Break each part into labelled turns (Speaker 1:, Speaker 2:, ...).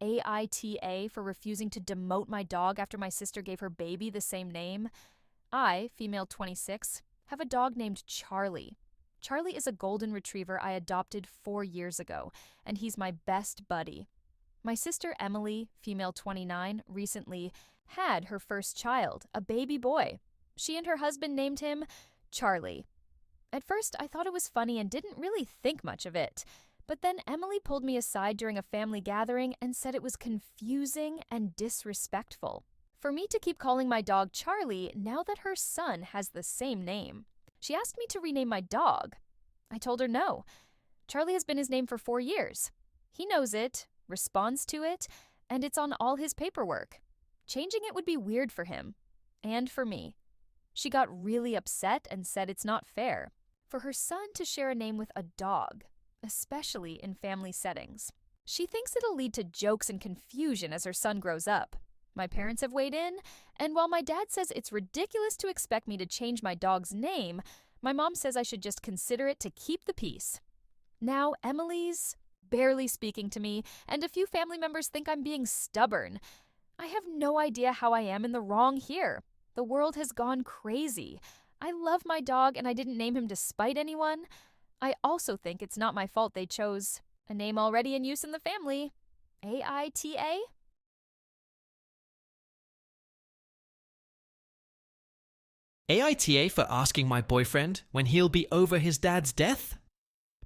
Speaker 1: AITA for refusing to demote my dog after my sister gave her baby the same name. I, female 26, have a dog named Charlie. Charlie is a golden retriever I adopted 4 years ago, and he's my best buddy. My sister Emily, female 29, recently had her first child, a baby boy. She and her husband named him Charlie. At first, I thought it was funny and didn't really think much of it. But then Emily pulled me aside during a family gathering and said it was confusing and disrespectful for me to keep calling my dog Charlie now that her son has the same name. She asked me to rename my dog. I told her no. Charlie has been his name for 4 years. He knows it, responds to it, and it's on all his paperwork. Changing it would be weird for him. And for me. She got really upset and said it's not fair for her son to share a name with a dog, especially in family settings. She thinks it'll lead to jokes and confusion as her son grows up. My parents have weighed in, and while my dad says it's ridiculous to expect me to change my dog's name, my mom says I should just consider it to keep the peace. Now Emily's barely speaking to me, and a few family members think I'm being stubborn. I have no idea how I am in the wrong here. The world has gone crazy. I love my dog, and I didn't name him to spite anyone. I also think it's not my fault they chose a name already in use in the family. AITA?
Speaker 2: AITA for asking my boyfriend when he'll be over his dad's death?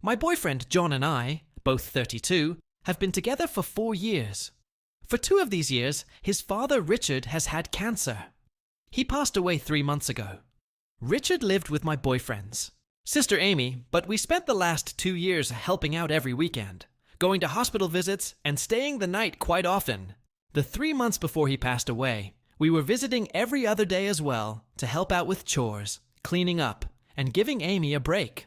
Speaker 2: My boyfriend John and I, both 32, have been together for 4 years. For 2 of these years, his father Richard has had cancer. He passed away 3 months ago. Richard lived with my boyfriend's sister Amy, but we spent the last 2 years helping out every weekend, going to hospital visits and staying the night quite often. The 3 months before he passed away, we were visiting every other day as well to help out with chores, cleaning up, and giving Amy a break.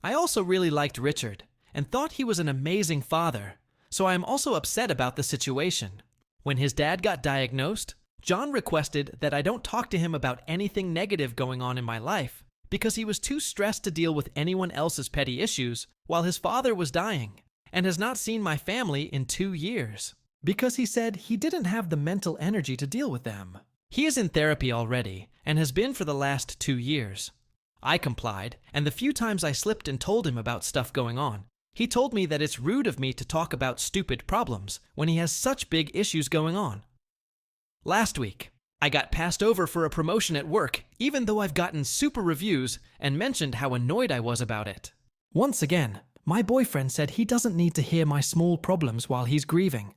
Speaker 2: I also really liked Richard and thought he was an amazing father, so I am also upset about the situation. When his dad got diagnosed, John requested that I don't talk to him about anything negative going on in my life because he was too stressed to deal with anyone else's petty issues while his father was dying and has not seen my family in 2 years because he said he didn't have the mental energy to deal with them. He is in therapy already and has been for the last 2 years. I complied, and the few times I slipped and told him about stuff going on, he told me that it's rude of me to talk about stupid problems when he has such big issues going on. Last week, I got passed over for a promotion at work, even though I've gotten super reviews and mentioned how annoyed I was about it. Once again, my boyfriend said he doesn't need to hear my small problems while he's grieving.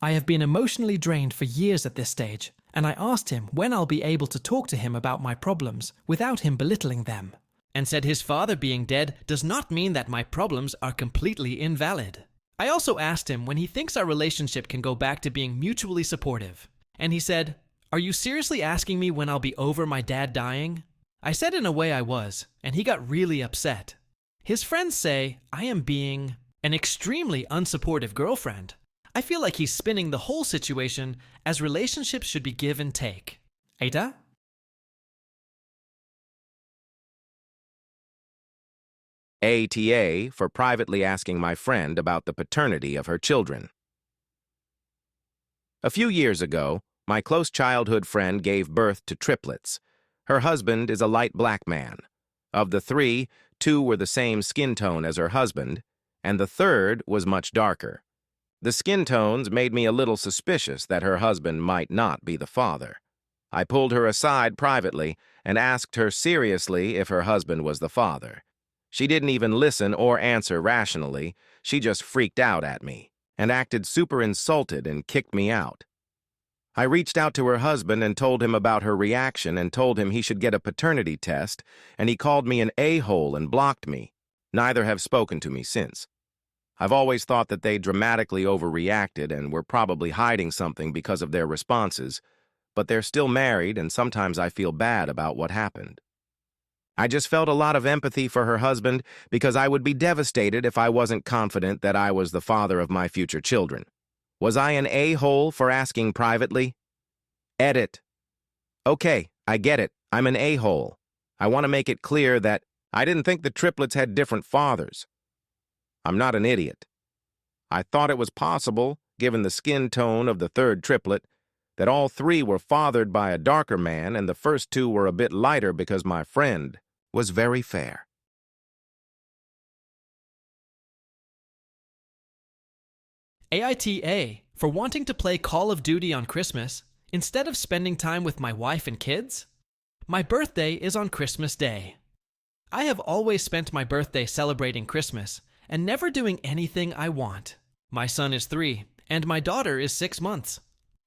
Speaker 2: I have been emotionally drained for years at this stage, and I asked him when I'll be able to talk to him about my problems without him belittling them, and said his father being dead does not mean that my problems are completely invalid. I also asked him when he thinks our relationship can go back to being mutually supportive, and he said, "Are you seriously asking me when I'll be over my dad dying?" I said in a way I was, and he got really upset. His friends say I am being an extremely unsupportive girlfriend. I feel like he's spinning the whole situation as relationships should be give and take. Aita?
Speaker 3: ATA for privately asking my friend about the paternity of her children. A few years ago, my close childhood friend gave birth to triplets. Her husband is a light black man. Of the 3, 2 were the same skin tone as her husband, and the third was much darker. The skin tones made me a little suspicious that her husband might not be the father. I pulled her aside privately and asked her seriously if her husband was the father. She didn't even listen or answer rationally. She just freaked out at me and acted super insulted and kicked me out. I reached out to her husband and told him about her reaction and told him he should get a paternity test, and he called me an a-hole and blocked me. Neither have spoken to me since. I've always thought that they dramatically overreacted and were probably hiding something because of their responses, but they're still married and sometimes I feel bad about what happened. I just felt a lot of empathy for her husband because I would be devastated if I wasn't confident that I was the father of my future children. Was I an a-hole for asking privately? Edit. Okay, I get it. I'm an a-hole. I want to make it clear that I didn't think the triplets had different fathers. I'm not an idiot. I thought it was possible, given the skin tone of the third triplet, that all three were fathered by a darker man and the first two were a bit lighter because my friend was very fair.
Speaker 2: Aita for wanting to play Call of Duty on Christmas instead of spending time with my wife and kids. My birthday is on Christmas Day. I have always spent my birthday celebrating Christmas and never doing anything I want. My son is 3 and my daughter is 6 months.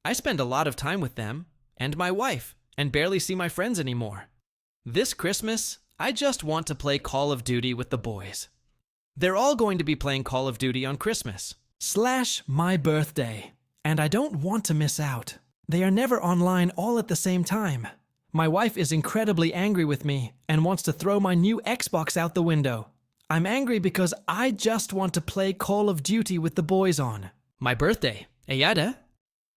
Speaker 2: I spend a lot of time with them and my wife and barely see my friends anymore. This Christmas, I just want to play Call of Duty with the boys. They're all going to be playing Call of Duty on Christmas / my birthday, and I don't want to miss out. They are never online all at the same time. My wife is incredibly angry with me and wants to throw my new Xbox out the window. I'm angry because I just want to play Call of Duty with the boys on. My birthday, Aita.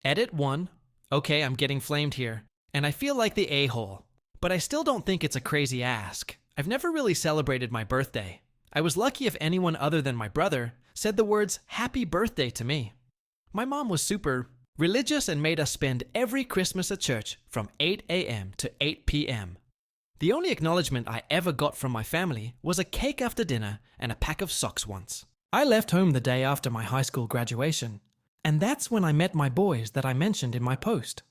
Speaker 2: Edit 1. Okay, I'm getting flamed here, and I feel like the a-hole. But I still don't think it's a crazy ask. I've never really celebrated my birthday. I was lucky if anyone other than my brother said the words happy birthday to me. My mom was super religious and made us spend every Christmas at church from 8 a.m. to 8 p.m. The only acknowledgement I ever got from my family was a cake after dinner and a pack of socks once. I left home the day after my high school graduation, and that's when I met my boys that I mentioned in my post.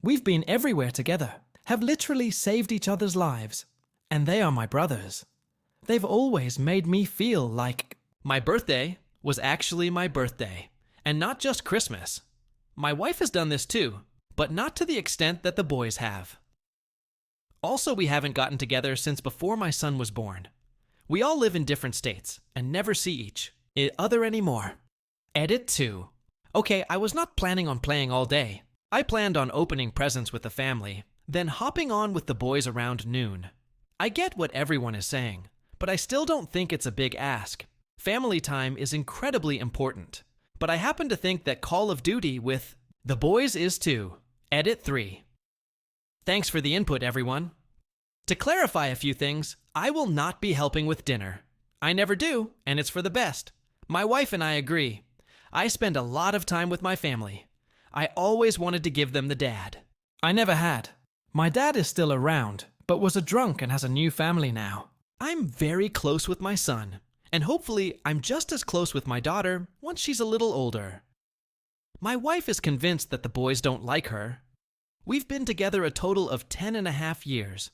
Speaker 2: We've been everywhere together, have literally saved each other's lives, and they are my brothers. They've always made me feel like my birthday was actually my birthday, and not just Christmas. My wife has done this too, but not to the extent that the boys have. Also, we haven't gotten together since before my son was born. We all live in different states and never see each other anymore. Edit 2. Okay, I was not planning on playing all day. I planned on opening presents with the family, then hopping on with the boys around noon. I get what everyone is saying, but I still don't think it's a big ask. Family time is incredibly important, but I happen to think that Call of Duty with the boys is too. Edit 3. Thanks for the input, everyone. To clarify a few things, I will not be helping with dinner. I never do, and it's for the best. My wife and I agree. I spend a lot of time with my family. I always wanted to give them the dad. I never had. My dad is still around, but was a drunk and has a new family now. I'm very close with my son, and hopefully I'm just as close with my daughter once she's a little older. My wife is convinced that the boys don't like her. We've been together a total of 10.5 years,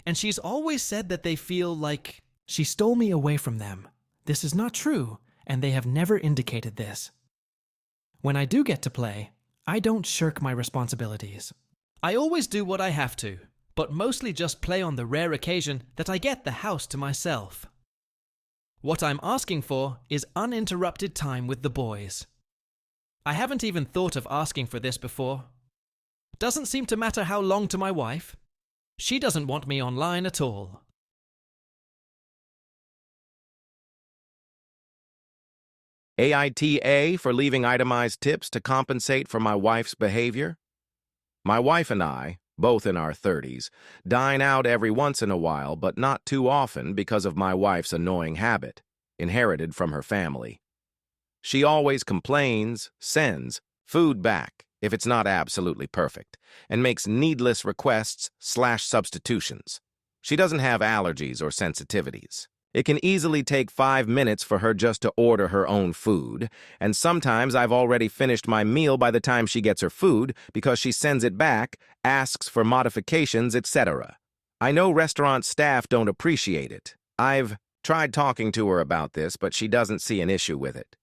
Speaker 2: and she's always said that they feel like she stole me away from them. This is not true, and they have never indicated this. When I do get to play, I don't shirk my responsibilities. I always do what I have to, but mostly just play on the rare occasion that I get the house to myself. What I'm asking for is uninterrupted time with the boys. I haven't even thought of asking for this before. Doesn't seem to matter how long to my wife. She doesn't want me online at all.
Speaker 3: AITA for leaving itemized tips to compensate for my wife's behavior. My wife and I, both in our 30s, dine out every once in a while, but not too often because of my wife's annoying habit, inherited from her family. She always complains, sends food back if it's not absolutely perfect, and makes needless requests / substitutions. She doesn't have allergies or sensitivities. It can easily take 5 minutes for her just to order her own food, and sometimes I've already finished my meal by the time she gets her food because she sends it back, asks for modifications, etc. I know restaurant staff don't appreciate it. I've tried talking to her about this, but she doesn't see an issue with it.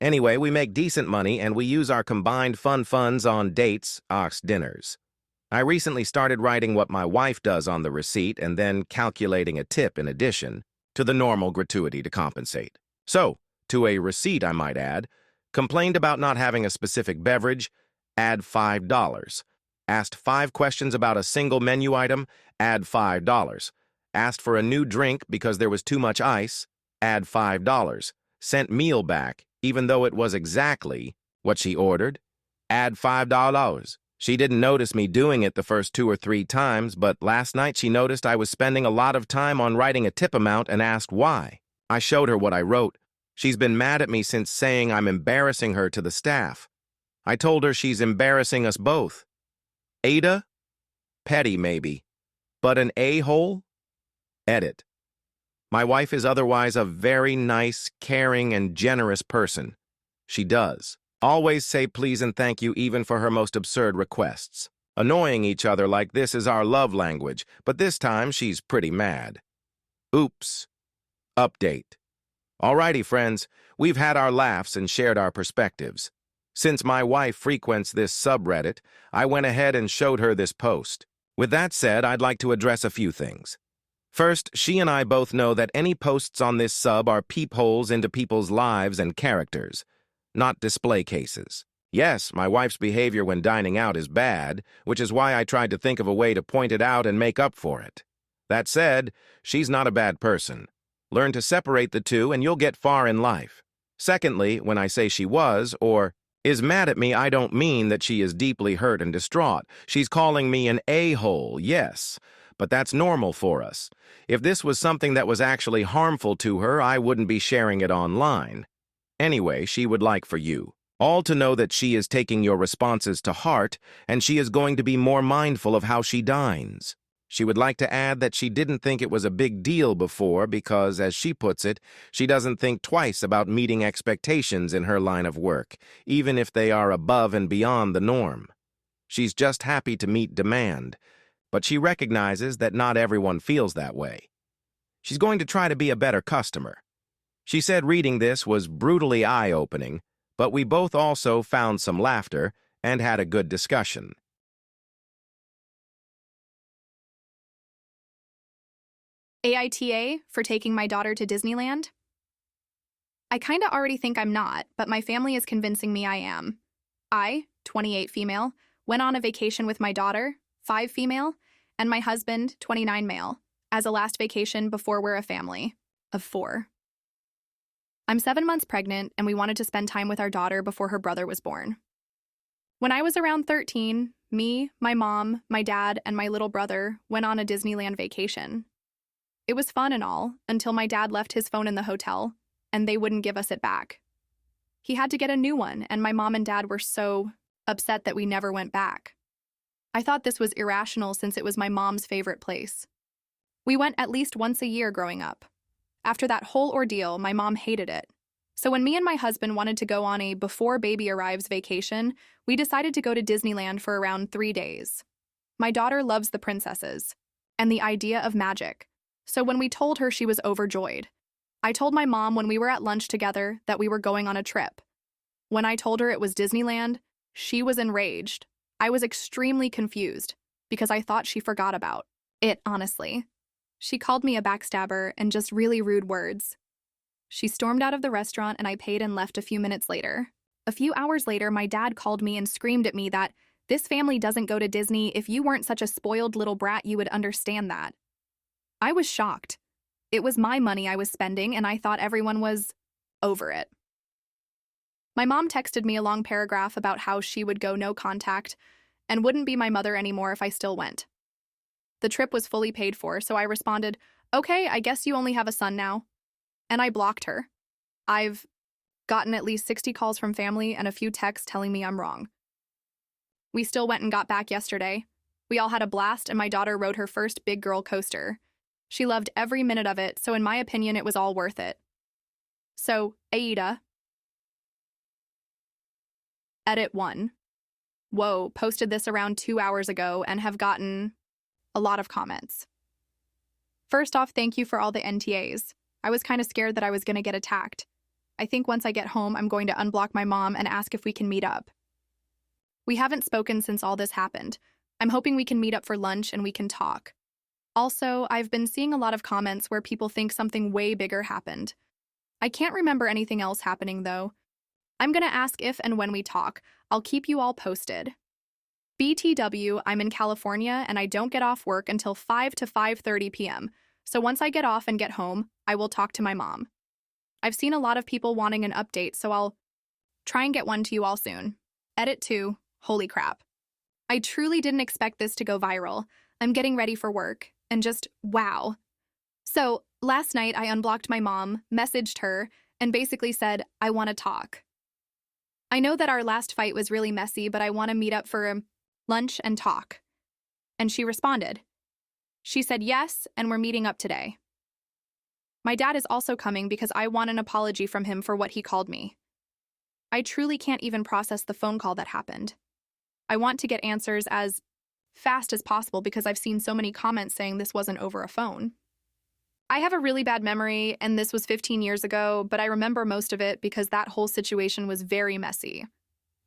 Speaker 3: Anyway, we make decent money and we use our combined funds on dates, dinners. I recently started writing what my wife does on the receipt and then calculating a tip in addition to the normal gratuity to compensate. So, to a receipt, I might add, complained about not having a specific beverage, add $5. Asked 5 questions about a single menu item, add $5. Asked for a new drink because there was too much ice, add $5. Sent meal back, even though it was exactly what she ordered, add $5. She didn't notice me doing it the first 2 or 3 times, but last night she noticed I was spending a lot of time on writing a tip amount and asked why. I showed her what I wrote. She's been mad at me since saying I'm embarrassing her to the staff. I told her she's embarrassing us both. Aita? Petty, maybe. But an a-hole? Edit. My wife is otherwise a very nice, caring, and generous person. She does. Always say please and thank you even for her most absurd requests. Annoying each other like this is our love language, but this time she's pretty mad. Oops. Update. Alrighty, friends, we've had our laughs and shared our perspectives. Since my wife frequents this subreddit, I went ahead and showed her this post. With that said, I'd like to address a few things. First, she and I both know that any posts on this sub are peepholes into people's lives and characters, not display cases. Yes, my wife's behavior when dining out is bad, which is why I tried to think of a way to point it out and make up for it. That said, she's not a bad person. Learn to separate the two and you'll get far in life. Secondly, when I say she was, or is mad at me, I don't mean that she is deeply hurt and distraught. She's calling me an a-hole, yes, but that's normal for us. If this was something that was actually harmful to her, I wouldn't be sharing it online. Anyway, she would like for you all to know that she is taking your responses to heart, and she is going to be more mindful of how she dines. She would like to add that she didn't think it was a big deal before because, as she puts it, she doesn't think twice about meeting expectations in her line of work, even if they are above and beyond the norm. She's just happy to meet demand, but she recognizes that not everyone feels that way. She's going to try to be a better customer. She said reading this was brutally eye-opening, but we both also found some laughter and had a good discussion.
Speaker 4: Aita for taking my daughter to Disneyland? I kinda already think I'm not, but my family is convincing me I am. I, 28 female, went on a vacation with my daughter, 5 female, and my husband, 29 male, as a last vacation before we're a family of 4. I'm 7 months pregnant, and we wanted to spend time with our daughter before her brother was born. When I was around 13, me, my mom, my dad, and my little brother went on a Disneyland vacation. It was fun and all, until my dad left his phone in the hotel, and they wouldn't give us it back. He had to get a new one, and my mom and dad were so upset that we never went back. I thought this was irrational since it was my mom's favorite place. We went at least once a year growing up. After that whole ordeal, my mom hated it. So when me and my husband wanted to go on a before baby arrives vacation, we decided to go to Disneyland for around 3 days. My daughter loves the princesses and the idea of magic. So when we told her, she was overjoyed. I told my mom when we were at lunch together that we were going on a trip. When I told her it was Disneyland, she was enraged. I was extremely confused because I thought she forgot about it, honestly. She called me a backstabber and just really rude words. She stormed out of the restaurant and I paid and left a few minutes later. A few hours later, my dad called me and screamed at me that this family doesn't go to Disney. If you weren't such a spoiled little brat, you would understand that. I was shocked. It was my money I was spending and I thought everyone was over it. My mom texted me a long paragraph about how she would go no contact and wouldn't be my mother anymore if I still went. The trip was fully paid for, so I responded, "Okay, I guess you only have a son now." And I blocked her. I've gotten at least 60 calls from family and a few texts telling me I'm wrong. We still went and got back yesterday. We all had a blast and my daughter rode her first big girl coaster. She loved every minute of it, so in my opinion, it was all worth it. So, Aita. Edit 1. Whoa, posted this around 2 hours ago and have gotten a lot of comments. First off, thank you for all the NTAs. I was kind of scared that I was going to get attacked. I think once I get home, I'm going to unblock my mom and ask if we can meet up. We haven't spoken since all this happened. I'm hoping we can meet up for lunch and we can talk. Also, I've been seeing a lot of comments where people think something way bigger happened. I can't remember anything else happening, though. I'm going to ask if and when we talk. I'll keep you all posted. BTW, I'm in California and I don't get off work until 5 to 5:30 p.m., so once I get off and get home, I will talk to my mom. I've seen a lot of people wanting an update, so I'll try and get one to you all soon. Edit 2. Holy crap. I truly didn't expect this to go viral. I'm getting ready for work, and just wow. So, last night I unblocked my mom, messaged her, and basically said, I want to talk. I know that our last fight was really messy, but I want to meet up for lunch and talk. And she responded. She said yes, and we're meeting up today. My dad is also coming because I want an apology from him for what he called me. I truly can't even process the phone call that happened. I want to get answers as fast as possible because I've seen so many comments saying this wasn't over a phone. I have a really bad memory, and this was 15 years ago, but I remember most of it because that whole situation was very messy.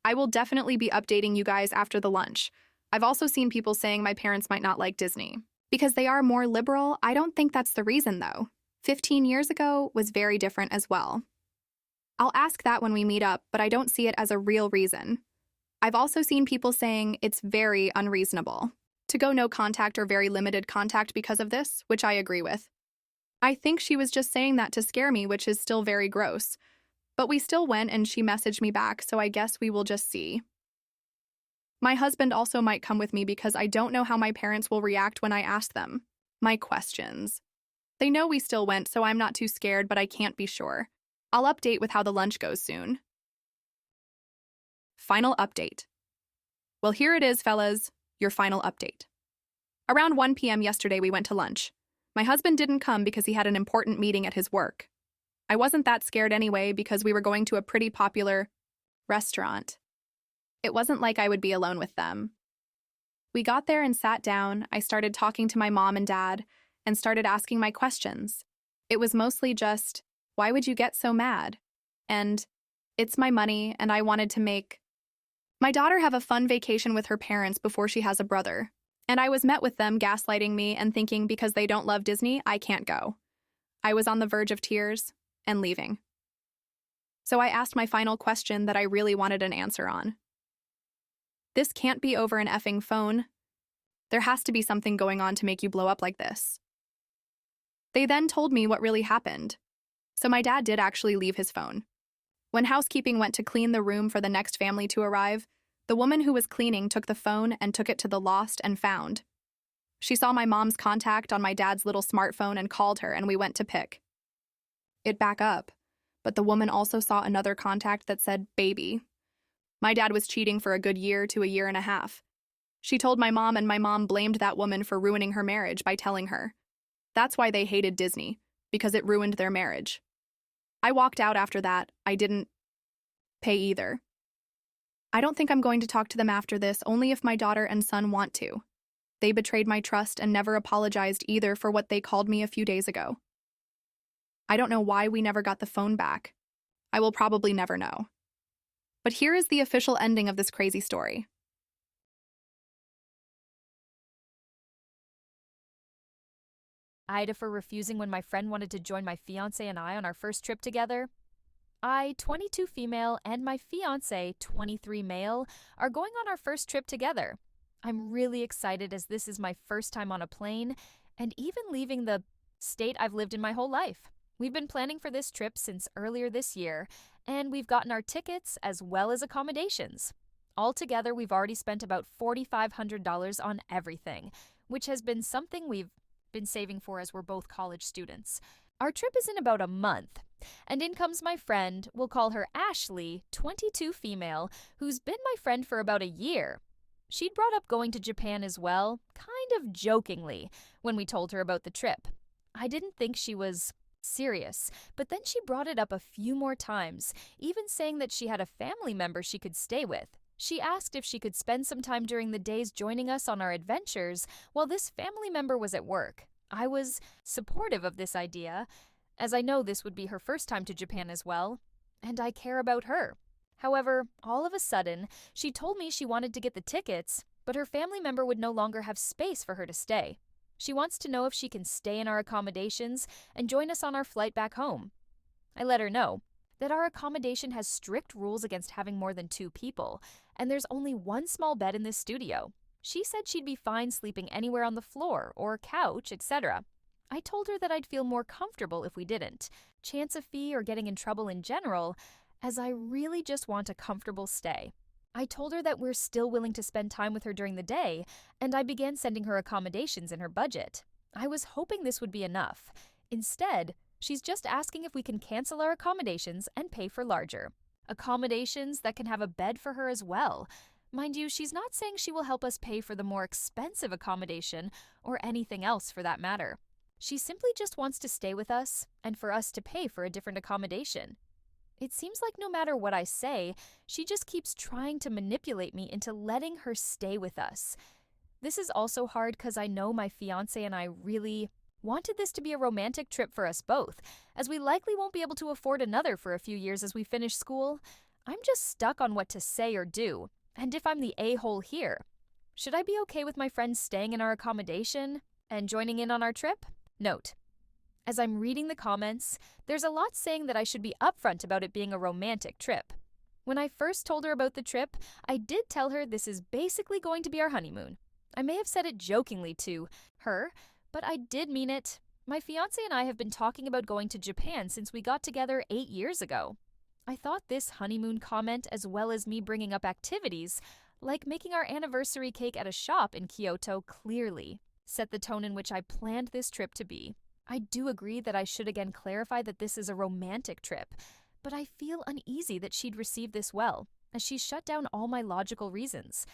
Speaker 4: I will definitely be updating you guys after the lunch. I've also seen people saying my parents might not like Disney. Because they are more liberal, I don't think that's the reason, though. 15 years ago was very different as well. I'll ask that when we meet up, but I don't see it as a real reason. I've also seen people saying it's very unreasonable to go no contact or very limited contact because of this, which I agree with. I think she was just saying that to scare me, which is still very gross. But we still went and she messaged me back, so I guess we will just see. My husband also might come with me because I don't know how my parents will react when I ask them my questions. They know we still went, so I'm not too scared, but I can't be sure. I'll update with how the lunch goes soon. Final update. Well, here it is, fellas, your final update. Around 1 p.m. yesterday, we went to lunch. My husband didn't come because he had an important meeting at his work. I wasn't that scared anyway because we were going to a pretty popular restaurant. It wasn't like I would be alone with them. We got there and sat down. I started talking to my mom and dad and started asking my questions. It was mostly just, why would you get so mad? And it's my money and I wanted to make my daughter have a fun vacation with her parents before she has a brother. And I was met with them gaslighting me and thinking because they don't love Disney, I can't go. I was on the verge of tears and leaving. So I asked my final question that I really wanted an answer on. This can't be over an effing phone. There has to be something going on to make you blow up like this. They then told me what really happened. So my dad did actually leave his phone. When housekeeping went to clean the room for the next family to arrive, the woman who was cleaning took the phone and took it to the lost and found. She saw my mom's contact on my dad's little smartphone and called her, and we went to pick it back up. But the woman also saw another contact that said baby. My dad was cheating for a good year to a year and a half. She told my mom, and my mom blamed that woman for ruining her marriage by telling her. That's why they hated Disney, because it ruined their marriage. I walked out after that. I didn't pay either. I don't think I'm going to talk to them after this, only if my daughter and son want to. They betrayed my trust and never apologized either for what they called me a few days ago. I don't know why we never got the phone back. I will probably never know. But here is the official ending of this crazy story.
Speaker 1: Aita for refusing when my friend wanted to join my fiancé and I on our first trip together. I, 22 female, and my fiancé, 23 male, are going on our first trip together. I'm really excited as this is my first time on a plane, and even leaving the state I've lived in my whole life. We've been planning for this trip since earlier this year, and we've gotten our tickets as well as accommodations. Altogether, we've already spent about $4,500 on everything, which has been something we've been saving for as we're both college students. Our trip is in about a month, and in comes my friend, we'll call her Ashley, 22 female, who's been my friend for about a year. She'd brought up going to Japan as well, kind of jokingly, when we told her about the trip. I didn't think she was serious, but then she brought it up a few more times, even saying that she had a family member she could stay with. She asked if she could spend some time during the days joining us on our adventures while this family member was at work. I was supportive of this idea, as I know this would be her first time to Japan as well, and I care about her. However, all of a sudden, she told me she wanted to get the tickets, but her family member would no longer have space for her to stay. She wants to know if she can stay in our accommodations and join us on our flight back home. I let her know that our accommodation has strict rules against having more than 2 people, and there's only 1 small bed in this studio. She said she'd be fine sleeping anywhere on the floor or couch, etc. I told her that I'd feel more comfortable if we didn't. Chance of fee or getting in trouble in general, as I really just want a comfortable stay. I told her that we're still willing to spend time with her during the day, and I began sending her accommodations in her budget. I was hoping this would be enough. Instead, She's just asking if we can cancel our accommodations and pay for larger. Accommodations that can have a bed for her as well. Mind you, she's not saying she will help us pay for the more expensive accommodation or anything else for that matter. She simply just wants to stay with us and for us to pay for a different accommodation. It seems like no matter what I say, she just keeps trying to manipulate me into letting her stay with us. This is also hard because I know my fiancé and I really wanted this to be a romantic trip for us both, as we likely won't be able to afford another for a few years as we finish school. I'm just stuck on what to say or do, and if I'm the a-hole here. Should I be okay with my friends staying in our accommodation and joining in on our trip? Note: as I'm reading the comments, there's a lot saying that I should be upfront about it being a romantic trip. When I first told her about the trip, I did tell her this is basically going to be our honeymoon. I may have said it jokingly to her, but I did mean it. My fiancé and I have been talking about going to Japan since we got together 8 years ago. I thought this honeymoon comment, as well as me bringing up activities, like making our anniversary cake at a shop in Kyoto, clearly set the tone in which I planned this trip to be. I do agree that I should again clarify that this is a romantic trip, but I feel uneasy that she'd receive this well, as she shut down all my logical reasons.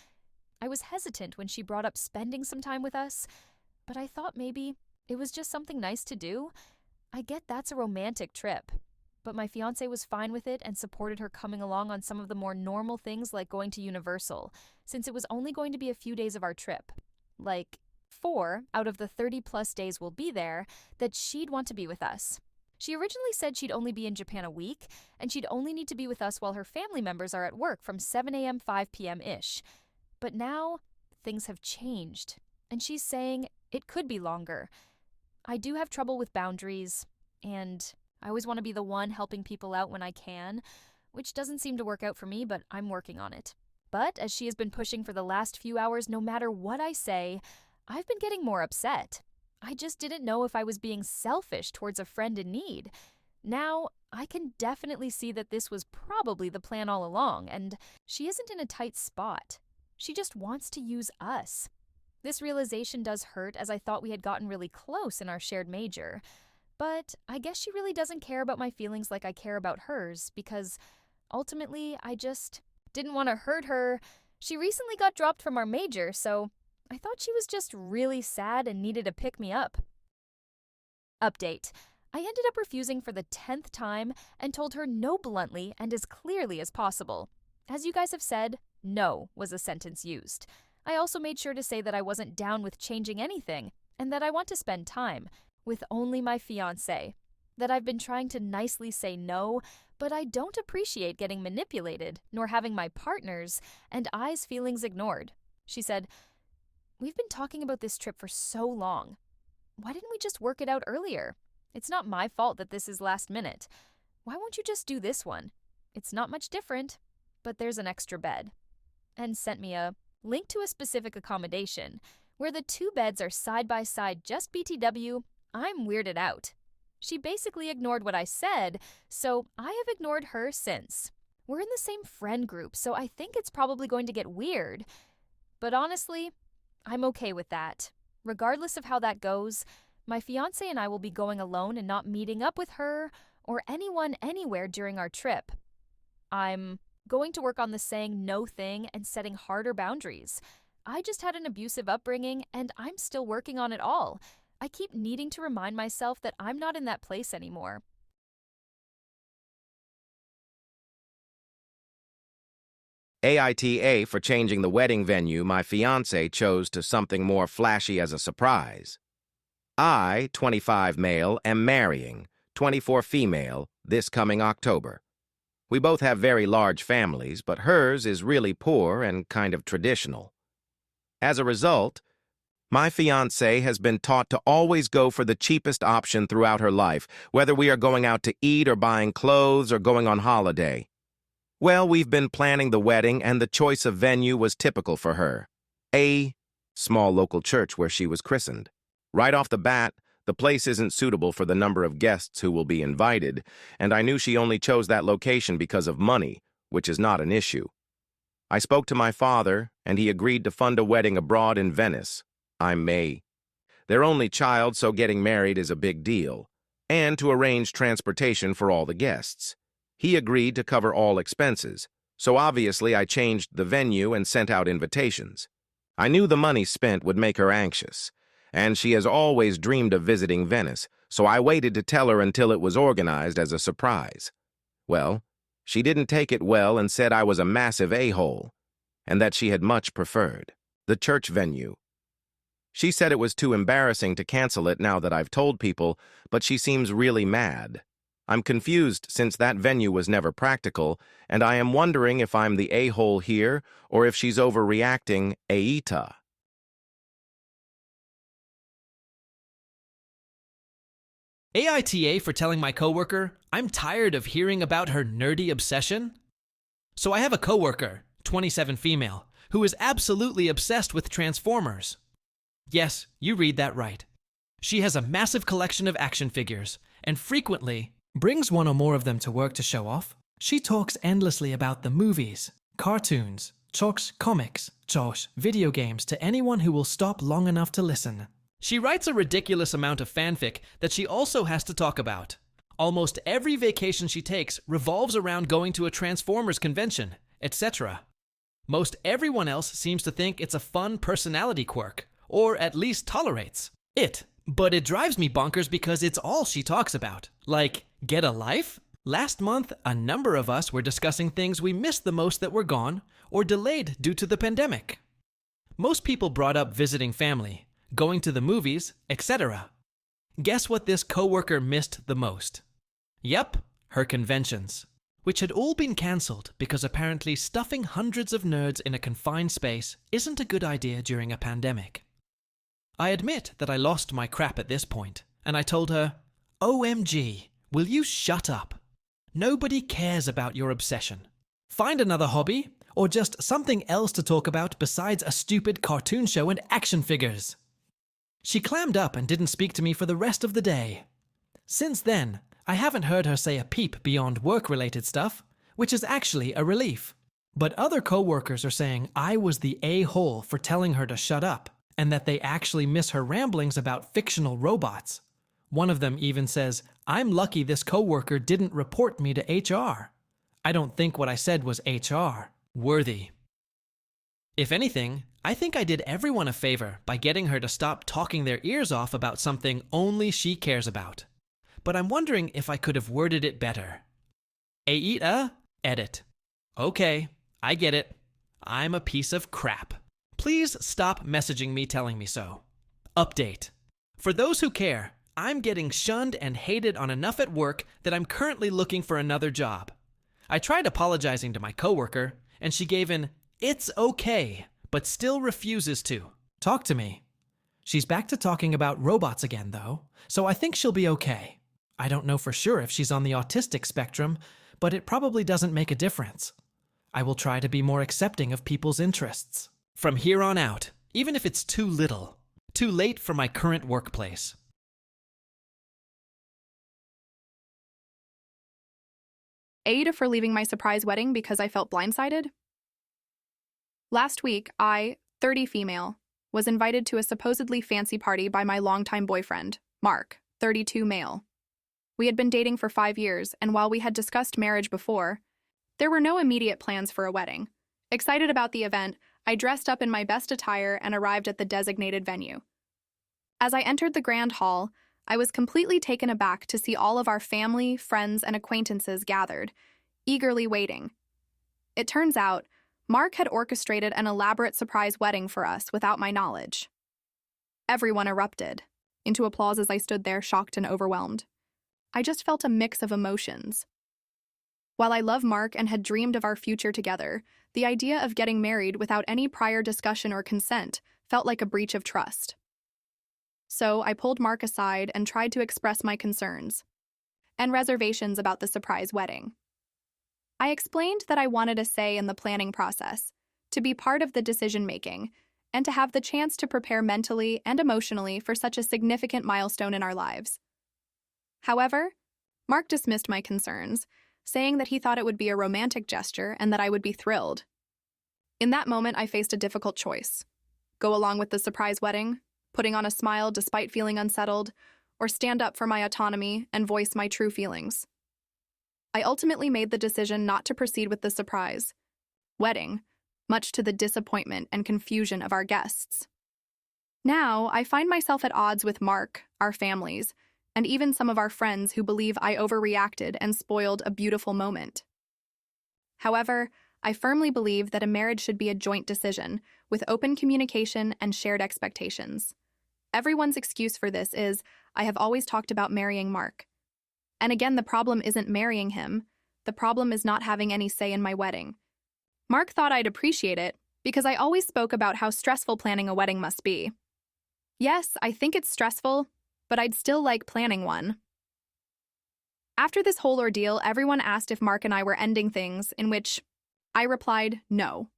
Speaker 1: I was hesitant when she brought up spending some time with us, but I thought maybe it was just something nice to do. I get that's a romantic trip, but my fiancé was fine with it and supported her coming along on some of the more normal things like going to Universal, since it was only going to be a few days of our trip. Like 4 out of the 30-plus days we'll be there, that she'd want to be with us. She originally said she'd only be in Japan a week, and she'd only need to be with us while her family members are at work from 7 a.m. 5 p.m.-ish. But now, things have changed, and she's saying it could be longer. I do have trouble with boundaries, and I always want to be the one helping people out when I can, which doesn't seem to work out for me, but I'm working on it. But as she has been pushing for the last few hours, no matter what I say, I've been getting more upset. I just didn't know if I was being selfish towards a friend in need. Now, I can definitely see that this was probably the plan all along, and she isn't in a tight spot. She just wants to use us. This realization does hurt, as I thought we had gotten really close in our shared major. But I guess she really doesn't care about my feelings like I care about hers, because ultimately I just didn't want to hurt her. She recently got dropped from our major, so I thought she was just really sad and needed a pick-me-up. Update: I ended up refusing for the 10th time and told her no bluntly and as clearly as possible. As you guys have said, no was a sentence used. I also made sure to say that I wasn't down with changing anything and that I want to spend time with only my fiancé. That I've been trying to nicely say no, but I don't appreciate getting manipulated nor having my partner's and I's feelings ignored. She said, "We've been talking about this trip for so long. Why didn't we just work it out earlier? It's not my fault that this is last minute. Why won't you just do this one? It's not much different, but there's an extra bed." And sent me a link to a specific accommodation where the 2 beds are side by side, just BTW. I'm weirded out. She basically ignored what I said, so I have ignored her since. We're in the same friend group, so I think it's probably going to get weird. But honestly, I'm okay with that. Regardless of how that goes, my fiancé and I will be going alone and not meeting up with her or anyone anywhere during our trip. I'm going to work on the saying no thing and setting harder boundaries. I just had an abusive upbringing, and I'm still working on it all. I keep needing to remind myself that I'm not in that place anymore.
Speaker 3: AITA for changing the wedding venue my fiancé chose to something more flashy as a surprise. I, 25 male, am marrying, 24 female, this coming October. We both have very large families, but hers is really poor and kind of traditional. As a result, my fiancée has been taught to always go for the cheapest option throughout her life, whether we are going out to eat or buying clothes or going on holiday. Well, we've been planning the wedding, and the choice of venue was typical for her. A small local church where she was christened. Right off the bat, the place isn't suitable for the number of guests who will be invited, and I knew she only chose that location because of money, which is not an issue. I spoke to my father, and he agreed to fund a wedding abroad in Venice. I'm May. Their only child, so getting married is a big deal. and to arrange transportation for all the guests. He agreed to cover all expenses, so obviously I changed the venue and sent out invitations. I knew the money spent would make her anxious, and she has always dreamed of visiting Venice, so I waited to tell her until it was organized as a surprise. Well, she didn't take it well and said I was a massive a-hole, and that she had much preferred the church venue. She said it was too embarrassing to cancel it now that I've told people, but she seems really mad. I'm confused since that venue was never practical, and I am wondering if I'm the a-hole here or if she's overreacting. Aita.
Speaker 2: AITA for telling my coworker I'm tired of hearing about her nerdy obsession. So I have a coworker, 27 female, who is absolutely obsessed with Transformers. Yes, you read that right. She has a massive collection of action figures and frequently brings one or more of them to work to show off. She talks endlessly about the movies, cartoons, comics, video games to anyone who will stop long enough to listen. She writes a ridiculous amount of fanfic that she also has to talk about. Almost every vacation she takes revolves around going to a Transformers convention, etc. Most everyone else seems to think it's a fun personality quirk, or at least tolerates it. But it drives me bonkers because it's all she talks about. Like, get a life? Last month, a number of us were discussing things we missed the most that were gone or delayed due to the pandemic. Most people brought up visiting family, going to the movies, etc. Guess what this coworker missed the most? Yep, her conventions, which had all been cancelled because apparently stuffing hundreds of nerds in a confined space isn't a good idea during a pandemic. I admit that I lost my crap at this point, and I told her, OMG, will you shut up? Nobody cares about your obsession. Find another hobby, or just something else to talk about besides a stupid cartoon show and action figures. She clammed up and didn't speak to me for the rest of the day. Since then, I haven't heard her say a peep beyond work-related stuff, which is actually a relief. But other co-workers are saying I was the a-hole for telling her to shut up, and that they actually miss her ramblings about fictional robots. One of them even says, I'm lucky this coworker didn't report me to HR. I don't think what I said was HR worthy. If anything, I think I did everyone a favor by getting her to stop talking their ears off about something only she cares about. But I'm wondering if I could have worded it better. Aita, edit. Okay, I get it. I'm a piece of crap. Please stop messaging me telling me so. Update. For those who care, I'm getting shunned and hated on enough at work that I'm currently looking for another job. I tried apologizing to my coworker, and she gave an "it's okay," but still refuses to talk to me. She's back to talking about robots again, though, so I think she'll be okay. I don't know for sure if she's on the autistic spectrum, but it probably doesn't make a difference. I will try to be more accepting of people's interests from here on out, even if it's too little, too late for my current workplace.
Speaker 4: Aida for leaving my surprise wedding because I felt blindsided? Last week, I, 30 female, was invited to a supposedly fancy party by my longtime boyfriend, Mark, 32 male. We had been dating for 5 years, and while we had discussed marriage before, there were no immediate plans for a wedding. Excited about the event, I dressed up in my best attire and arrived at the designated venue. As I entered the grand hall, I was completely taken aback to see all of our family, friends, and acquaintances gathered, eagerly waiting. It turns out, Mark had orchestrated an elaborate surprise wedding for us without my knowledge. Everyone erupted into applause as I stood there shocked and overwhelmed. I just felt a mix of emotions. While I love Mark and had dreamed of our future together, the idea of getting married without any prior discussion or consent felt like a breach of trust. So I pulled Mark aside and tried to express my concerns and reservations about the surprise wedding. I explained that I wanted a say in the planning process, to be part of the decision-making, and to have the chance to prepare mentally and emotionally for such a significant milestone in our lives. However, Mark dismissed my concerns, saying that he thought it would be a romantic gesture and that I would be thrilled. In that moment, I faced a difficult choice. Go along with the surprise wedding, putting on a smile despite feeling unsettled, or stand up for my autonomy and voice my true feelings. I ultimately made the decision not to proceed with the surprise wedding, much to the disappointment and confusion of our guests. Now, I find myself at odds with Mark, our families, and even some of our friends who believe I overreacted and spoiled a beautiful moment. However, I firmly believe that a marriage should be a joint decision, with open communication and shared expectations. Everyone's excuse for this is, I have always talked about marrying Mark. And again, the problem isn't marrying him. The problem is not having any say in my wedding. Mark thought I'd appreciate it, because I always spoke about how stressful planning a wedding must be. Yes, I think it's stressful, but I'd still like planning one. After this whole ordeal, everyone asked if Mark and I were ending things, in which I replied, no.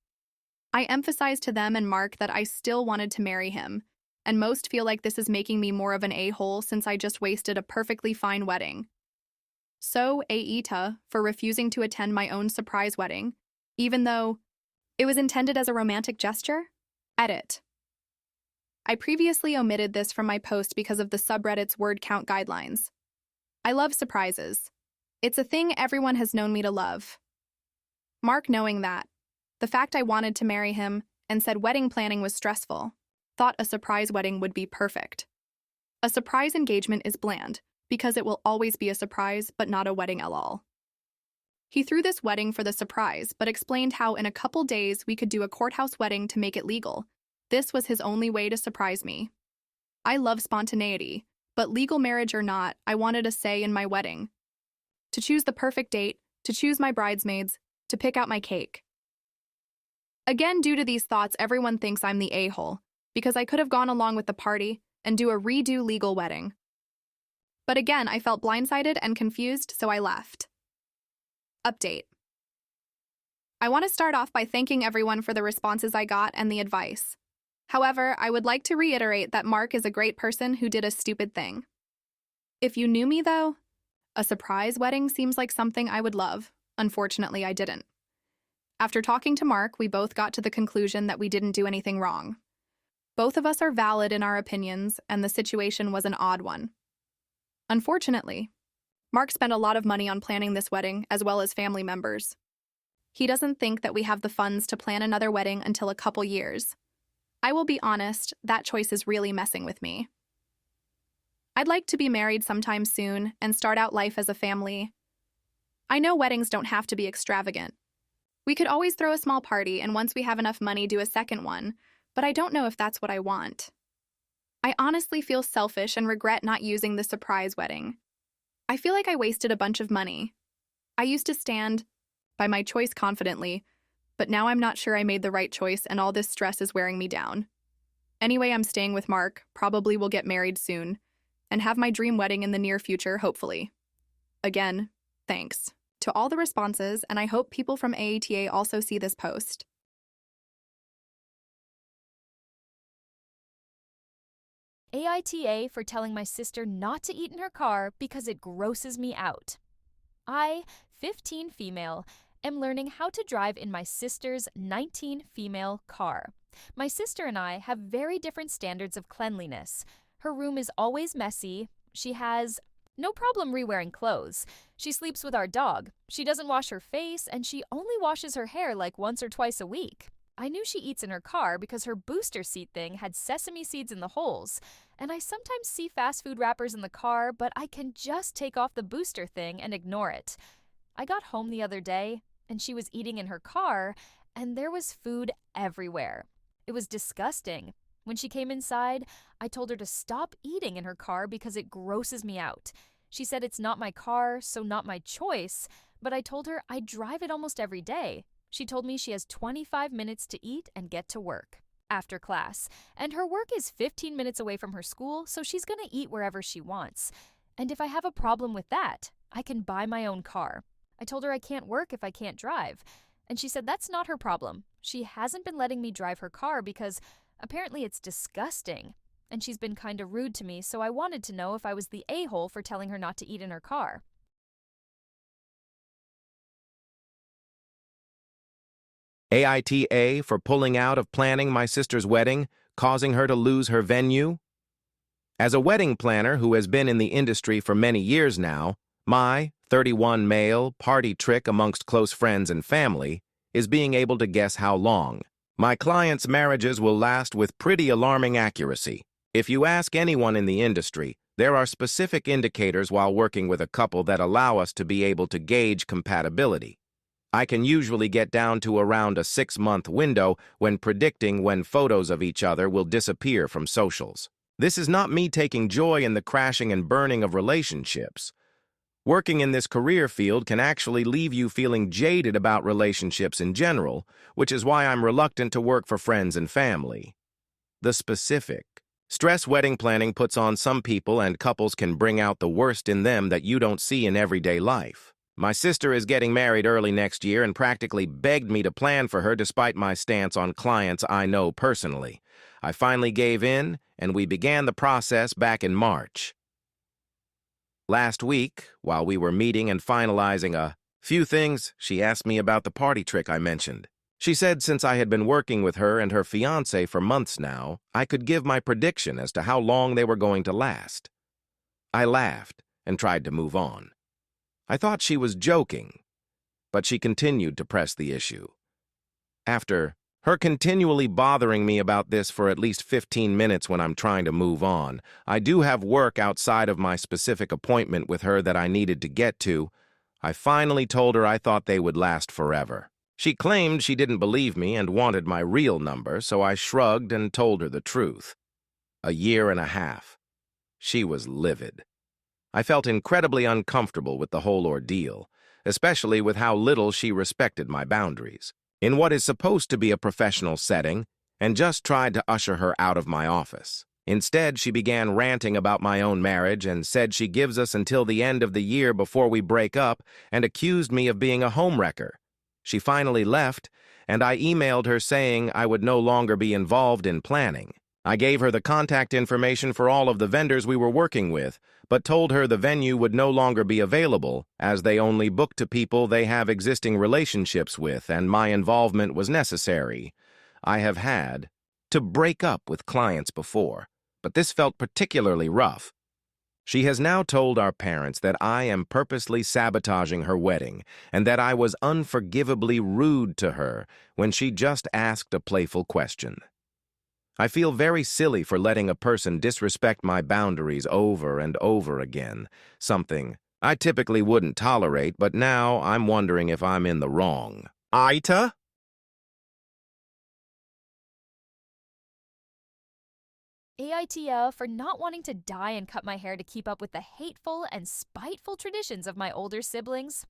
Speaker 4: I emphasized to them and Mark that I still wanted to marry him, and most feel like this is making me more of an a-hole since I just wasted a perfectly fine wedding. So, Aita, for refusing to attend my own surprise wedding, even though it was intended as a romantic gesture? Edit. I previously omitted this from my post because of the subreddit's word count guidelines. I love surprises. It's a thing everyone has known me to love. Mark, knowing that, the fact I wanted to marry him and said wedding planning was stressful, thought a surprise wedding would be perfect. A surprise engagement is bland, because it will always be a surprise but not a wedding at all. He threw this wedding for the surprise, but explained how in a couple days we could do a courthouse wedding to make it legal. This was his only way to surprise me. I love spontaneity, but legal marriage or not, I wanted a say in my wedding. To choose the perfect date, to choose my bridesmaids, to pick out my cake. Again, due to these thoughts, everyone thinks I'm the a-hole, because I could have gone along with the party and do a redo legal wedding. But again, I felt blindsided and confused, so I left. Update. I want to start off by thanking everyone for the responses I got and the advice. However, I would like to reiterate that Mark is a great person who did a stupid thing. If you knew me, though, a surprise wedding seems like something I would love. Unfortunately, I didn't. After talking to Mark, we both got to the conclusion that we didn't do anything wrong. Both of us are valid in our opinions, and the situation was an odd one. Unfortunately, Mark spent a lot of money on planning this wedding, as well as family members. He doesn't think that we have the funds to plan another wedding until a couple years. I will be honest, that choice is really messing with me. I'd like to be married sometime soon and start out life as a family. I know weddings don't have to be extravagant. We could always throw a small party and once we have enough money, do a second one, but I don't know if that's what I want. I honestly feel selfish and regret not using the surprise wedding. I feel like I wasted a bunch of money. I used to stand by my choice confidently, but now I'm not sure I made the right choice and all this stress is wearing me down. Anyway, I'm staying with Mark, probably will get married soon, and have my dream wedding in the near future, hopefully. Again, thanks to all the responses, and I hope people from AATA also see this post.
Speaker 1: AITA for telling my sister not to eat in her car because it grosses me out. I, 15 female, am learning how to drive in my sister's 19 female car. My sister and I have very different standards of cleanliness. Her room is always messy. She has no problem re-wearing clothes. She sleeps with our dog. She doesn't wash her face, and she only washes her hair like once or twice a week. I knew she eats in her car because her booster seat thing had sesame seeds in the holes. And I sometimes see fast food wrappers in the car, but I can just take off the booster thing and ignore it. I got home the other day, and she was eating in her car, and there was food everywhere. It was disgusting. When she came inside, I told her to stop eating in her car because it grosses me out. She said it's not my car, so not my choice, but I told her I drive it almost every day. She told me she has 25 minutes to eat and get to work after class, and her work is 15 minutes away from her school, so she's going to eat wherever she wants. And if I have a problem with that, I can buy my own car. I told her I can't work if I can't drive, and she said that's not her problem. She hasn't been letting me drive her car because apparently it's disgusting, and she's been kind of rude to me, so I wanted to know if I was the a-hole for telling her not to eat in her car.
Speaker 3: AITA for pulling out of planning my sister's wedding, causing her to lose her venue? As a wedding planner who has been in the industry for many years now, my 31 male party trick amongst close friends and family is being able to guess how long. My clients' marriages will last with pretty alarming accuracy. If you ask anyone in the industry, there are specific indicators while working with a couple that allow us to be able to gauge compatibility. I can usually get down to around a 6-month window when predicting when photos of each other will disappear from socials. This is not me taking joy in the crashing and burning of relationships. Working in this career field can actually leave you feeling jaded about relationships in general, which is why I'm reluctant to work for friends and family. The specific. Stress wedding planning puts on some people, and couples can bring out the worst in them that you don't see in everyday life. My sister is getting married early next year and practically begged me to plan for her despite my stance on clients I know personally. I finally gave in, and we began the process back in March. Last week, while we were meeting and finalizing a few things, she asked me about the party trick I mentioned. She said since I had been working with her and her fiancé for months now, I could give my prediction as to how long they were going to last. I laughed and tried to move on. I thought she was joking, but she continued to press the issue. After her continually bothering me about this for at least 15 minutes when I'm trying to move on, I do have work outside of my specific appointment with her that I needed to get to. I finally told her I thought they would last forever. She claimed she didn't believe me and wanted my real number, so I shrugged and told her the truth. 1.5 years. She was livid. I felt incredibly uncomfortable with the whole ordeal, especially with how little she respected my boundaries, in what is supposed to be a professional setting, and just tried to usher her out of my office. Instead, she began ranting about my own marriage and said she gives us until the end of the year before we break up and accused me of being a homewrecker. She finally left, and I emailed her saying I would no longer be involved in planning. I gave her the contact information for all of the vendors we were working with, but told her the venue would no longer be available as they only book to people they have existing relationships with, and my involvement was necessary. I have had to break up with clients before, but this felt particularly rough. She has now told our parents that I am purposely sabotaging her wedding and that I was unforgivably rude to her when she just asked a playful question. I feel very silly for letting a person disrespect my boundaries over and over again, something I typically wouldn't tolerate, but now I'm wondering if I'm in the wrong. Aita?
Speaker 1: Aita for not wanting to dye and cut my hair to keep up with the hateful and spiteful traditions of my older siblings.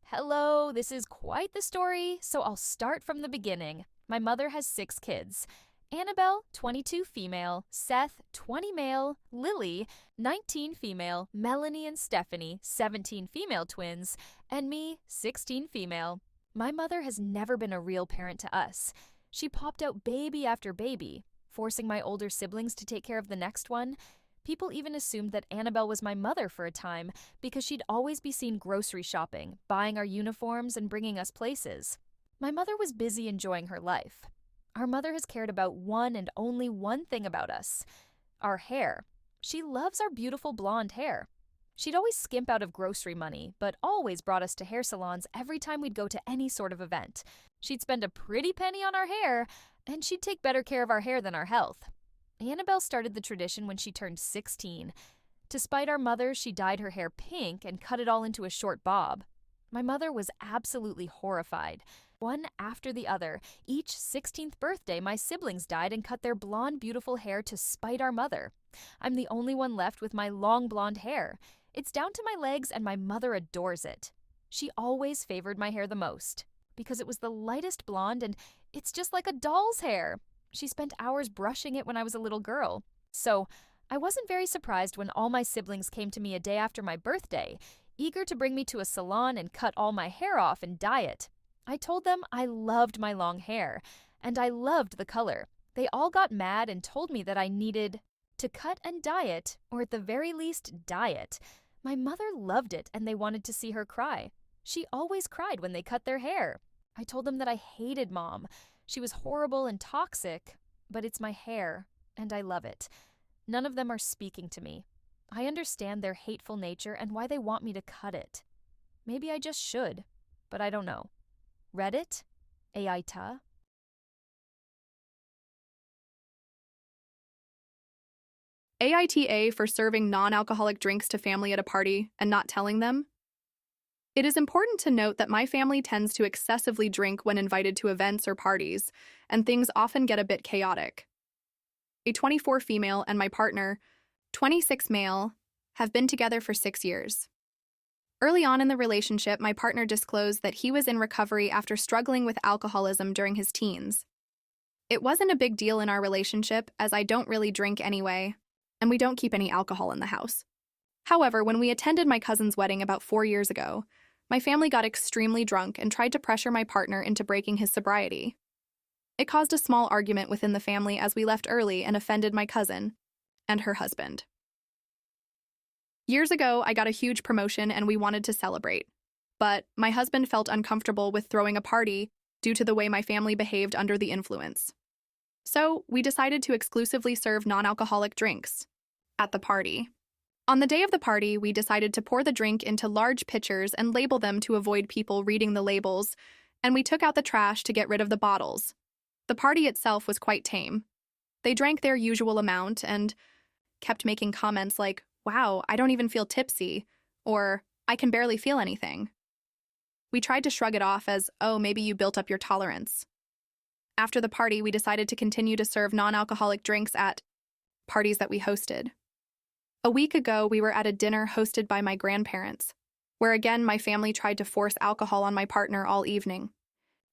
Speaker 1: Hello, this is quite the story, so I'll start from the beginning. My mother has 6 kids. Annabelle, 22 female, Seth, 20 male, Lily, 19 female, Melanie and Stephanie, 17 female twins, and me, 16 female. My mother has never been a real parent to us. She popped out baby after baby, forcing my older siblings to take care of the next one. People even assumed that Annabelle was my mother for a time because she'd always be seen grocery shopping, buying our uniforms, and bringing us places. My mother was busy enjoying her life. Our mother has cared about one and only one thing about us: our hair. She loves our beautiful blonde hair. She'd always skimp out of grocery money, but always brought us to hair salons every time we'd go to any sort of event. She'd spend a pretty penny on our hair, and she'd take better care of our hair than our health. Annabelle started the tradition when she turned 16. To spite our mother, she dyed her hair pink and cut it all into a short bob. My mother was absolutely horrified. One after the other, each 16th birthday, my siblings died and cut their blonde, beautiful hair to spite our mother. I'm the only one left with my long blonde hair. It's down to my legs, and my mother adores it. She always favored my hair the most because it was the lightest blonde, and it's just like a doll's hair. She spent hours brushing it when I was a little girl. So I wasn't very surprised when all my siblings came to me a day after my birthday, eager to bring me to a salon and cut all my hair off and dye it. I told them I loved my long hair, and I loved the color. They all got mad and told me that I needed to cut and dye it, or at the very least, dye it. My mother loved it, and they wanted to see her cry. She always cried when they cut their hair. I told them that I hated Mom. She was horrible and toxic, but it's my hair, and I love it. None of them are speaking to me. I understand their hateful nature and why they want me to cut it. Maybe I just should, but I don't know. Reddit? Aita?
Speaker 4: AITA for serving non-alcoholic drinks to family at a party and not telling them? It is important to note that my family tends to excessively drink when invited to events or parties, and things often get a bit chaotic. A 24 female and my partner, 26 male, have been together for 6 years. Early on in the relationship, my partner disclosed that he was in recovery after struggling with alcoholism during his teens. It wasn't a big deal in our relationship, as I don't really drink anyway, and we don't keep any alcohol in the house. However, when we attended my cousin's wedding about 4 years ago, my family got extremely drunk and tried to pressure my partner into breaking his sobriety. It caused a small argument within the family as we left early and offended my cousin and her husband. Years ago, I got a huge promotion and we wanted to celebrate, but my husband felt uncomfortable with throwing a party due to the way my family behaved under the influence. So, we decided to exclusively serve non-alcoholic drinks at the party. On the day of the party, we decided to pour the drink into large pitchers and label them to avoid people reading the labels, and we took out the trash to get rid of the bottles. The party itself was quite tame. They drank their usual amount and kept making comments like, "Wow, I don't even feel tipsy," or "I can barely feel anything." We tried to shrug it off as, "Oh, maybe you built up your tolerance." After the party, we decided to continue to serve non-alcoholic drinks at parties that we hosted. A week ago, we were at a dinner hosted by my grandparents, where again my family tried to force alcohol on my partner all evening.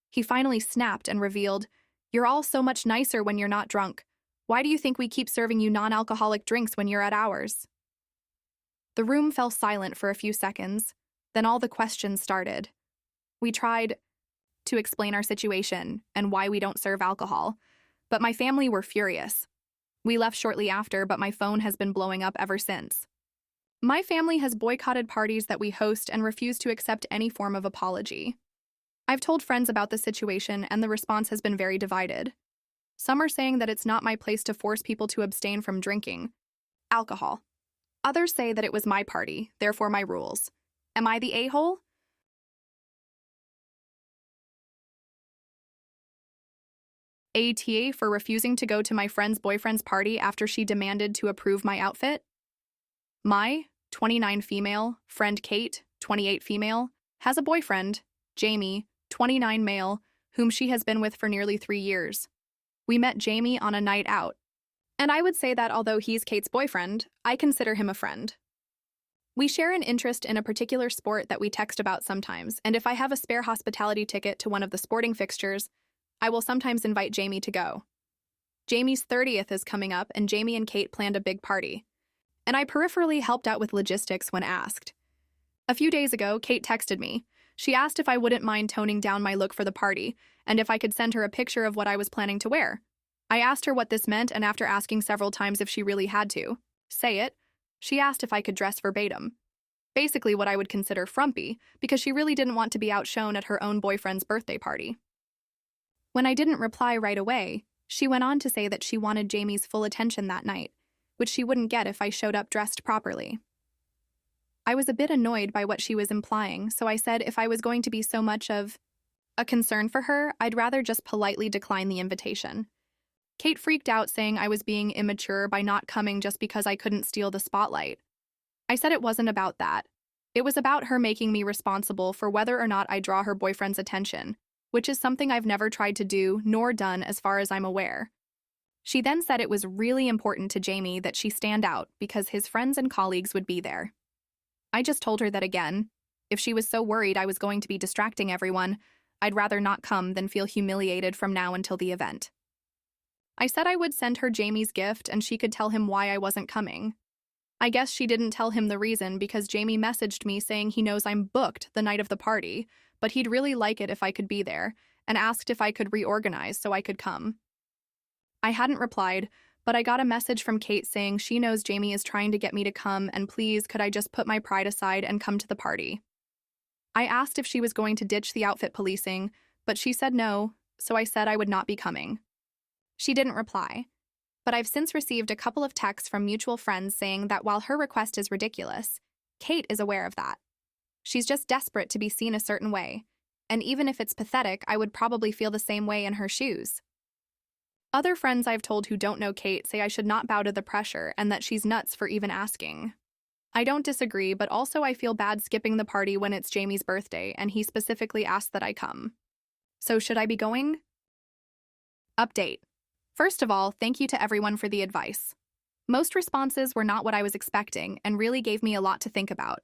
Speaker 4: He finally snapped and revealed, "You're all so much nicer when you're not drunk. Why do you think we keep serving you non-alcoholic drinks when you're at ours?" The room fell silent for a few seconds, then all the questions started. We tried to explain our situation and why we don't serve alcohol, but my family were furious. We left shortly after, but my phone has been blowing up ever since. My family has boycotted parties that we host and refused to accept any form of apology. I've told friends about the situation and the response has been very divided. Some are saying that it's not my place to force people to abstain from drinking alcohol. Others say that it was my party, therefore my rules. Am I the a-hole? ATA for refusing to go to my friend's boyfriend's party after she demanded to approve my outfit? My 29 female friend Kate, 28 female, has a boyfriend, Jamie, 29 male, whom she has been with for nearly 3 years. We met Jamie on a night out, and I would say that although he's Kate's boyfriend, I consider him a friend. We share an interest in a particular sport that we text about sometimes, and if I have a spare hospitality ticket to one of the sporting fixtures, I will sometimes invite Jamie to go. Jamie's 30th is coming up, and Jamie and Kate planned a big party, and I peripherally helped out with logistics when asked. A few days ago, Kate texted me. She asked if I wouldn't mind toning down my look for the party, and if I could send her a picture of what I was planning to wear. I asked her what this meant, and after asking several times if she really had to say it, she asked if I could dress verbatim. Basically what I would consider frumpy, because she really didn't want to be outshone at her own boyfriend's birthday party. When I didn't reply right away, she went on to say that she wanted Jamie's full attention that night, which she wouldn't get if I showed up dressed properly. I was a bit annoyed by what she was implying, so I said if I was going to be so much of a concern for her, I'd rather just politely decline the invitation. Kate freaked out, saying I was being immature by not coming just because I couldn't steal the spotlight. I said it wasn't about that. It was about her making me responsible for whether or not I draw her boyfriend's attention, which is something I've never tried to do nor done as far as I'm aware. She then said it was really important to Jamie that she stand out because his friends and colleagues would be there. I just told her that again, if she was so worried I was going to be distracting everyone, I'd rather not come than feel humiliated from now until the event. I said I would send her Jamie's gift and she could tell him why I wasn't coming. I guess she didn't tell him the reason because Jamie messaged me saying he knows I'm booked the night of the party, but he'd really like it if I could be there, and asked if I could reorganize so I could come. I hadn't replied, but I got a message from Kate saying she knows Jamie is trying to get me to come and please could I just put my pride aside and come to the party. I asked if she was going to ditch the outfit policing, but she said no, so I said I would not be coming. She didn't reply. But I've since received a couple of texts from mutual friends saying that while her request is ridiculous, Kate is aware of that. She's just desperate to be seen a certain way, and even if it's pathetic, I would probably feel the same way in her shoes. Other friends I've told who don't know Kate say I should not bow to the pressure and that she's nuts for even asking. I don't disagree, but also I feel bad skipping the party when it's Jamie's birthday and he specifically asked that I come. So should I be going? Update. First of all, thank you to everyone for the advice. Most responses were not what I was expecting and really gave me a lot to think about.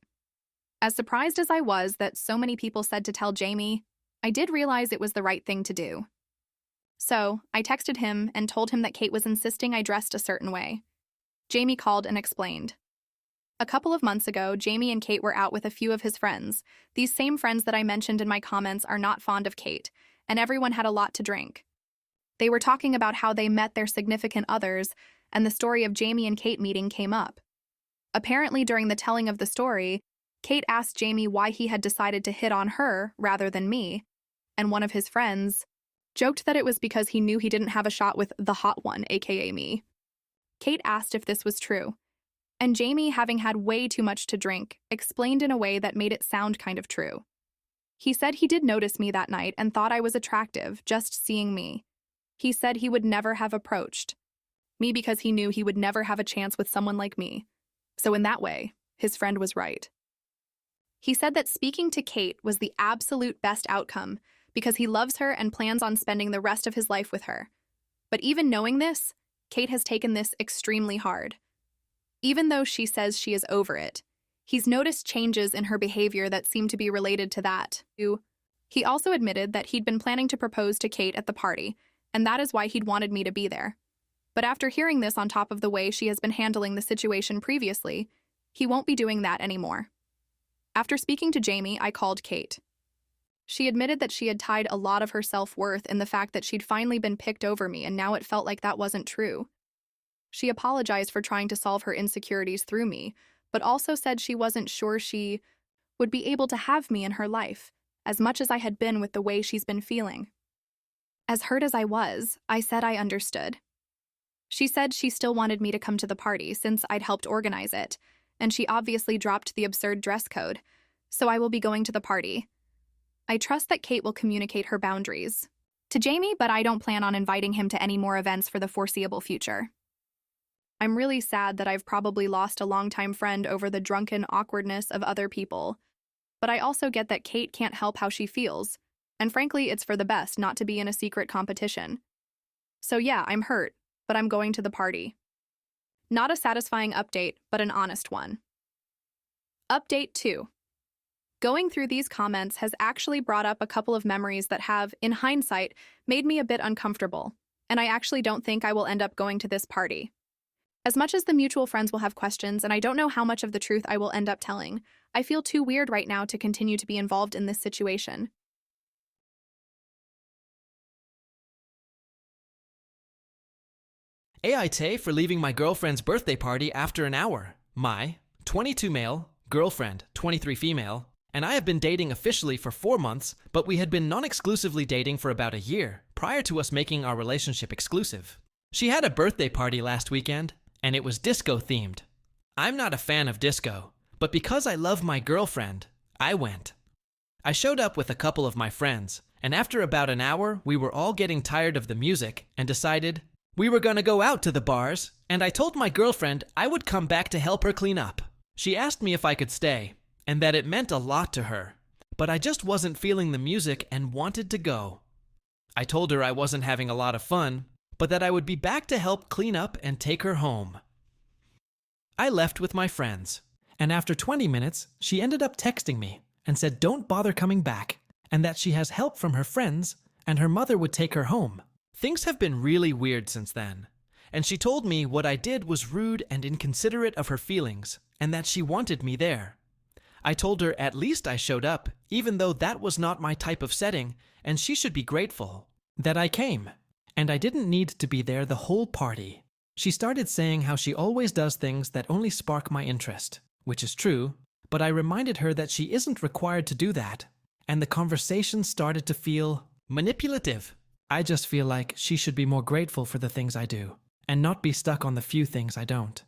Speaker 4: As surprised as I was that so many people said to tell Jamie, I did realize it was the right thing to do. So, I texted him and told him that Kate was insisting I dressed a certain way. Jamie called and explained. A couple of months ago, Jamie and Kate were out with a few of his friends. These same friends that I mentioned in my comments are not fond of Kate, and everyone had a lot to drink. They were talking about how they met their significant others, and the story of Jamie and Kate meeting came up. Apparently, during the telling of the story, Kate asked Jamie why he had decided to hit on her rather than me, and one of his friends joked that it was because he knew he didn't have a shot with the hot one, aka me. Kate asked if this was true, and Jamie, having had way too much to drink, explained in a way that made it sound kind of true. He said he did notice me that night and thought I was attractive just seeing me. He said he would never have approached me because he knew he would never have a chance with someone like me. So in that way, his friend was right. He said that speaking to Kate was the absolute best outcome because he loves her and plans on spending the rest of his life with her. But even knowing this, Kate has taken this extremely hard. Even though she says she is over it, he's noticed changes in her behavior that seem to be related to that. He also admitted that he'd been planning to propose to Kate at the party, and that is why he'd wanted me to be there. But after hearing this on top of the way she has been handling the situation previously, he won't be doing that anymore. After speaking to Jamie, I called Kate. She admitted that she had tied a lot of her self-worth in the fact that she'd finally been picked over me, and now it felt like that wasn't true. She apologized for trying to solve her insecurities through me, but also said she wasn't sure she would be able to have me in her life, as much as I had been with the way she's been feeling. As hurt as I was, I said I understood. She said she still wanted me to come to the party since I'd helped organize it, and she obviously dropped the absurd dress code, so I will be going to the party. I trust that Kate will communicate her boundaries to Jamie, but I don't plan on inviting him to any more events for the foreseeable future. I'm really sad that I've probably lost a longtime friend over the drunken awkwardness of other people, but I also get that Kate can't help how she feels, and frankly, it's for the best not to be in a secret competition. So yeah, I'm hurt, but I'm going to the party. Not a satisfying update, but an honest one. Update 2. Going through these comments has actually brought up a couple of memories that have, in hindsight, made me a bit uncomfortable, and I actually don't think I will end up going to this party. As much as the mutual friends will have questions, and I don't know how much of the truth I will end up telling, I feel too weird right now to continue to be involved in this situation.
Speaker 2: Aita for leaving my girlfriend's birthday party after an hour. My 22 male, girlfriend 23 female, and I have been dating officially for 4 months, but we had been non-exclusively dating for about a year, prior to us making our relationship exclusive. She had a birthday party last weekend, and it was disco-themed. I'm not a fan of disco, but because I love my girlfriend, I went. I showed up with a couple of my friends, and after about an hour, we were all getting tired of the music and decided we were gonna go out to the bars, and I told my girlfriend I would come back to help her clean up. She asked me if I could stay, and that it meant a lot to her, but I just wasn't feeling the music and wanted to go. I told her I wasn't having a lot of fun, but that I would be back to help clean up and take her home. I left with my friends, and after 20 minutes, she ended up texting me and said don't bother coming back, and that she has help from her friends, and her mother would take her home. Things have been really weird since then, and she told me what I did was rude and inconsiderate of her feelings, and that she wanted me there. I told her at least I showed up, even though that was not my type of setting, and she should be grateful that I came, and I didn't need to be there the whole party. She started saying how she always does things that only spark my interest, which is true, but I reminded her that she isn't required to do that, and the conversation started to feel manipulative. I just feel like she should be more grateful for the things I do, and not be stuck on the few things I don't.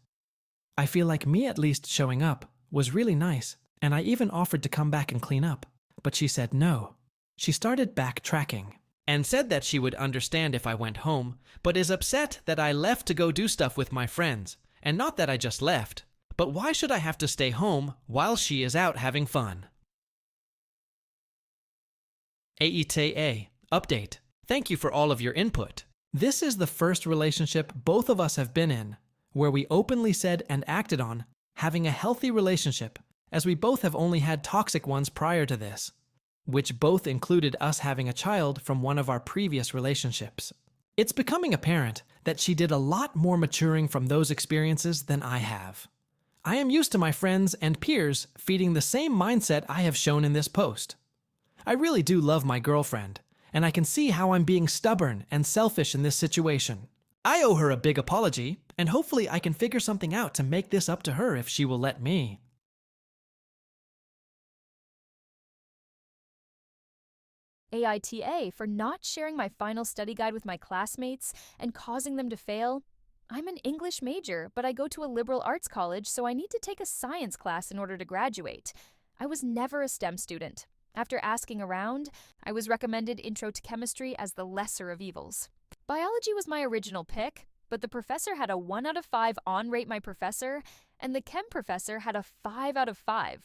Speaker 2: I feel like me at least showing up was really nice, and I even offered to come back and clean up, but she said no. She started backtracking and said that she would understand if I went home, but is upset that I left to go do stuff with my friends, and not that I just left. But why should I have to stay home while she is out having fun? Aita, update. Thank you for all of your input. This is the first relationship both of us have been in where we openly said and acted on having a healthy relationship, as we both have only had toxic ones prior to this, which both included us having a child from one of our previous relationships. It's becoming apparent that she did a lot more maturing from those experiences than I have. I am used to my friends and peers feeding the same mindset I have shown in this post. I really do love my girlfriend, and I can see how I'm being stubborn and selfish in this situation. I owe her a big apology, and hopefully I can figure something out to make this up to her if she will let me.
Speaker 1: Aita for not sharing my final study guide with my classmates and causing them to fail. I'm an English major, but I go to a liberal arts college, so I need to take a science class in order to graduate. I was never a STEM student. After asking around, I was recommended Intro to Chemistry as the lesser of evils. Biology was my original pick, but the professor had a 1 out of 5 on Rate My Professor, and the chem professor had a 5 out of 5.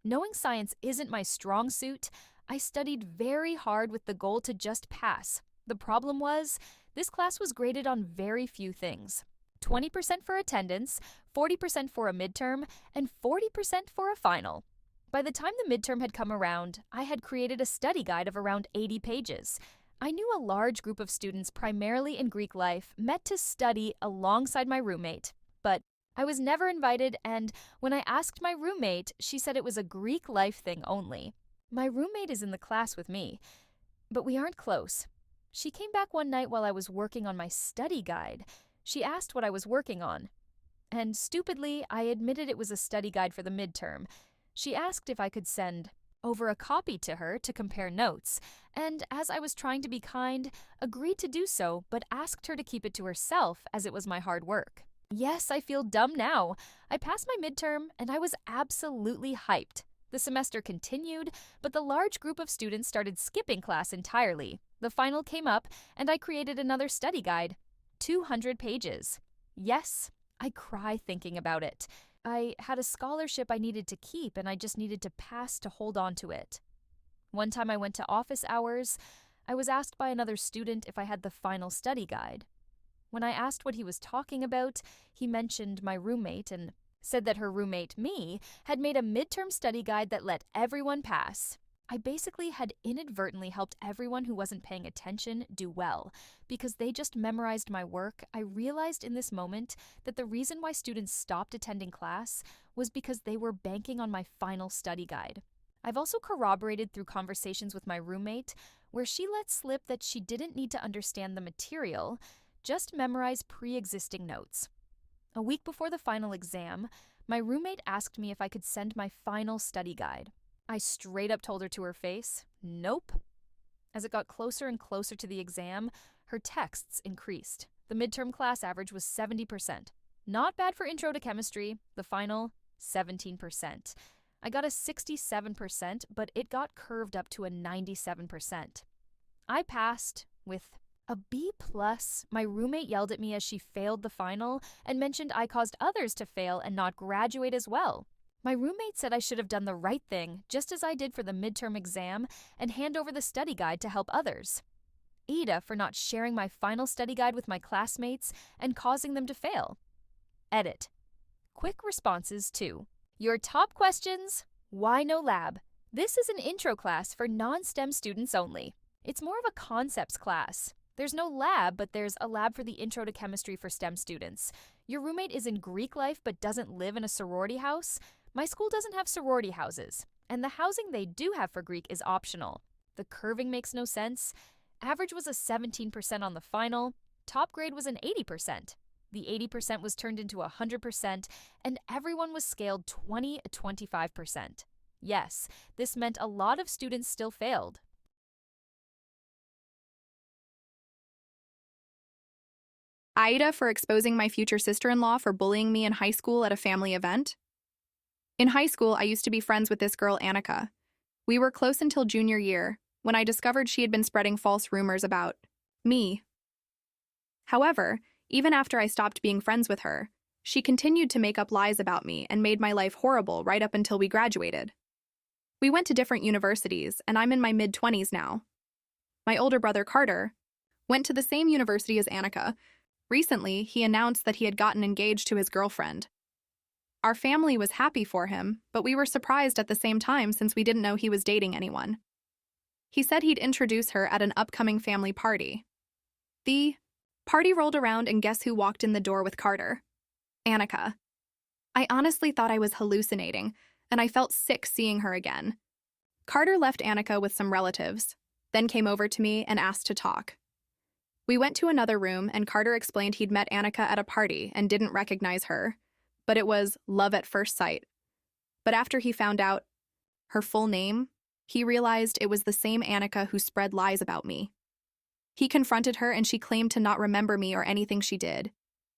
Speaker 1: Knowing science isn't my strong suit, I studied very hard with the goal to just pass. The problem was, this class was graded on very few things. 20% for attendance, 40% for a midterm, and 40% for a final. By the time the midterm had come around, I had created a study guide of around 80 pages. I knew a large group of students, primarily in Greek life, met to study alongside my roommate, but I was never invited, and when I asked my roommate, she said it was a Greek life thing only. My roommate is in the class with me, but we aren't close. She came back one night while I was working on my study guide. She asked what I was working on, and stupidly, I admitted it was a study guide for the midterm. She asked if I could send over a copy to her to compare notes, and as I was trying to be kind, agreed to do so, but asked her to keep it to herself as it was my hard work. Yes, I feel dumb now. I passed my midterm, and I was absolutely hyped. The semester continued, but the large group of students started skipping class entirely. The final came up, and I created another study guide. 200 pages. Yes, I cry thinking about it. I had a scholarship I needed to keep, and I just needed to pass to hold on to it. One time I went to office hours, I was asked by another student if I had the final study guide. When I asked what he was talking about, he mentioned my roommate and said that her roommate, me, had made a midterm study guide that let everyone pass. I basically had inadvertently helped everyone who wasn't paying attention do well. Because they just memorized my work, I realized in this moment that the reason why students stopped attending class was because they were banking on my final study guide. I've also corroborated through conversations with my roommate, where she let slip that she didn't need to understand the material, just memorize pre-existing notes. A week before the final exam, my roommate asked me if I could send my final study guide. I straight up told her to her face, nope. As it got closer and closer to the exam, her texts increased. The midterm class average was 70%. Not bad for Intro to Chemistry. The final, 17%. I got a 67%, but it got curved up to a 97%. I passed with a B+. My roommate yelled at me as she failed the final and mentioned I caused others to fail and not graduate as well. My roommate said I should have done the right thing, just as I did for the midterm exam, and hand over the study guide to help others. Aita for not sharing my final study guide with my classmates and causing them to fail. Edit. Quick responses to your top questions. Why no lab? This is an intro class for non-STEM students only. It's more of a concepts class. There's no lab, but there's a lab for the Intro to Chemistry for STEM students. Your roommate is in Greek life but doesn't live in a sorority house. My school doesn't have sorority houses, and the housing they do have for Greek is optional. The curving makes no sense. Average was a 17% on the final. Top grade was an 80%. The 80% was turned into 100%, and everyone was scaled 20 to 25%. Yes, this meant a lot of students still failed.
Speaker 4: Aita for exposing my future sister-in-law for bullying me in high school at a family event. In high school, I used to be friends with this girl, Annika. We were close until junior year, when I discovered she had been spreading false rumors about me. However, even after I stopped being friends with her, she continued to make up lies about me and made my life horrible right up until we graduated. We went to different universities, and I'm in my mid-20s now. My older brother, Carter, went to the same university as Annika. Recently, he announced that he had gotten engaged to his girlfriend. Our family was happy for him, but we were surprised at the same time since we didn't know he was dating anyone. He said he'd introduce her at an upcoming family party. The party rolled around, and guess who walked in the door with Carter? Annika. I honestly thought I was hallucinating, and I felt sick seeing her again. Carter left Annika with some relatives, then came over to me and asked to talk. We went to another room, and Carter explained he'd met Annika at a party and didn't recognize her, but it was love at first sight. But after he found out her full name, he realized it was the same Annika who spread lies about me. He confronted her, and she claimed to not remember me or anything she did.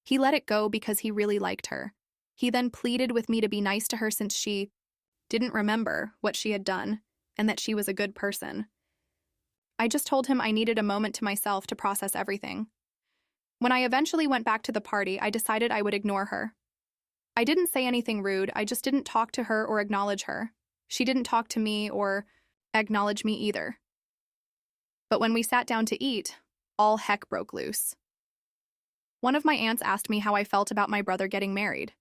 Speaker 4: He let it go because he really liked her. He then pleaded with me to be nice to her since she didn't remember what she had done and that she was a good person. I just told him I needed a moment to myself to process everything. When I eventually went back to the party, I decided I would ignore her. I didn't say anything rude, I just didn't talk to her or acknowledge her. She didn't talk to me or acknowledge me either. But when we sat down to eat, all heck broke loose. One of my aunts asked me how I felt about my brother getting married.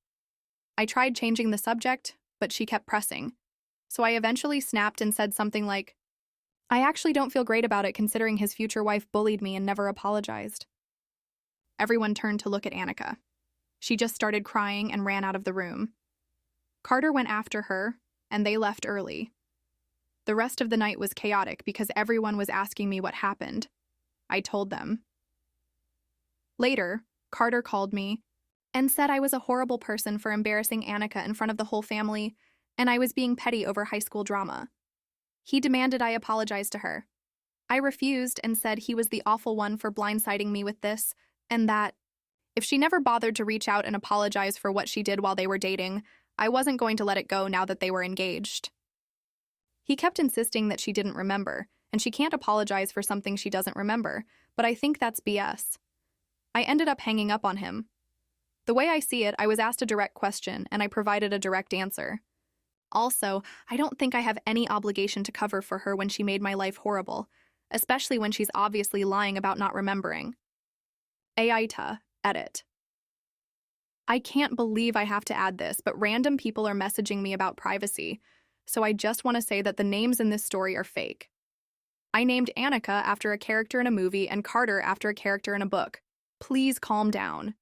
Speaker 4: I tried changing the subject, but she kept pressing. So I eventually snapped and said something like, I actually don't feel great about it considering his future wife bullied me and never apologized. Everyone turned to look at Annika. She just started crying and ran out of the room. Carter went after her, and they left early. The rest of the night was chaotic because everyone was asking me what happened. I told them. Later, Carter called me and said I was a horrible person for embarrassing Annika in front of the whole family, and I was being petty over high school drama. He demanded I apologize to her. I refused and said he was the awful one for blindsiding me with this, and that if she never bothered to reach out and apologize for what she did while they were dating, I wasn't going to let it go now that they were engaged. He kept insisting that she didn't remember, and she can't apologize for something she doesn't remember, but I think that's BS. I ended up hanging up on him. The way I see it, I was asked a direct question, and I provided a direct answer. Also, I don't think I have any obligation to cover for her when she made my life horrible, especially when she's obviously lying about not remembering. Aita, edit. I can't believe I have to add this, but random people are messaging me about privacy, so I just want to say that the names in this story are fake. I named Annika after a character in a movie and Carter after a character in a book. Please calm down.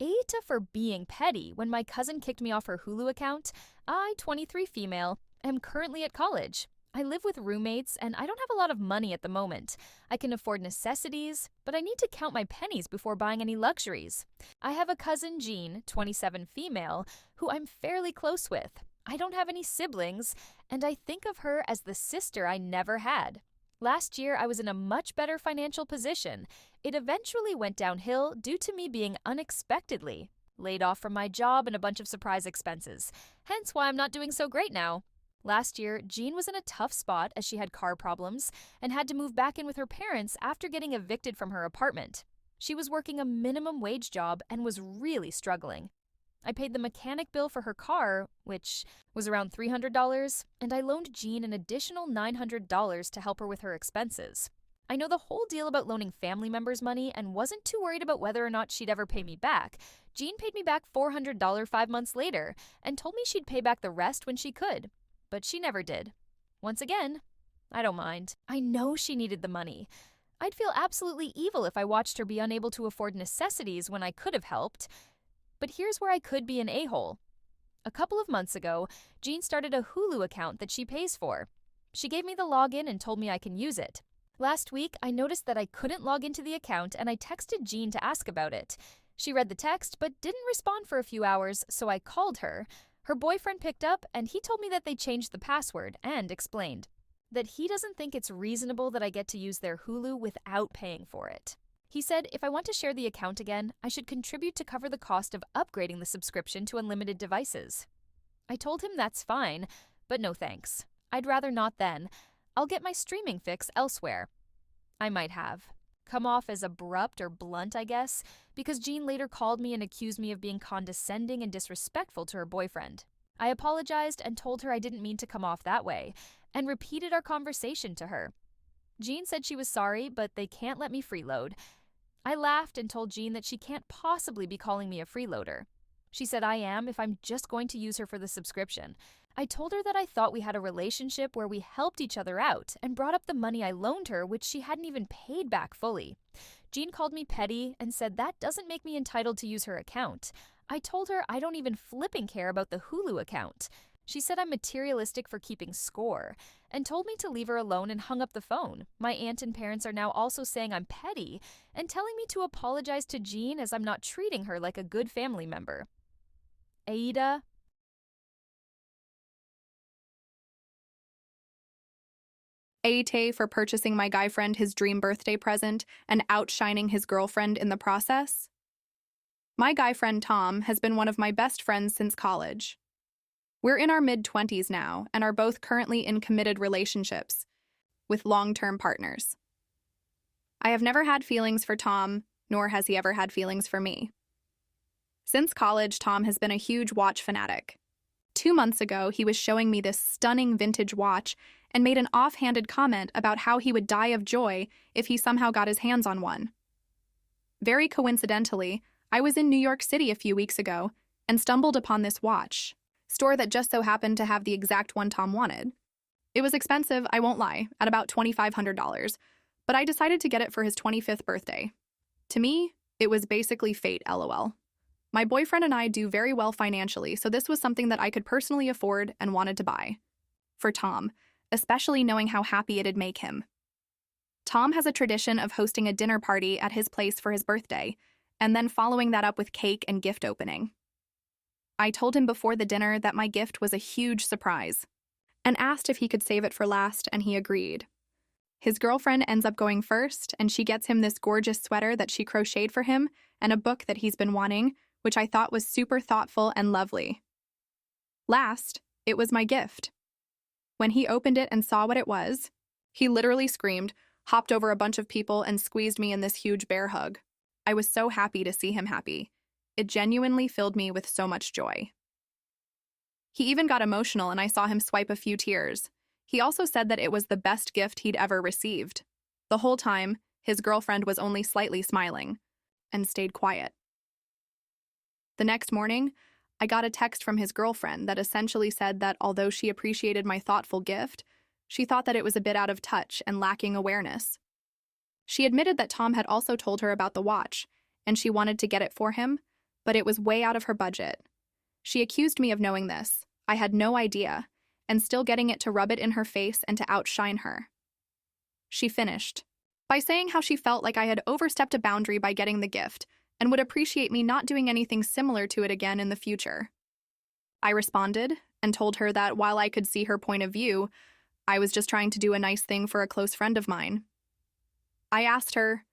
Speaker 1: Aita for being petty when my cousin kicked me off her Hulu account. I, 23 female, am currently at college. I live with roommates and I don't have a lot of money at the moment. I can afford necessities, but I need to count my pennies before buying any luxuries. I have a cousin, Jean, 27 female, who I'm fairly close with. I don't have any siblings, and I think of her as the sister I never had. Last year, I was in a much better financial position. It eventually went downhill due to me being unexpectedly laid off from my job and a bunch of surprise expenses, hence why I'm not doing so great now. Last year, Jean was in a tough spot as she had car problems and had to move back in with her parents after getting evicted from her apartment. She was working a minimum wage job and was really struggling. I paid the mechanic bill for her car, which was around $300, and I loaned Jean an additional $900 to help her with her expenses. I know the whole deal about loaning family members money and wasn't too worried about whether or not she'd ever pay me back. Jean paid me back $400 5 months later and told me she'd pay back the rest when she could, but she never did. Once again, I don't mind. I know she needed the money. I'd feel absolutely evil if I watched her be unable to afford necessities when I could have helped. But here's where I could be an a-hole. A couple of months ago, Jean started a Hulu account that she pays for. She gave me the login and told me I can use it. Last week, I noticed that I couldn't log into the account and I texted Jean to ask about it. She read the text but didn't respond for a few hours, so I called her. Her boyfriend picked up and he told me that they changed the password and explained. that he doesn't think it's reasonable that I get to use their Hulu without paying for it. He said if I want to share the account again, I should contribute to cover the cost of upgrading the subscription to unlimited devices. I told him that's fine, but no thanks. I'd rather not then. I'll get my streaming fix elsewhere. I might have. Come off as abrupt or blunt, I guess, because Jean later called me and accused me of being condescending and disrespectful to her boyfriend. I apologized and told her I didn't mean to come off that way, and repeated our conversation to her. Jean said she was sorry, but they can't let me freeload. I laughed and told Jean that she can't possibly be calling me a freeloader. She said I am if I'm just going to use her for the subscription. I told her that I thought we had a relationship where we helped each other out and brought up the money I loaned her, which she hadn't even paid back fully. Jean called me petty and said that doesn't make me entitled to use her account. I told her I don't even flipping care about the Hulu account. She said I'm materialistic for keeping score and told me to leave her alone and hung up the phone. My aunt and parents are now also saying I'm petty and telling me to apologize to Jean as I'm not treating her like a good family member. Aita.
Speaker 4: Aita for purchasing my guy friend his dream birthday present and outshining his girlfriend in the process. My guy friend Tom has been one of my best friends since college. We're in our mid-20s now and are both currently in committed relationships with long-term partners. I have never had feelings for Tom, nor has he ever had feelings for me. Since college, Tom has been a huge watch fanatic. 2 months ago, he was showing me this stunning vintage watch and made an offhanded comment about how he would die of joy if he somehow got his hands on one. Very coincidentally, I was in New York City a few weeks ago and stumbled upon this watch store that just so happened to have the exact one Tom wanted. It was expensive, I won't lie, at about $2,500, but I decided to get it for his 25th birthday. To me, it was basically fate, lol. My boyfriend and I do very well financially, so this was something that I could personally afford and wanted to buy. For Tom, especially knowing how happy it'd make him. Tom has a tradition of hosting a dinner party at his place for his birthday, and then following that up with cake and gift opening. I told him before the dinner that my gift was a huge surprise, and asked if he could save it for last, and he agreed. His girlfriend ends up going first, and she gets him this gorgeous sweater that she crocheted for him and a book that he's been wanting, which I thought was super thoughtful and lovely. Last, it was my gift. When he opened it and saw what it was, he literally screamed, hopped over a bunch of people, and squeezed me in this huge bear hug. I was so happy to see him happy. It genuinely filled me with so much joy. He even got emotional and I saw him swipe a few tears. He also said that it was the best gift he'd ever received. The whole time, his girlfriend was only slightly smiling and stayed quiet. The next morning, I got a text from his girlfriend that essentially said that although she appreciated my thoughtful gift, she thought that it was a bit out of touch and lacking awareness. She admitted that Tom had also told her about the watch, and she wanted to get it for him, but it was way out of her budget. She accused me of knowing this. I had no idea, and still getting it to rub it in her face and to outshine her. She finished by saying how she felt like I had overstepped a boundary by getting the gift, and would appreciate me not doing anything similar to it again in the future. I responded and told her that while I could see her point of view, I was just trying to do a nice thing for a close friend of mine. I asked her,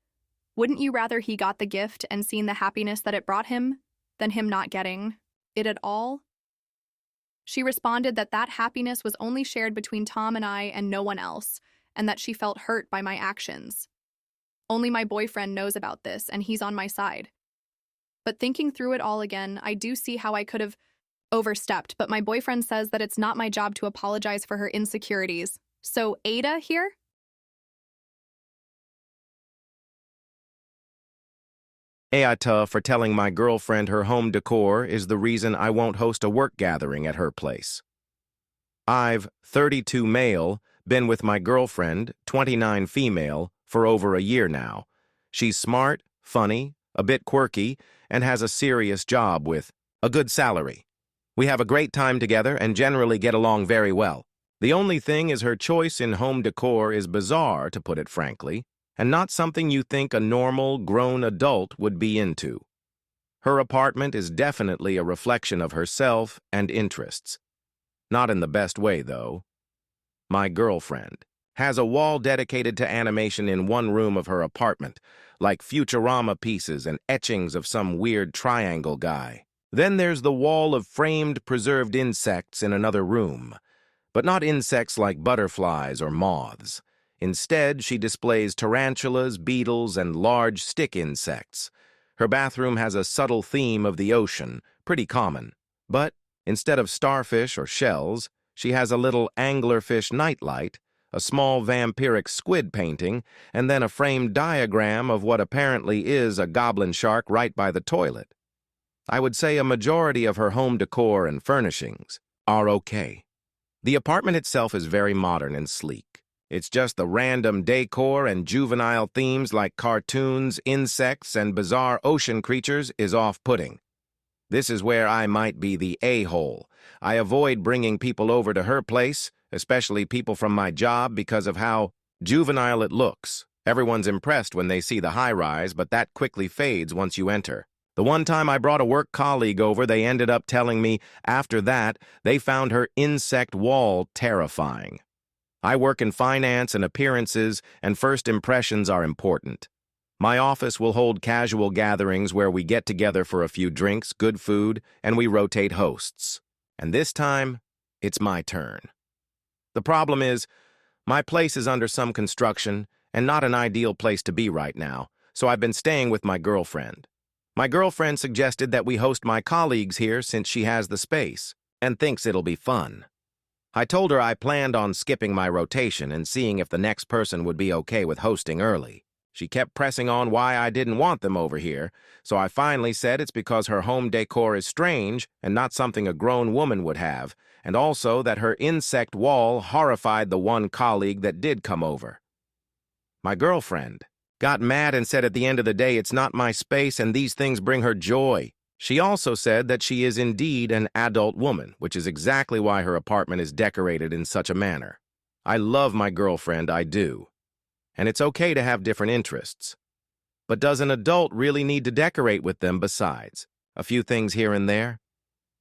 Speaker 4: wouldn't you rather he got the gift and seen the happiness that it brought him than him not getting it at all? She responded that that happiness was only shared between Tom and I and no one else, and that she felt hurt by my actions. Only my boyfriend knows about this, and he's on my side. But thinking through it all again, I do see how I could have overstepped, but my boyfriend says that it's not my job to apologize for her insecurities. So Aita here?
Speaker 3: Aita for telling my girlfriend her home decor is the reason I won't host a work gathering at her place. I've, 32 male, been with my girlfriend, 29 female, for over a year now. She's smart, funny, a bit quirky, and has a serious job with a good salary. We have a great time together and generally get along very well. The only thing is her choice in home decor is bizarre, to put it frankly, and not something you think a normal, grown adult would be into. Her apartment is definitely a reflection of herself and interests. Not in the best way, though. My girlfriend. has a wall dedicated to animation in one room of her apartment, like Futurama pieces and etchings of some weird triangle guy. Then there's the wall of framed, preserved insects in another room, but not insects like butterflies or moths. Instead, she displays tarantulas, beetles, and large stick insects. Her bathroom has a subtle theme of the ocean, pretty common. But instead of starfish or shells, she has a little anglerfish nightlight, a small vampiric squid painting, and then a framed diagram of what apparently is a goblin shark right by the toilet. I would say a majority of her home decor and furnishings are okay. The apartment itself is very modern and sleek. It's just the random decor and juvenile themes like cartoons, insects, and bizarre ocean creatures is off-putting. This is where I might be the a-hole. I avoid bringing people over to her place, especially people from my job, because of how juvenile it looks. Everyone's impressed when they see the high-rise, but that quickly fades once you enter. The one time I brought a work colleague over, they ended up telling me, after that, they found her insect wall terrifying. I work in finance and appearances, and first impressions are important. My office will hold casual gatherings where we get together for a few drinks, good food, and we rotate hosts. And this time, it's my turn. The problem is, my place is under some construction and not an ideal place to be right now, so I've been staying with my girlfriend. My girlfriend suggested that we host my colleagues here since she has the space and thinks it'll be fun. I told her I planned on skipping my rotation and seeing if the next person would be okay with hosting early. She kept pressing on why I didn't want them over here, so I finally said it's because her home decor is strange and not something a grown woman would have, and also that her insect wall horrified the one colleague that did come over. My girlfriend got mad and said at the end of the day it's not my space and these things bring her joy. She also said that she is indeed an adult woman, which is exactly why her apartment is decorated in such a manner. I love my girlfriend, I do. And it's okay to have different interests. But does an adult really need to decorate with them besides? A few things here and there?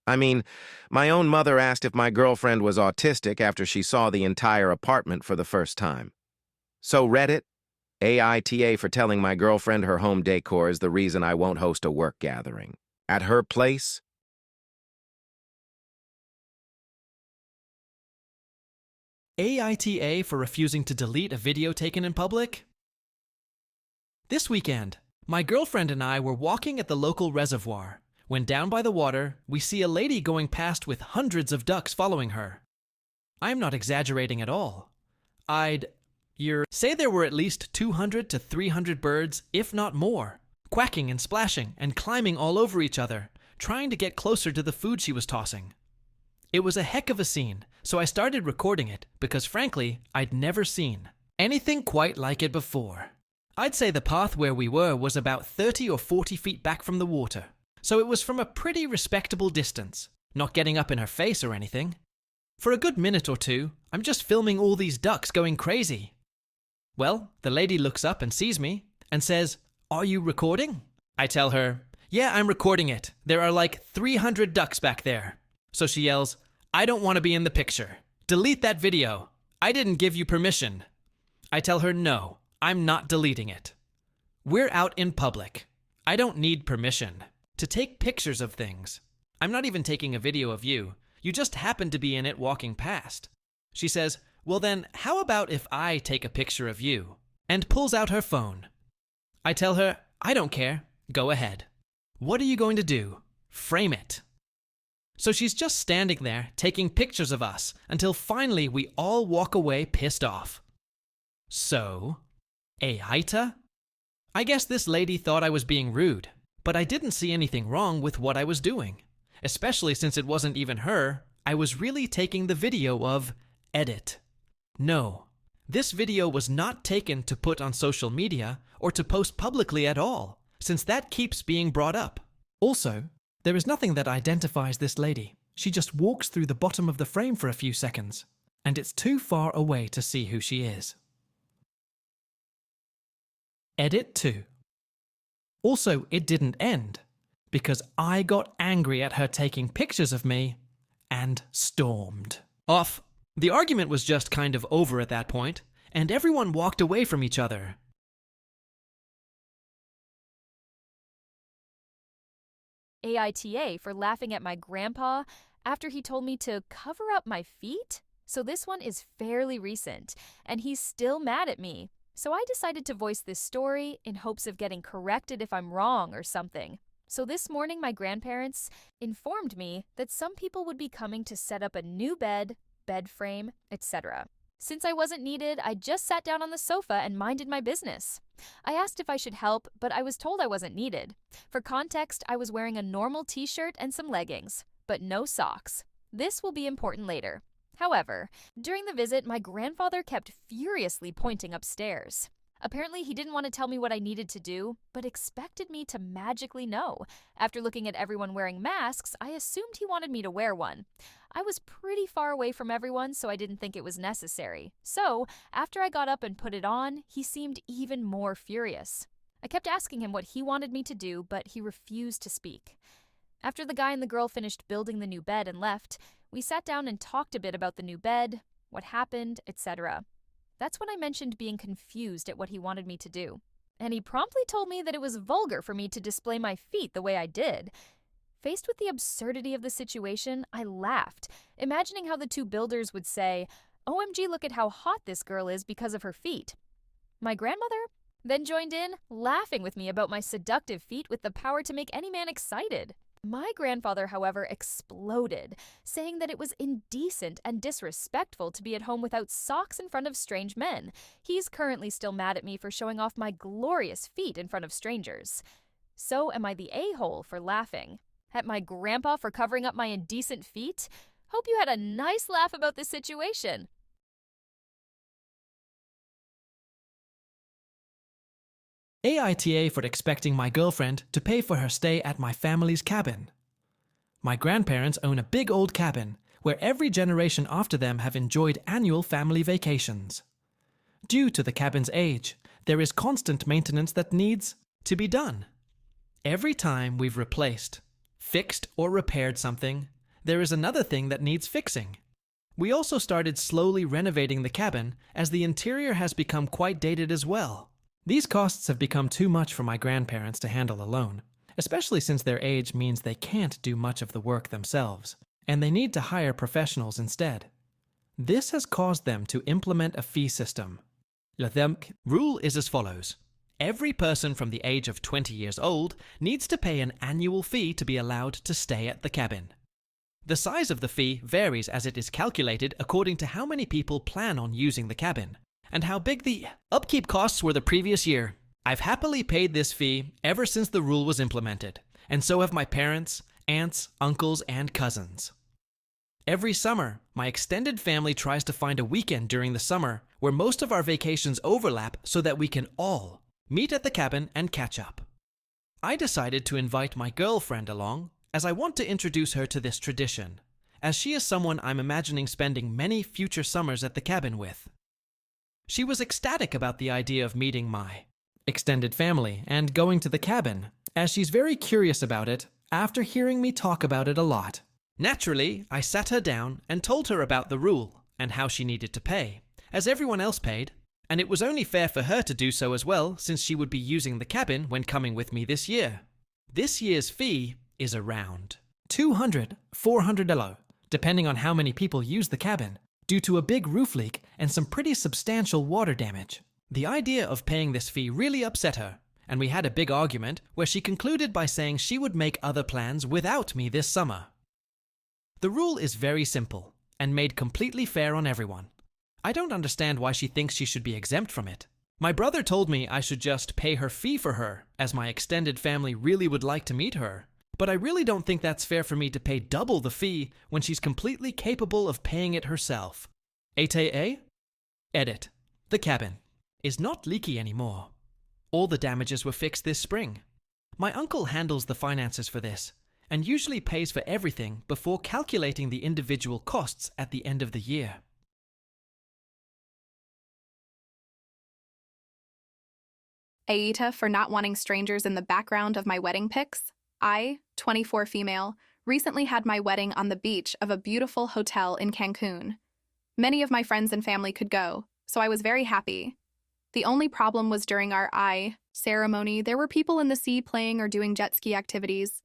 Speaker 3: I mean, my own mother asked if my girlfriend was autistic after she saw the entire apartment for the first time. So Reddit, Aita for telling my girlfriend her home decor is the reason I won't host a work gathering. At her place?
Speaker 2: Aita for refusing to delete a video taken in public? This weekend, my girlfriend and I were walking at the local reservoir when down by the water, we see a lady going past with hundreds of ducks following her. I'm not exaggerating at all. I'd say there were at least 200 to 300 birds, if not more, quacking and splashing and climbing all over each other, trying to get closer to the food she was tossing. It was a heck of a scene, so I started recording it because frankly, I'd never seen anything quite like it before. I'd say the path where we were was about 30 or 40 feet back from the water, so it was from a pretty respectable distance, not getting up in her face or anything. For a good minute or two, I'm just filming all these ducks going crazy. Well, the lady looks up and sees me and says, "Are you recording?" I tell her, "Yeah, I'm recording it. There are like 300 ducks back there." So she yells, "I don't want to be in the picture. Delete that video. I didn't give you permission." I tell her, "No, I'm not deleting it. We're out in public. I don't need permission to take pictures of things. I'm not even taking a video of you. You just happen to be in it walking past." She says, "Well then, how about if I take a picture of you?" and pulls out her phone. I tell her, "I don't care. Go ahead. What are you going to do? Frame it." So she's just standing there taking pictures of us until finally we all walk away pissed off. So, Aita? I guess this lady thought I was being rude, but I didn't see anything wrong with what I was doing. Especially since it wasn't even her, I was really taking the video of edit. No, this video was not taken to put on social media or to post publicly at all, since that keeps being brought up. Also, there is nothing that identifies this lady. She just walks through the bottom of the frame for a few seconds, and it's too far away to see who she is. Edit 2. Also, it didn't end, because I got angry at her taking pictures of me and stormed off. The argument was just kind of over at that point, and everyone walked away from each other.
Speaker 1: Aita for laughing at my grandpa after he told me to cover up my feet? So this one is fairly recent, and he's still mad at me. So I decided to voice this story in hopes of getting corrected if I'm wrong or something. So this morning, my grandparents informed me that some people would be coming to set up a new bed frame, etc. Since I wasn't needed, I just sat down on the sofa and minded my business. I asked if I should help, but I was told I wasn't needed. For context, I was wearing a normal t-shirt and some leggings, but no socks. This will be important later. However, during the visit, my grandfather kept furiously pointing upstairs. Apparently, he didn't want to tell me what I needed to do, but expected me to magically know. After looking at everyone wearing masks, I assumed he wanted me to wear one. I was pretty far away from everyone, so I didn't think it was necessary. So, after I got up and put it on, he seemed even more furious. I kept asking him what he wanted me to do, but he refused to speak. After the guy and the girl finished building the new bed and left, we sat down and talked a bit about the new bed, what happened, etc. That's when I mentioned being confused at what he wanted me to do. And he promptly told me that it was vulgar for me to display my feet the way I did. Faced with the absurdity of the situation, I laughed, imagining how the two builders would say, "OMG, look at how hot this girl is because of her feet." My grandmother then joined in, laughing with me about my seductive feet with the power to make any man excited. My grandfather, however, exploded, saying that it was indecent and disrespectful to be at home without socks in front of strange men. He's currently still mad at me for showing off my glorious feet in front of strangers. So am I the a-hole for laughing at my grandpa for covering up my indecent feet? Hope you had a nice laugh about this situation.
Speaker 2: Aita for expecting my girlfriend to pay for her stay at my family's cabin. My grandparents own a big old cabin where every generation after them have enjoyed annual family vacations. Due to the cabin's age, there is constant maintenance that needs to be done. Every time we've replaced, fixed, or repaired something, there is another thing that needs fixing. We also started slowly renovating the cabin as the interior has become quite dated as well. These costs have become too much for my grandparents to handle alone, especially since their age means they can't do much of the work themselves, and they need to hire professionals instead. This has caused them to implement a fee system. The rule is as follows. Every person from the age of 20 years old needs to pay an annual fee to be allowed to stay at the cabin. The size of the fee varies as it is calculated according to how many people plan on using the cabin, and how big the upkeep costs were the previous year. I've happily paid this fee ever since the rule was implemented, and so have my parents, aunts, uncles, and cousins. Every summer, my extended family tries to find a weekend during the summer where most of our vacations overlap so that we can all meet at the cabin and catch up. I decided to invite my girlfriend along as I want to introduce her to this tradition, as she is someone I'm imagining spending many future summers at the cabin with. She was ecstatic about the idea of meeting my extended family and going to the cabin, as she's very curious about it after hearing me talk about it a lot. Naturally, I sat her down and told her about the rule and how she needed to pay, as everyone else paid, and it was only fair for her to do so as well since she would be using the cabin when coming with me this year. This year's fee is around $200–400, depending on how many people use the cabin, due to a big roof leak and some pretty substantial water damage. The idea of paying this fee really upset her, and we had a big argument where she concluded by saying she would make other plans without me this summer. The rule is very simple and made completely fair on everyone. I don't understand why she thinks she should be exempt from it. My brother told me I should just pay her fee for her, as my extended family really would like to meet her. But I really don't think that's fair for me to pay double the fee when she's completely capable of paying it herself. Aita? Edit. The cabin is not leaky anymore. All the damages were fixed this spring. My uncle handles the finances for this, and usually pays for everything before calculating the individual costs at the end of the year.
Speaker 4: Aita for not wanting strangers in the background of my wedding pics. I, 24 female, recently had my wedding on the beach of a beautiful hotel in Cancun. Many of my friends and family could go, so I was very happy. The only problem was during our ceremony, there were people in the sea playing or doing jet ski activities.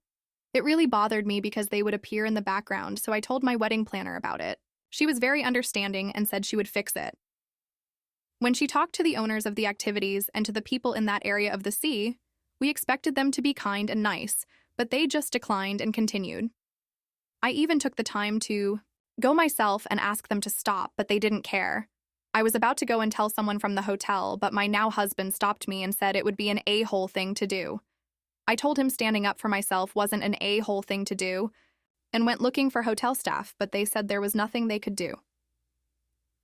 Speaker 4: It really bothered me because they would appear in the background, so I told my wedding planner about it. She was very understanding and said she would fix it. When she talked to the owners of the activities and to the people in that area of the sea, we expected them to be kind and nice, but they just declined and continued. I even took the time to go myself and ask them to stop, but they didn't care. I was about to go and tell someone from the hotel, but my now husband stopped me and said it would be an a-hole thing to do. I told him standing up for myself wasn't an a-hole thing to do, and went looking for hotel staff, but they said there was nothing they could do.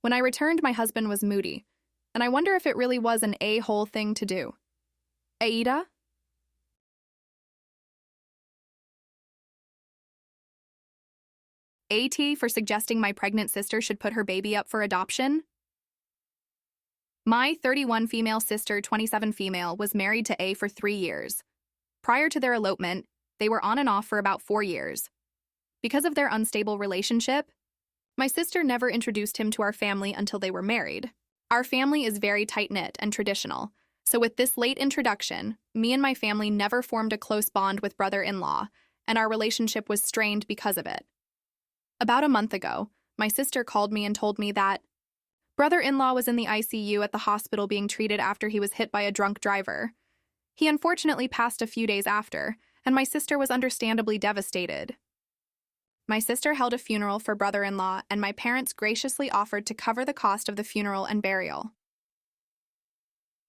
Speaker 4: When I returned, my husband was moody, and I wonder if it really was an a-hole thing to do. Aita? AT for suggesting my pregnant sister should put her baby up for adoption? My 31 female sister, 27 female, was married to A for 3 years. Prior to their elopement, they were on and off for about 4 years. Because of their unstable relationship, my sister never introduced him to our family until they were married. Our family is very tight-knit and traditional, so with this late introduction, me and my family never formed a close bond with brother-in-law, and our relationship was strained because of it. About a month ago, my sister called me and told me that brother-in-law was in the ICU at the hospital being treated after he was hit by a drunk driver. He unfortunately passed a few days after, and my sister was understandably devastated. My sister held a funeral for brother-in-law, and my parents graciously offered to cover the cost of the funeral and burial.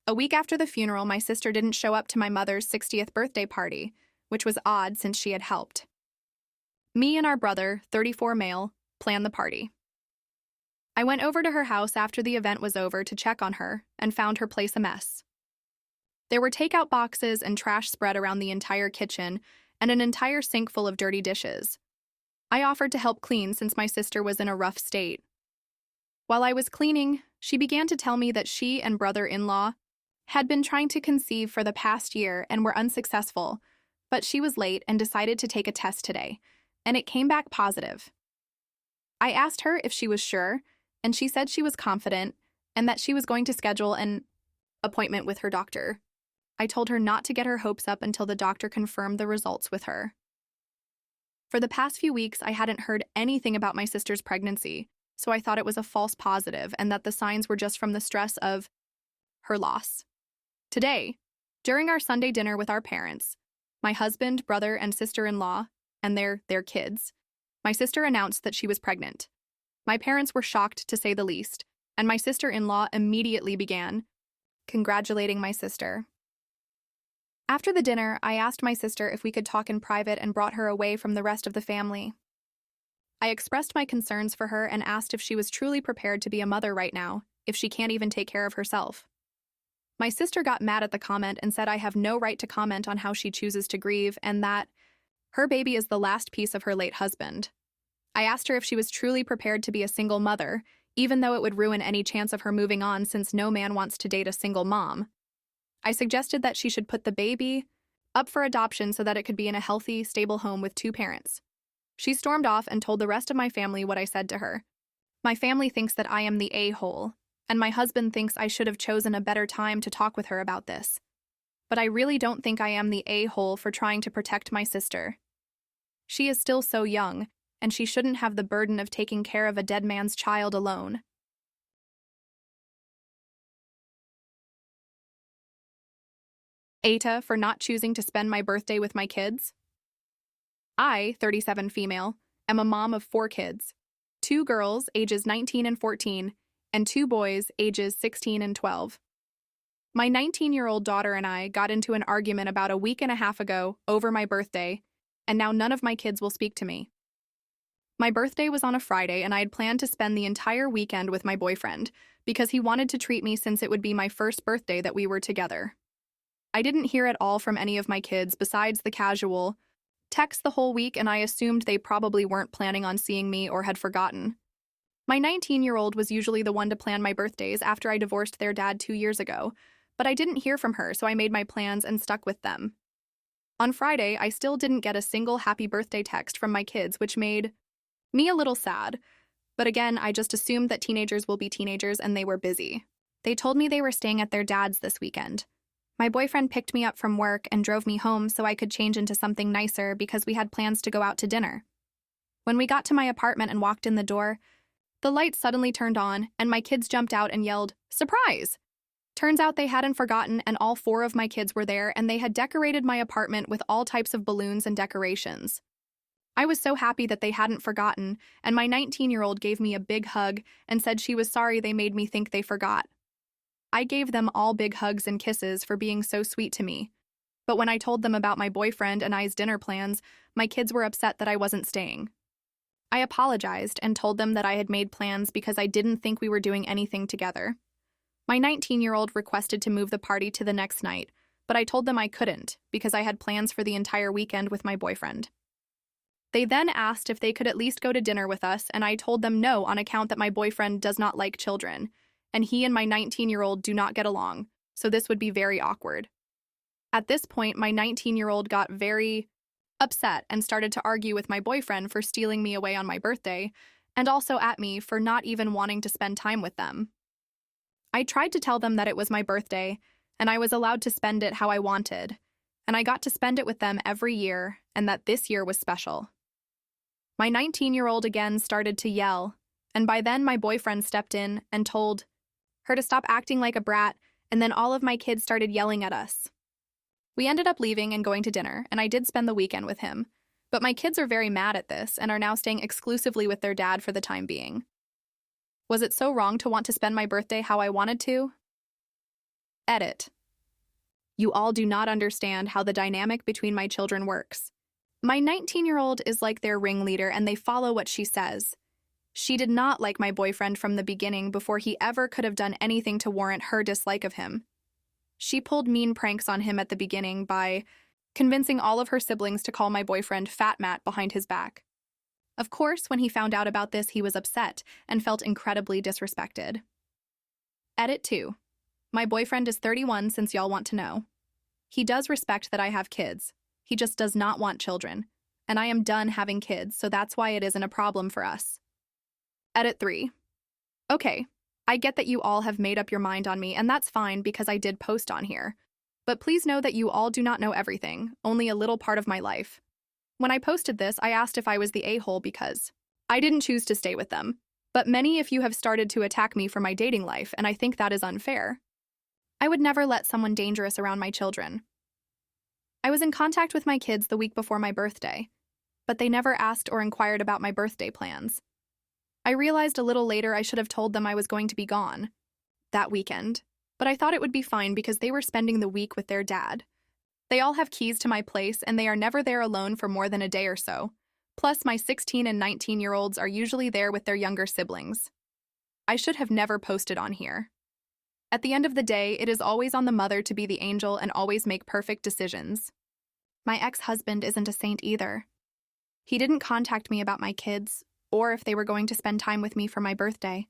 Speaker 4: A week after the funeral, my sister didn't show up to my mother's 60th birthday party, which was odd since she had helped. Me and our brother, 34 male, planned the party. I went over to her house after the event was over to check on her and found her place a mess. There were takeout boxes and trash spread around the entire kitchen and an entire sink full of dirty dishes. I offered to help clean since my sister was in a rough state. While I was cleaning, she began to tell me that she and brother-in-law had been trying to conceive for the past year and were unsuccessful, but she was late and decided to take a test today, and it came back positive. I asked her if she was sure, and she said she was confident and that she was going to schedule an appointment with her doctor. I told her not to get her hopes up until the doctor confirmed the results with her. For the past few weeks, I hadn't heard anything about my sister's pregnancy, so I thought it was a false positive and that the signs were just from the stress of her loss. Today, during our Sunday dinner with our parents, my husband, brother, and sister-in-law, and their kids, my sister announced that she was pregnant. My parents were shocked, to say the least, and my sister-in-law immediately began congratulating my sister. After the dinner, I asked my sister if we could talk in private and brought her away from the rest of the family. I expressed my concerns for her and asked if she was truly prepared to be a mother right now, if she can't even take care of herself. My sister got mad at the comment and said I have no right to comment on how she chooses to grieve and that her baby is the last piece of her late husband. I asked her if she was truly prepared to be a single mother, even though it would ruin any chance of her moving on since no man wants to date a single mom. I suggested that she should put the baby up for adoption so that it could be in a healthy, stable home with 2 parents. She stormed off and told the rest of my family what I said to her. My family thinks that I am the a-hole, and my husband thinks I should have chosen a better time to talk with her about this. But I really don't think I am the a-hole for trying to protect my sister. She is still so young, and she shouldn't have the burden of taking care of a dead man's child alone. Aita for not choosing to spend my birthday with my kids. I, 37 female, am a mom of 4 kids, 2 girls ages 19 and 14, and 2 boys ages 16 and 12. My 19-year-old daughter and I got into an argument about a week and a half ago over my birthday, and now none of my kids will speak to me. My birthday was on a Friday, and I had planned to spend the entire weekend with my boyfriend because he wanted to treat me since it would be my first birthday that we were together. I didn't hear at all from any of my kids besides the casual text the whole week, and I assumed they probably weren't planning on seeing me or had forgotten. My 19-year-old was usually the one to plan my birthdays after I divorced their dad 2 years ago, but I didn't hear from her, so I made my plans and stuck with them. On Friday, I still didn't get a single happy birthday text from my kids, which made me a little sad, But again, I just assumed that teenagers will be teenagers and they were busy. They told me they were staying at their dad's this weekend. My boyfriend picked me up from work and drove me home so I could change into something nicer because we had plans to go out to dinner. When we got to my apartment and walked in the door, the lights suddenly turned on and my kids jumped out and yelled, "Surprise!" Turns out they hadn't forgotten and all 4 of my kids were there and they had decorated my apartment with all types of balloons and decorations. I was so happy that they hadn't forgotten, and my 19-year-old gave me a big hug and said she was sorry they made me think they forgot. I gave them all big hugs and kisses for being so sweet to me. But when I told them about my boyfriend and I's dinner plans, my kids were upset that I wasn't staying. I apologized and told them that I had made plans because I didn't think we were doing anything together. My 19-year-old requested to move the party to the next night, but I told them I couldn't because I had plans for the entire weekend with my boyfriend. They then asked if they could at least go to dinner with us, and I told them no on account that my boyfriend does not like children, and he and my 19-year-old do not get along, so this would be very awkward. At this point, my 19-year-old got very upset and started to argue with my boyfriend for stealing me away on my birthday, and also at me for not even wanting to spend time with them. I tried to tell them that it was my birthday, and I was allowed to spend it how I wanted, and I got to spend it with them every year, and that this year was special. My 19-year-old again started to yell, and by then my boyfriend stepped in and told her to stop acting like a brat, and then all of my kids started yelling at us. We ended up leaving and going to dinner, and I did spend the weekend with him, but my kids are very mad at this and are now staying exclusively with their dad for the time being. Was it so wrong to want to spend my birthday how I wanted to? Edit. You all do not understand how the dynamic between my children works. My 19-year-old is like their ringleader and they follow what she says. She did not like my boyfriend from the beginning before he ever could have done anything to warrant her dislike of him. She pulled mean pranks on him at the beginning by convincing all of her siblings to call my boyfriend Fat Matt behind his back. Of course, when he found out about this, he was upset and felt incredibly disrespected. Edit 2. My boyfriend is 31 since y'all want to know. He does respect that I have kids. He just does not want children. And I am done having kids, so that's why it isn't a problem for us. Edit 3. Okay, I get that you all have made up your mind on me, and that's fine because I did post on here. But please know that you all do not know everything, only a little part of my life. When I posted this, I asked if I was the a-hole because I didn't choose to stay with them. But many of you have started to attack me for my dating life, and I think that is unfair. I would never let someone dangerous around my children. I was in contact with my kids the week before my birthday, but they never asked or inquired about my birthday plans. I realized a little later I should have told them I was going to be gone that weekend, but I thought it would be fine because they were spending the week with their dad. They all have keys to my place and they are never there alone for more than a day or so. Plus, my 16 and 19-year-olds are usually there with their younger siblings. I should have never posted on here. At the end of the day, it is always on the mother to be the angel and always make perfect decisions. My ex-husband isn't a saint either. He didn't contact me about my kids, or if they were going to spend time with me for my birthday.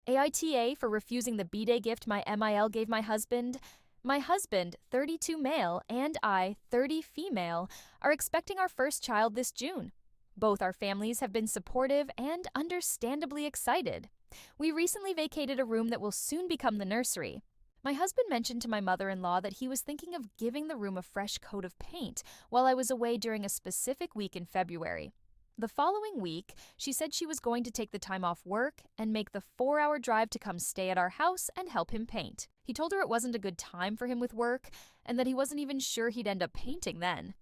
Speaker 1: AITA for refusing the B-Day gift my MIL gave my husband. My husband, 32 male, and I, 30 female, are expecting our first child this June. Both our families have been supportive and understandably excited. We recently vacated a room that will soon become the nursery. My husband mentioned to my mother-in-law that he was thinking of giving the room a fresh coat of paint while I was away during a specific week in February. The following week, she said she was going to take the time off work and make the 4-hour drive to come stay at our house and help him paint. He told her it wasn't a good time for him with work and that he wasn't even sure he'd end up painting then.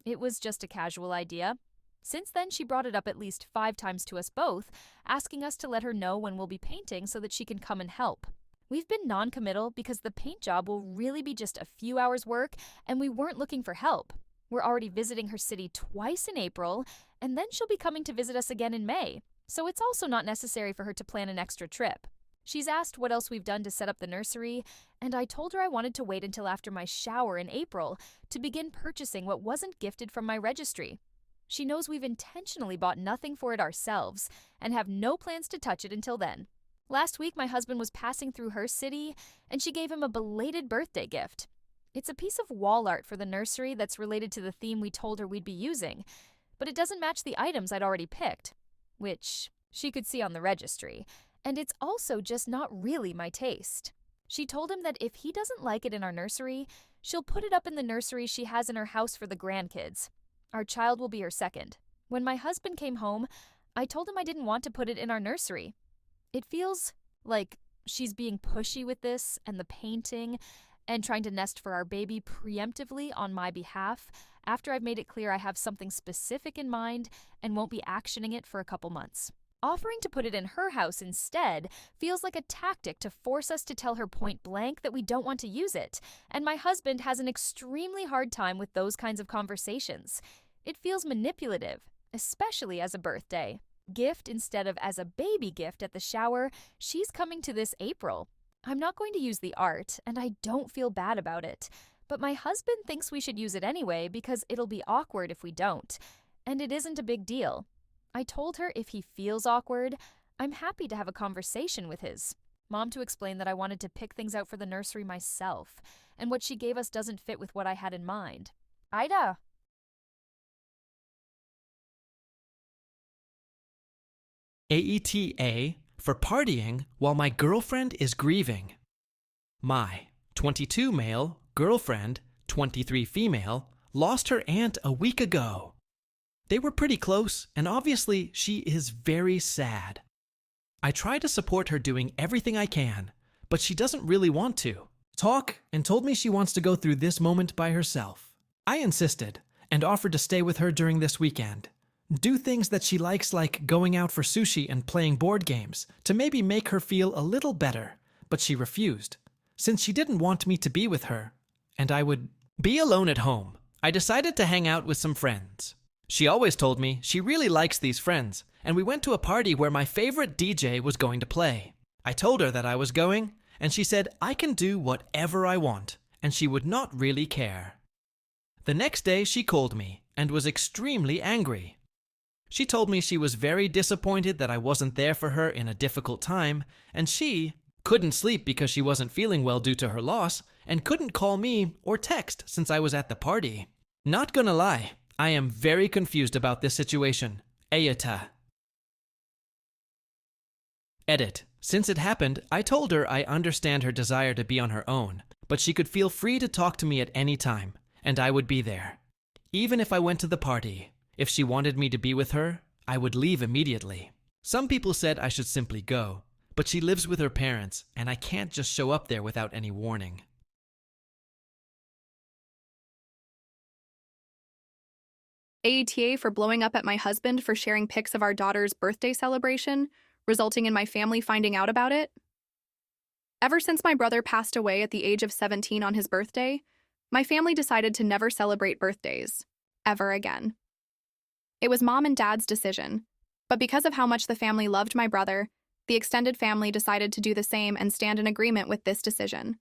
Speaker 1: It was just a casual idea. Since then, she brought it up at least 5 times to us both, asking us to let her know when we'll be painting so that she can come and help. We've been non-committal because the paint job will really be just a few hours work and we weren't looking for help. We're already visiting her city twice in April, and then she'll be coming to visit us again in May, so it's also not necessary for her to plan an extra trip. She's asked what else we've done to set up the nursery, and I told her I wanted to wait until after my shower in April to begin purchasing what wasn't gifted from my registry. She knows we've intentionally bought nothing for it ourselves and have no plans to touch it until then. Last week, my husband was passing through her city, and she gave him a belated birthday gift. It's a piece of wall art for the nursery that's related to the theme we told her we'd be using, but it doesn't match the items I'd already picked, which she could see on the registry, and it's also just not really my taste. She told him that if he doesn't like it in our nursery, she'll put it up in the nursery she has in her house for the grandkids. Our child will be her second. When my husband came home, I told him I didn't want to put it in our nursery. It feels like she's being pushy with this and the painting and trying to nest for our baby preemptively on my behalf after I've made it clear I have something specific in mind and won't be actioning it for a couple months. Offering to put it in her house instead feels like a tactic to force us to tell her point blank that we don't want to use it, and my husband has an extremely hard time with those kinds of conversations. It feels manipulative, especially as a birthday gift instead of as a baby gift at the shower. She's coming to this April. I'm not going to use the art, and I don't feel bad about it, but my husband thinks we should use it anyway because it'll be awkward if we don't, and it isn't a big deal. I told her if he feels awkward, I'm happy to have a conversation with his mom to explain that I wanted to pick things out for the nursery myself, and what she gave us doesn't fit with what I had in mind. Aita.
Speaker 2: AETA for partying while my girlfriend is grieving. My 22 male girlfriend, 23 female, lost her aunt a week ago. They were pretty close, and obviously she is very sad. I try to support her doing everything I can, but she doesn't really want to talk and told me she wants to go through this moment by herself. I insisted and offered to stay with her during this weekend. Do things that she likes, like going out for sushi and playing board games, to maybe make her feel a little better, but she refused, since she didn't want me to be with her, and I would be alone at home. I decided to hang out with some friends. She always told me she really likes these friends, and we went to a party where my favorite DJ was going to play. I told her that I was going, and she said I can do whatever I want, and she would not really care. The next day she called me and was extremely angry. She told me she was very disappointed that I wasn't there for her in a difficult time, and she couldn't sleep because she wasn't feeling well due to her loss, and couldn't call me or text since I was at the party. Not gonna lie, I am very confused about this situation. Aita. Edit. Since it happened, I told her I understand her desire to be on her own, but she could feel free to talk to me at any time, and I would be there. Even if I went to the party, if she wanted me to be with her, I would leave immediately. Some people said I should simply go, but she lives with her parents, and I can't just show up there without any warning.
Speaker 4: AETA for blowing up at my husband for sharing pics of our daughter's birthday celebration, resulting in my family finding out about it. Ever since my brother passed away at the age of 17 on his birthday, my family decided to never celebrate birthdays, ever again. It was Mom and Dad's decision, but because of how much the family loved my brother, the extended family decided to do the same and stand in agreement with this decision.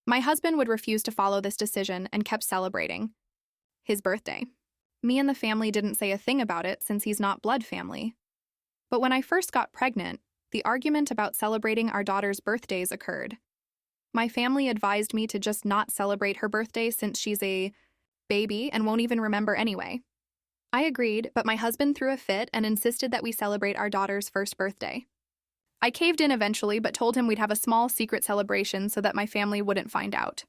Speaker 4: My husband would refuse to follow this decision and kept celebrating his birthday. Me and the family didn't say a thing about it since he's not blood family. But when I first got pregnant, the argument about celebrating our daughter's birthdays occurred. My family advised me to just not celebrate her birthday since she's a baby and won't even remember anyway. I agreed, but my husband threw a fit and insisted that we celebrate our daughter's first birthday. I caved in eventually, but told him we'd have a small secret celebration so that my family wouldn't find out.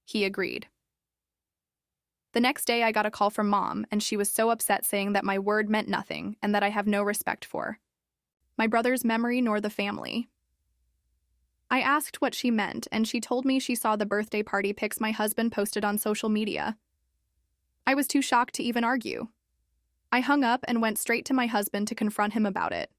Speaker 4: He agreed. The next day, I got a call from Mom, and she was so upset, saying that my word meant nothing and that I have no respect for my brother's memory nor the family. I asked what she meant, and she told me she saw the birthday party pics my husband posted on social media. I was too shocked to even argue. I hung up and went straight to my husband to confront him about it.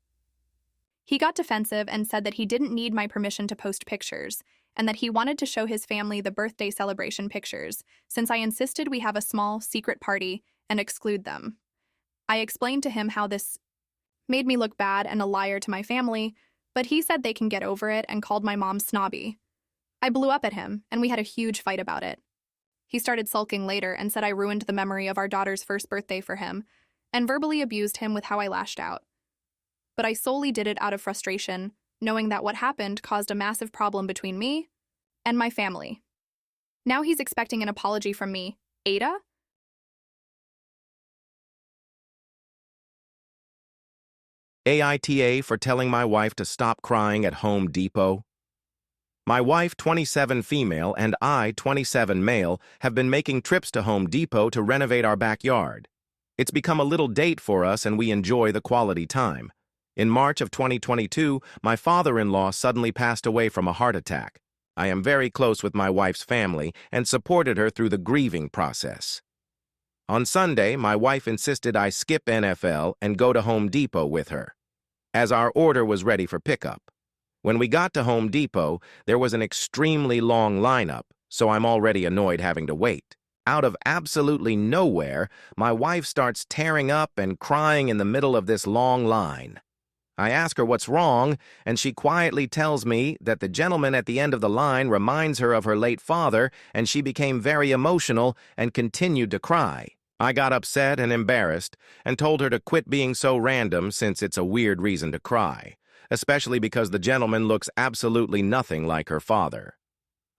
Speaker 4: He got defensive and said that he didn't need my permission to post pictures, and that he wanted to show his family the birthday celebration pictures, since I insisted we have a small, secret party and exclude them. I explained to him how this made me look bad and a liar to my family, but he said they can get over it and called my mom snobby. I blew up at him, and we had a huge fight about it. He started sulking later and said I ruined the memory of our daughter's first birthday for him, and verbally abused him with how I lashed out. But I solely did it out of frustration, knowing that what happened caused a massive problem between me and my family. Now he's expecting an apology from me. Aita?
Speaker 3: Aita for telling my wife to stop crying at Home Depot. My wife, 27 female, and I, 27 male, have been making trips to Home Depot to renovate our backyard. It's become a little date for us and we enjoy the quality time. In March of 2022, my father-in-law suddenly passed away from a heart attack. I am very close with my wife's family and supported her through the grieving process. On Sunday, my wife insisted I skip NFL and go to Home Depot with her, as our order was ready for pickup. When we got to Home Depot, there was an extremely long lineup, so I'm already annoyed having to wait. Out of absolutely nowhere, my wife starts tearing up and crying in the middle of this long line. I ask her what's wrong, and she quietly tells me that the gentleman at the end of the line reminds her of her late father, and she became very emotional and continued to cry. I got upset and embarrassed and told her to quit being so random since it's a weird reason to cry, especially because the gentleman looks absolutely nothing like her father.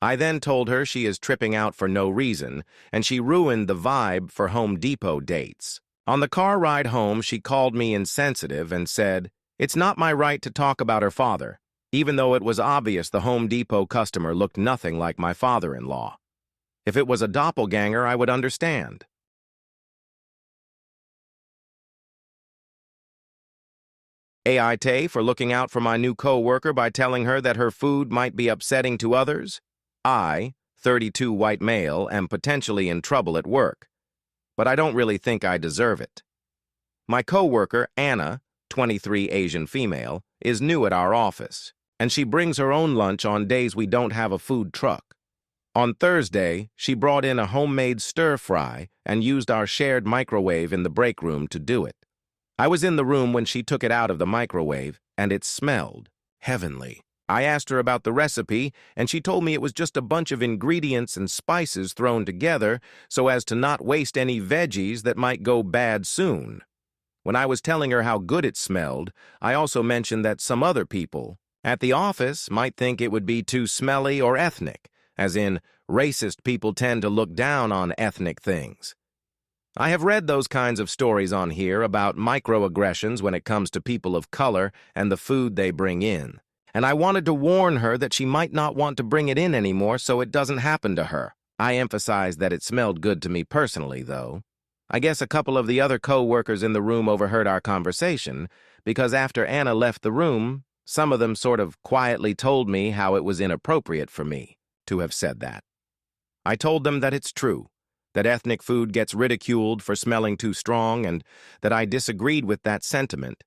Speaker 3: I then told her she is tripping out for no reason, and she ruined the vibe for Home Depot dates. On the car ride home, she called me insensitive and said, "It's not my right to talk about her father," even though it was obvious the Home Depot customer looked nothing like my father-in-law. If it was a doppelganger, I would understand. Aita for looking out for my new co-worker by telling her that her food might be upsetting to others. I, 32 white male, am potentially in trouble at work, but I don't really think I deserve it. My co-worker, Anna, 23 Asian female, is new at our office, and she brings her own lunch on days we don't have a food truck. On Thursday, she brought in a homemade stir-fry and used our shared microwave in the break room to do it. I was in the room when she took it out of the microwave, and it smelled heavenly. I asked her about the recipe, and she told me it was just a bunch of ingredients and spices thrown together so as to not waste any veggies that might go bad soon. When I was telling her how good it smelled, I also mentioned that some other people at the office might think it would be too smelly or ethnic, as in racist people tend to look down on ethnic things. I have read those kinds of stories on here about microaggressions when it comes to people of color and the food they bring in, and I wanted to warn her that she might not want to bring it in anymore so it doesn't happen to her. I emphasized that it smelled good to me personally, though. I guess a couple of the other co-workers in the room overheard our conversation, because after Anna left the room, some of them sort of quietly told me how it was inappropriate for me to have said that. I told them that it's true, that ethnic food gets ridiculed for smelling too strong, and that I disagreed with that sentiment.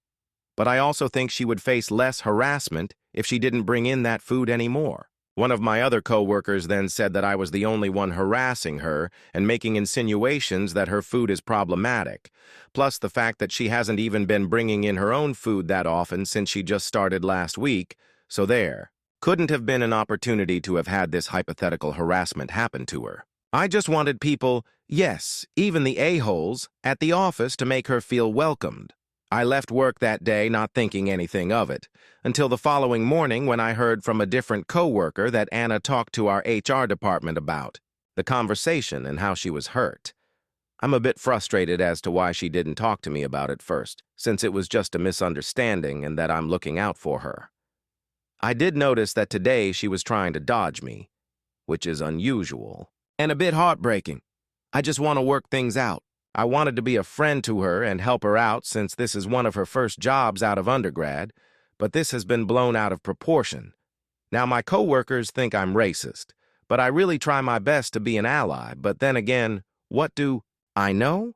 Speaker 3: But I also think she would face less harassment if she didn't bring in that food anymore. One of my other co-workers then said that I was the only one harassing her and making insinuations that her food is problematic, plus the fact that she hasn't even been bringing in her own food that often since she just started last week, so there. Couldn't have been an opportunity to have had this hypothetical harassment happen to her. I just wanted people, yes, even the a-holes, at the office to make her feel welcomed. I left work that day not thinking anything of it, until the following morning when I heard from a different co-worker that Anna talked to our HR department about, the conversation and how she was hurt. I'm a bit frustrated as to why she didn't talk to me about it first, since it was just a misunderstanding and that I'm looking out for her. I did notice that today she was trying to dodge me, which is unusual and a bit heartbreaking. I just want to work things out. I wanted to be a friend to her and help her out since this is one of her first jobs out of undergrad, but this has been blown out of proportion. Now, my coworkers think I'm racist, but I really try my best to be an ally, but then again, what do I know?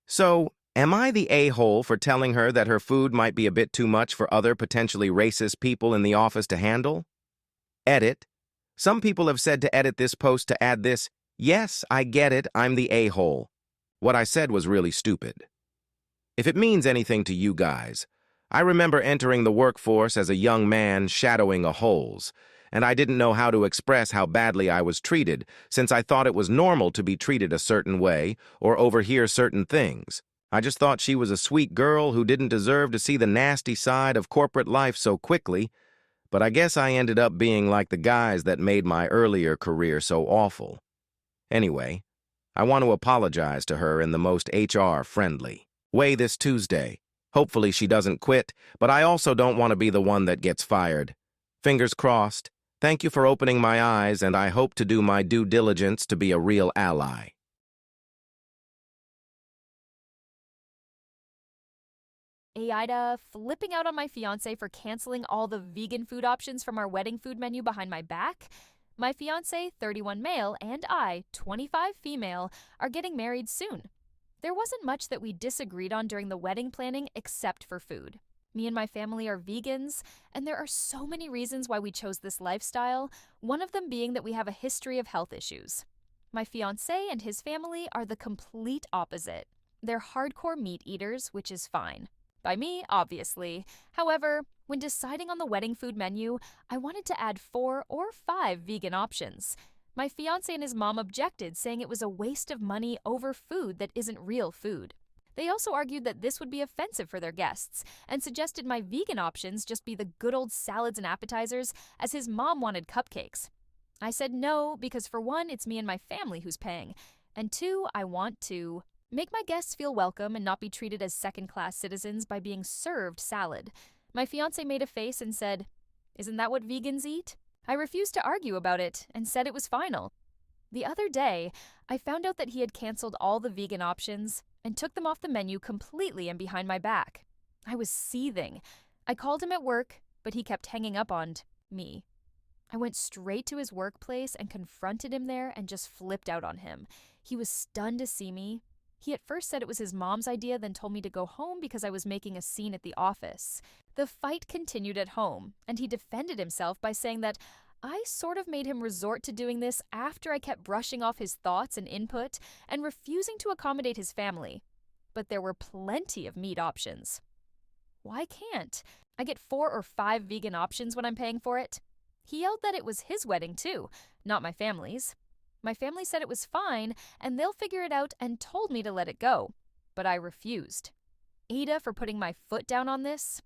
Speaker 3: So, am I the a-hole for telling her that her food might be a bit too much for other potentially racist people in the office to handle? Edit. Some people have said to edit this post to add this, "Yes, I get it, I'm the a-hole." What I said was really stupid. If it means anything to you guys, I remember entering the workforce as a young man shadowing a holes, and I didn't know how to express how badly I was treated, since I thought it was normal to be treated a certain way or overhear certain things. I just thought she was a sweet girl who didn't deserve to see the nasty side of corporate life so quickly, but I guess I ended up being like the guys that made my earlier career so awful. Anyway, I want to apologize to her in the most HR-friendly way this Tuesday. Hopefully she doesn't quit, but I also don't want to be the one that gets fired. Fingers crossed. Thank you for opening my eyes, and I hope to do my due diligence to be a real ally.
Speaker 1: Aita, flipping out on my fiance for canceling all the vegan food options from our wedding food menu behind my back. My fiance, 31 male, and I, 25 female, are getting married soon. There wasn't much that we disagreed on during the wedding planning except for food. Me and my family are vegans, and there are so many reasons why we chose this lifestyle, one of them being that we have a history of health issues. My fiance and his family are the complete opposite. They're hardcore meat eaters, which is fine. By me, obviously. However, when deciding on the wedding food menu, I wanted to add 4 or 5 vegan options. My fiancé and his mom objected, saying it was a waste of money over food that isn't real food. They also argued that this would be offensive for their guests, and suggested my vegan options just be the good old salads and appetizers, as his mom wanted cupcakes. I said no, because for one, it's me and my family who's paying, and 2, I want to make my guests feel welcome and not be treated as second-class citizens by being served salad. My fiancé made a face and said, "Isn't that what vegans eat?" I refused to argue about it and said it was final. The other day, I found out that he had canceled all the vegan options and took them off the menu completely and behind my back. I was seething. I called him at work, but he kept hanging up on me. I went straight to his workplace and confronted him there and just flipped out on him. He was stunned to see me. He at first said it was his mom's idea, then told me to go home because I was making a scene at the office. The fight continued at home, and he defended himself by saying that I sort of made him resort to doing this after I kept brushing off his thoughts and input and refusing to accommodate his family. But there were plenty of meat options. Why can't I get 4 or 5 vegan options when I'm paying for it? He yelled that it was his wedding too, not my family's. My family said it was fine, and they'll figure it out, and told me to let it go. But I refused. Aita for putting my foot down on this?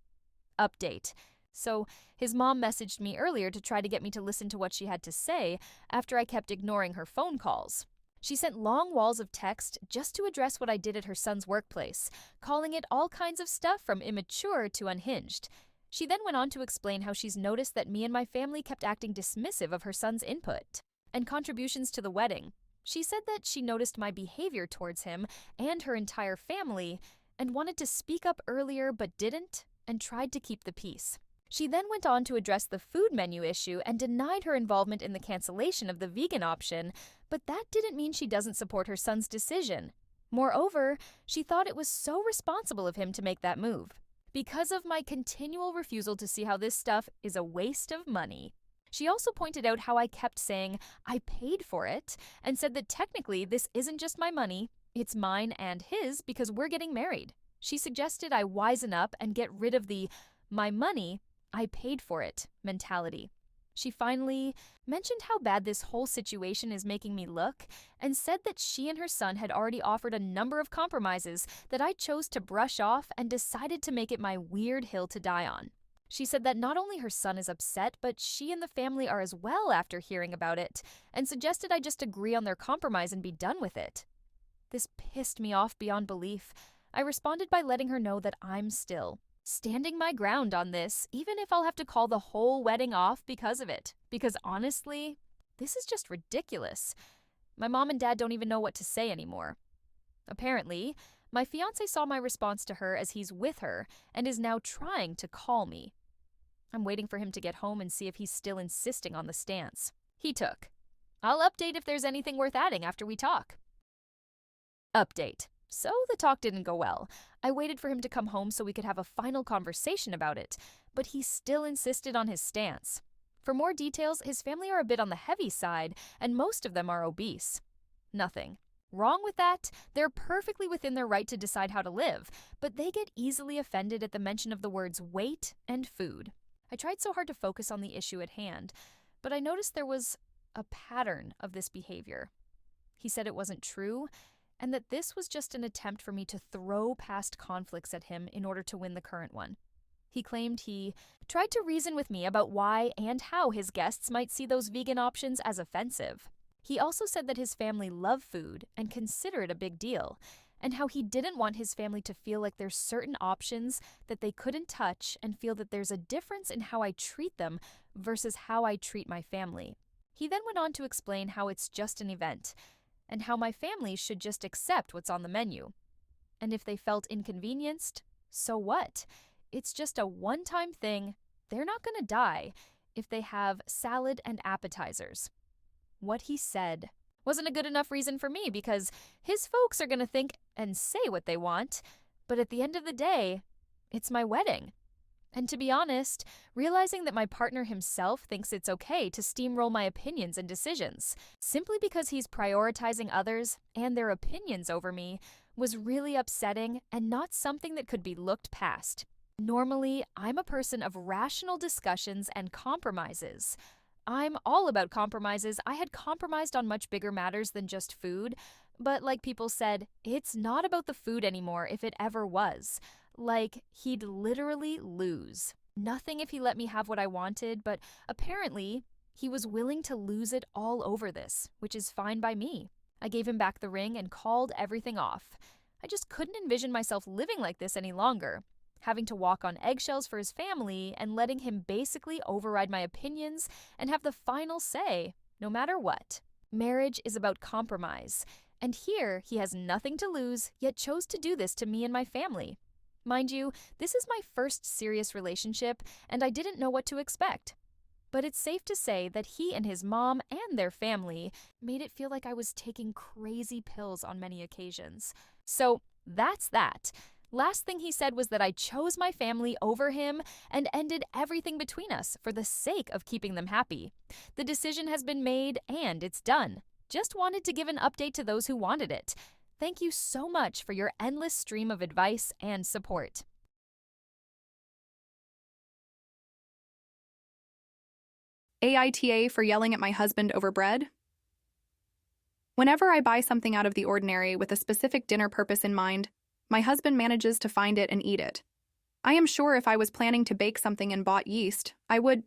Speaker 1: Update. So, his mom messaged me earlier to try to get me to listen to what she had to say after I kept ignoring her phone calls. She sent long walls of text just to address what I did at her son's workplace, calling it all kinds of stuff from immature to unhinged. She then went on to explain how she's noticed that me and my family kept acting dismissive of her son's input and contributions to the wedding. She said that she noticed my behavior towards him and her entire family and wanted to speak up earlier but didn't and tried to keep the peace. She then went on to address the food menu issue and denied her involvement in the cancellation of the vegan option, but that didn't mean she doesn't support her son's decision. Moreover, she thought it was so responsible of him to make that move, because of my continual refusal to see how this stuff is a waste of money. She also pointed out how I kept saying I paid for it and said that technically this isn't just my money, it's mine and his because we're getting married. She suggested I wisen up and get rid of the "my money, I paid for it" mentality. She finally mentioned how bad this whole situation is making me look and said that she and her son had already offered a number of compromises that I chose to brush off and decided to make it my weird hill to die on. She said that not only her son is upset, but she and the family are as well after hearing about it, and suggested I just agree on their compromise and be done with it. This pissed me off beyond belief. I responded by letting her know that I'm still standing my ground on this, even if I'll have to call the whole wedding off because of it. Because honestly, this is just ridiculous. My mom and dad don't even know what to say anymore. Apparently, my fiancé saw my response to her as he's with her and is now trying to call me. I'm waiting for him to get home and see if he's still insisting on the stance he took. I'll update if there's anything worth adding after we talk. Update. So the talk didn't go well. I waited for him to come home so we could have a final conversation about it, but he still insisted on his stance. For more details, his family are a bit on the heavy side, and most of them are obese. Nothing wrong with that. They're perfectly within their right to decide how to live, but they get easily offended at the mention of the words weight and food. I tried so hard to focus on the issue at hand, but I noticed there was a pattern of this behavior. He said it wasn't true, and that this was just an attempt for me to throw past conflicts at him in order to win the current one. He claimed he tried to reason with me about why and how his guests might see those vegan options as offensive. He also said that his family love food and consider it a big deal, and how he didn't want his family to feel like there's certain options that they couldn't touch and feel that there's a difference in how I treat them versus how I treat my family. He then went on to explain how it's just an event, and how my family should just accept what's on the menu. And if they felt inconvenienced, so what? It's just a one-time thing. They're not going to die if they have salad and appetizers. What he said wasn't a good enough reason for me because his folks are going to think and say what they want, but at the end of the day, it's my wedding. And to be honest, realizing that my partner himself thinks it's okay to steamroll my opinions and decisions, simply because he's prioritizing others and their opinions over me, was really upsetting and not something that could be looked past. Normally, I'm a person of rational discussions and compromises. I'm all about compromises. I had compromised on much bigger matters than just food, but like people said, it's not about the food anymore if it ever was. Like, he'd literally lose. Nothing if he let me have what I wanted, but apparently, he was willing to lose it all over this, which is fine by me. I gave him back the ring and called everything off. I just couldn't envision myself living like this any longer, having to walk on eggshells for his family and letting him basically override my opinions and have the final say, no matter what. Marriage is about compromise, and here he has nothing to lose, yet chose to do this to me and my family. Mind you, this is my first serious relationship, and I didn't know what to expect. But it's safe to say that he and his mom and their family made it feel like I was taking crazy pills on many occasions. So that's that. Last thing he said was that I chose my family over him and ended everything between us for the sake of keeping them happy. The decision has been made and it's done. Just wanted to give an update to those who wanted it. Thank you so much for your endless stream of advice and support.
Speaker 4: AITA for yelling at my husband over bread. Whenever I buy something out of the ordinary with a specific dinner purpose in mind, my husband manages to find it and eat it. I am sure if I was planning to bake something and bought yeast, I would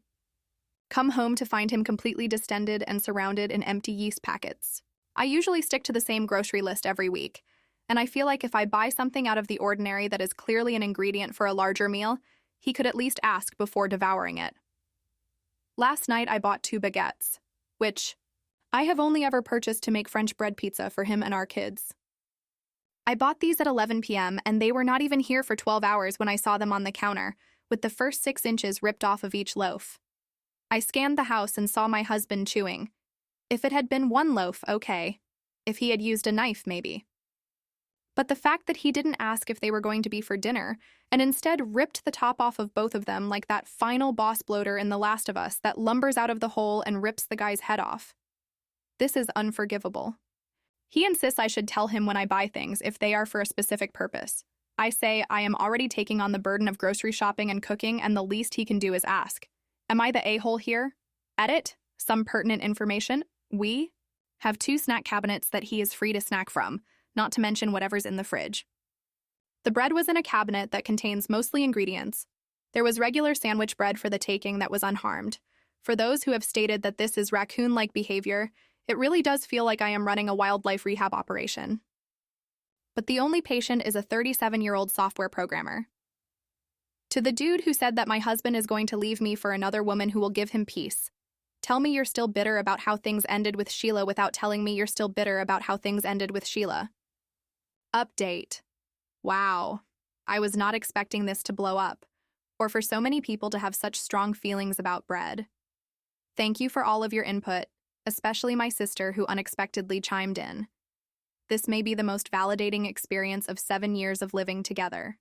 Speaker 4: come home to find him completely distended and surrounded in empty yeast packets. I usually stick to the same grocery list every week, and I feel like if I buy something out of the ordinary that is clearly an ingredient for a larger meal, he could at least ask before devouring it. Last night I bought 2 baguettes, which I have only ever purchased to make French bread pizza for him and our kids. I bought these at 11 p.m. and they were not even here for 12 hours when I saw them on the counter, with the first 6 inches ripped off of each loaf. I scanned the house and saw my husband chewing. If it had been 1 loaf, okay. If he had used a knife, maybe. But the fact that he didn't ask if they were going to be for dinner, and instead ripped the top off of both of them like that final boss bloater in The Last of Us that lumbers out of the hole and rips the guy's head off. This is unforgivable. He insists I should tell him when I buy things if they are for a specific purpose. I say I am already taking on the burden of grocery shopping and cooking, and the least he can do is ask. Am I the a-hole here? Edit. Some pertinent information. We have 2 snack cabinets that he is free to snack from, not to mention whatever's in the fridge. The bread was in a cabinet that contains mostly ingredients. There was regular sandwich bread for the taking that was unharmed. For those who have stated that this is raccoon-like behavior, it really does feel like I am running a wildlife rehab operation. But the only patient is a 37-year-old software programmer. To the dude who said that my husband is going to leave me for another woman who will give him peace, tell me you're still bitter about how things ended with Sheila without telling me you're still bitter about how things ended with Sheila. Update. Wow. I was not expecting this to blow up, or for so many people to have such strong feelings about bread. Thank you for all of your input, especially my sister who unexpectedly chimed in. This may be the most validating experience of 7 years of living together.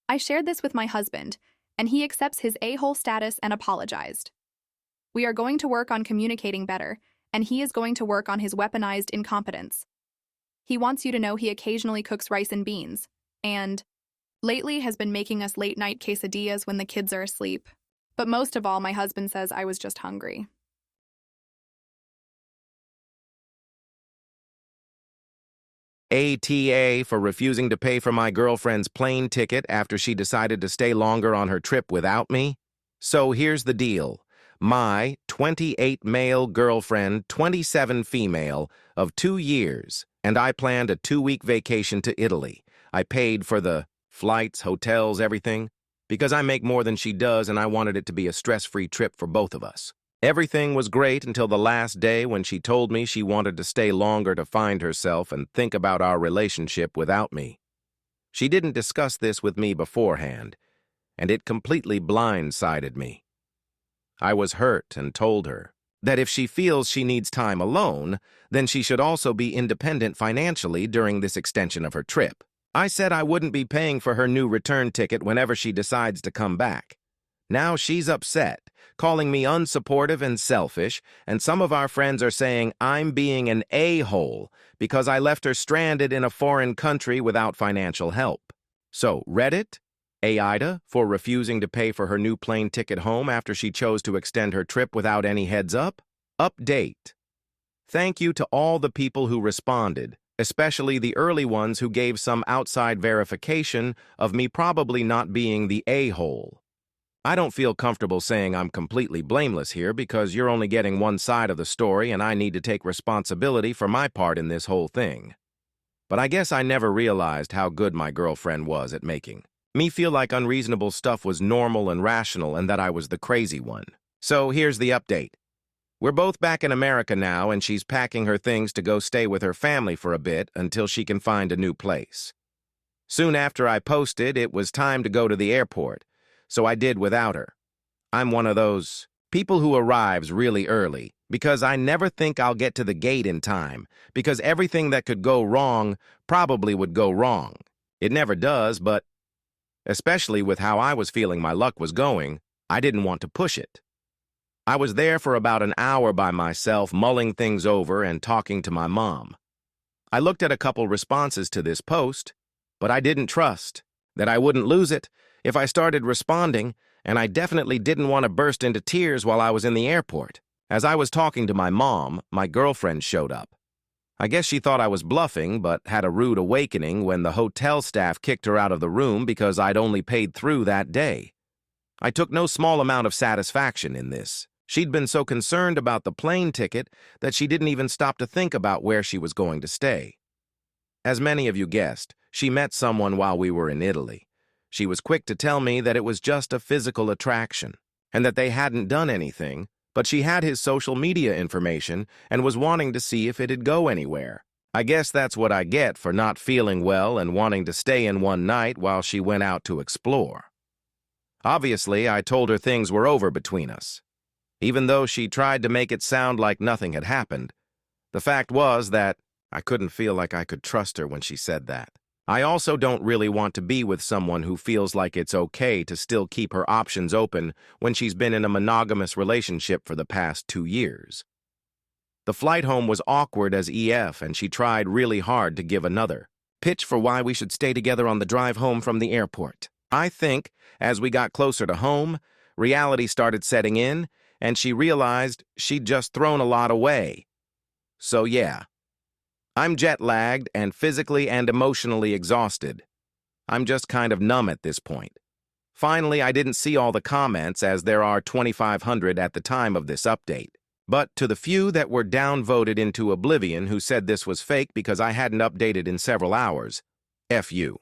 Speaker 4: I shared this with my husband, and he accepts his a-hole status and apologized. We are going to work on communicating better, and he is going to work on his weaponized incompetence. He wants you to know he occasionally cooks rice and beans, and lately has been making us late-night quesadillas when the kids are asleep. But most of all, my husband says I was just hungry.
Speaker 3: ATA for refusing to pay for my girlfriend's plane ticket after she decided to stay longer on her trip without me? So here's the deal. My 28 male girlfriend, 27 female, of 2 years, and I planned a 2-week vacation to Italy. I paid for the flights, hotels, everything, because I make more than she does and I wanted it to be a stress-free trip for both of us. Everything was great until the last day when she told me she wanted to stay longer to find herself and think about our relationship without me. She didn't discuss this with me beforehand, and it completely blindsided me. I was hurt and told her that if she feels she needs time alone, then she should also be independent financially during this extension of her trip. I said I wouldn't be paying for her new return ticket whenever she decides to come back. Now she's upset, calling me unsupportive and selfish, and some of our friends are saying I'm being an a-hole because I left her stranded in a foreign country without financial help. So, Reddit? Aita for refusing to pay for her new plane ticket home after she chose to extend her trip without any heads up? Update. Thank you to all the people who responded, especially the early ones who gave some outside verification of me probably not being the a-hole. I don't feel comfortable saying I'm completely blameless here because you're only getting one side of the story and I need to take responsibility for my part in this whole thing. But I guess I never realized how good my girlfriend was at making me feel like unreasonable stuff was normal and rational and that I was the crazy one. So here's the update. We're both back in America now and she's packing her things to go stay with her family for a bit until she can find a new place. Soon after I posted, it was time to go to the airport, so I did without her. I'm one of those people who arrives really early because I never think I'll get to the gate in time because everything that could go wrong probably would go wrong. It never does, but especially with how I was feeling my luck was going, I didn't want to push it. I was there for about an hour by myself, mulling things over and talking to my mom. I looked at a couple responses to this post, but I didn't trust that I wouldn't lose it if I started responding, and I definitely didn't want to burst into tears while I was in the airport. As I was talking to my mom, my girlfriend showed up. I guess she thought I was bluffing, but had a rude awakening when the hotel staff kicked her out of the room because I'd only paid through that day. I took no small amount of satisfaction in this. She'd been so concerned about the plane ticket that she didn't even stop to think about where she was going to stay. As many of you guessed, she met someone while we were in Italy. She was quick to tell me that it was just a physical attraction, and that they hadn't done anything, but she had his social media information and was wanting to see if it'd go anywhere. I guess that's what I get for not feeling well and wanting to stay in one night while she went out to explore. Obviously, I told her things were over between us. Even though she tried to make it sound like nothing had happened, the fact was that I couldn't feel like I could trust her when she said that. I also don't really want to be with someone who feels like it's okay to still keep her options open when she's been in a monogamous relationship for the past 2 years. The flight home was awkward as EF, and she tried really hard to give another pitch for why we should stay together on the drive home from the airport. I think, as we got closer to home, reality started setting in, and she realized she'd just thrown a lot away. So yeah. I'm jet-lagged and physically and emotionally exhausted. I'm just kind of numb at this point. Finally, I didn't see all the comments as there are 2,500 at the time of this update. But to the few that were downvoted into oblivion who said this was fake because I hadn't updated in several hours, F you.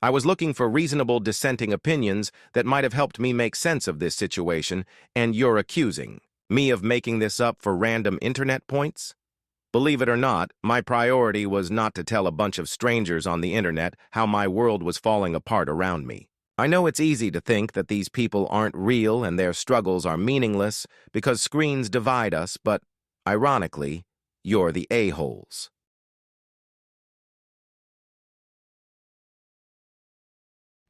Speaker 3: I was looking for reasonable dissenting opinions that might have helped me make sense of this situation, and you're accusing me of making this up for random internet points? Believe it or not, my priority was not to tell a bunch of strangers on the internet how my world was falling apart around me. I know it's easy to think that these people aren't real and their struggles are meaningless because screens divide us, but, ironically, you're the a-holes.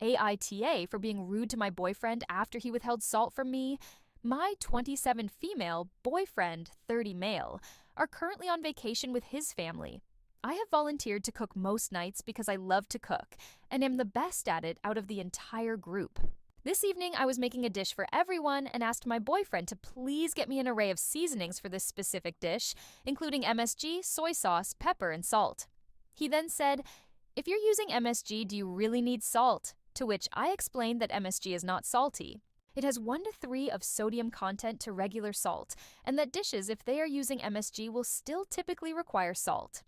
Speaker 1: Aita for being rude to my boyfriend after he withheld salt from me. My 27 female, boyfriend 30 male, are currently on vacation with his family. I have volunteered to cook most nights because I love to cook and am the best at it out of the entire group. This evening, I was making a dish for everyone and asked my boyfriend to please get me an array of seasonings for this specific dish, including MSG, soy sauce, pepper, and salt. He then said, "If you're using MSG, do you really need salt?" To which I explained that MSG is not salty. It has 1 to 3 of sodium content to regular salt, and that dishes, if they are using MSG, will still typically require salt.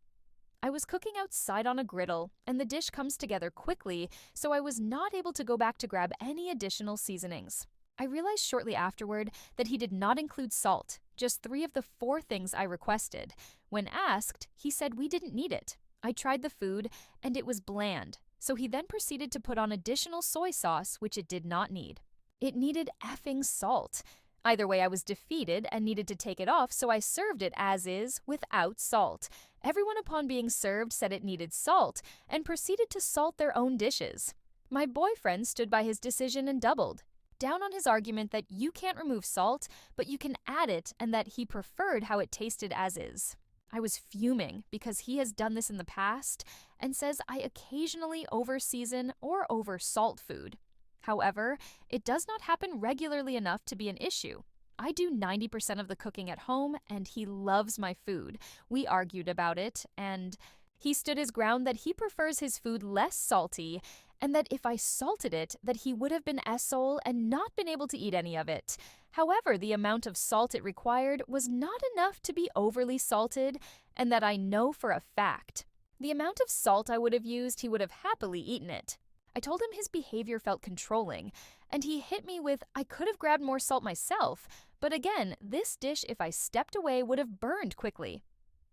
Speaker 1: I was cooking outside on a griddle, and the dish comes together quickly, so I was not able to go back to grab any additional seasonings. I realized shortly afterward that he did not include salt, just 3 of the 4 things I requested. When asked, he said we didn't need it. I tried the food, and it was bland, so he then proceeded to put on additional soy sauce, which it did not need. It needed effing salt. Either way, I was defeated and needed to take it off, so I served it as is, without salt. Everyone upon being served said it needed salt, and proceeded to salt their own dishes. My boyfriend stood by his decision and doubled down on his argument that you can't remove salt, but you can add it, and that he preferred how it tasted as is. I was fuming because he has done this in the past and says I occasionally over-season or over-salt food. However, it does not happen regularly enough to be an issue. I do 90% of the cooking at home, and he loves my food. We argued about it, and he stood his ground that he prefers his food less salty, and that if I salted it, that he would have been asshole and not been able to eat any of it. However, the amount of salt it required was not enough to be overly salted, and that I know for a fact. The amount of salt I would have used, he would have happily eaten it. I told him his behavior felt controlling, and he hit me with, I could have grabbed more salt myself, but again, this dish, if I stepped away, would have burned quickly.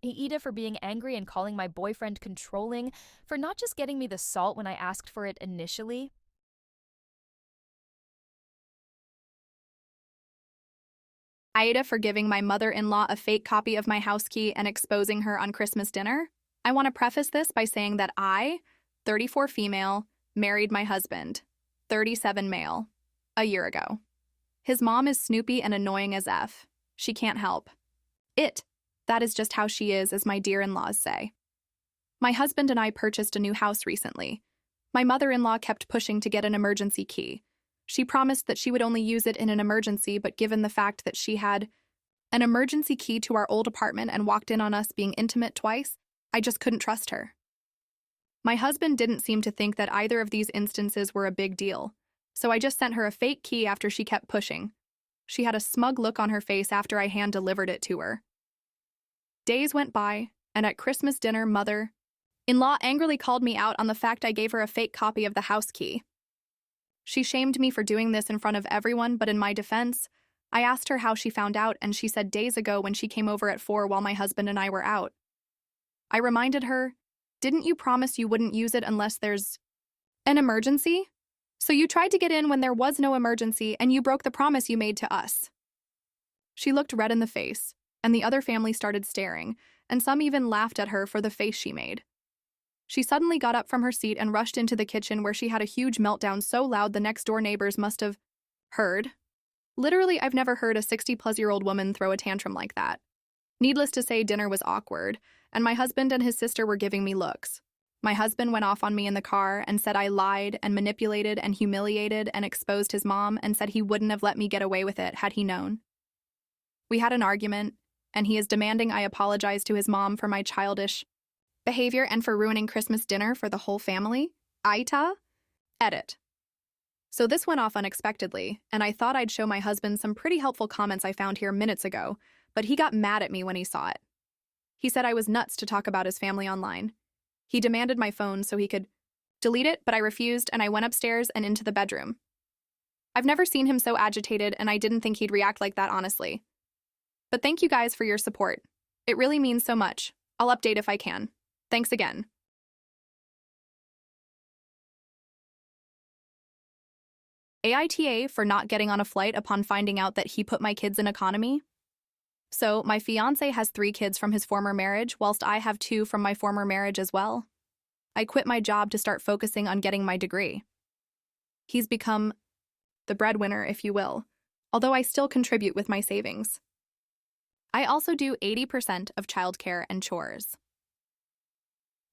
Speaker 1: Aita for being angry and calling my boyfriend controlling, for not just getting me the salt when I asked for it initially.
Speaker 4: Aita for giving my mother-in-law a fake copy of my house key and exposing her on Christmas dinner. I want to preface this by saying that I, 34 female, married my husband, 37 male, a year ago. His mom is snoopy and annoying as F. She can't help it. That is just how she is, as my dear-in-laws say. My husband and I purchased a new house recently. My mother-in-law kept pushing to get an emergency key. She promised that she would only use it in an emergency, but given the fact that she had an emergency key to our old apartment and walked in on us being intimate twice, I just couldn't trust her. My husband didn't seem to think that either of these instances were a big deal, so I just sent her a fake key after she kept pushing. She had a smug look on her face after I hand-delivered it to her. Days went by, and at Christmas dinner, mother-in-law angrily called me out on the fact I gave her a fake copy of the house key. She shamed me for doing this in front of everyone, but in my defense, I asked her how she found out, and she said days ago when she came over at 4 while my husband and I were out. I reminded her, didn't you promise you wouldn't use it unless there's an emergency? So you tried to get in when there was no emergency, and you broke the promise you made to us. She looked red in the face, and the other family started staring, and some even laughed at her for the face she made. She suddenly got up from her seat and rushed into the kitchen, where she had a huge meltdown so loud the next-door neighbors must have heard. Literally, I've never heard a 60-plus-year-old woman throw a tantrum like that. Needless to say, dinner was awkward, and my husband and his sister were giving me looks. My husband went off on me in the car and said I lied and manipulated and humiliated and exposed his mom, and said he wouldn't have let me get away with it had he known. We had an argument, and he is demanding I apologize to his mom for my childish behavior and for ruining Christmas dinner for the whole family. Aita? Edit. So this went off unexpectedly, and I thought I'd show my husband some pretty helpful comments I found here minutes ago, but he got mad at me when he saw it. He said I was nuts to talk about his family online. He demanded my phone so he could delete it, but I refused, and I went upstairs and into the bedroom. I've never seen him so agitated, and I didn't think he'd react like that, honestly. But thank you guys for your support. It really means so much. I'll update if I can. Thanks again. Aita for not getting on a flight upon finding out that he put my kids in economy. So, my fiancé has 3 kids from his former marriage, whilst I have 2 from my former marriage as well. I quit my job to start focusing on getting my degree. He's become the breadwinner, if you will, although I still contribute with my savings. I also do 80% of childcare and chores.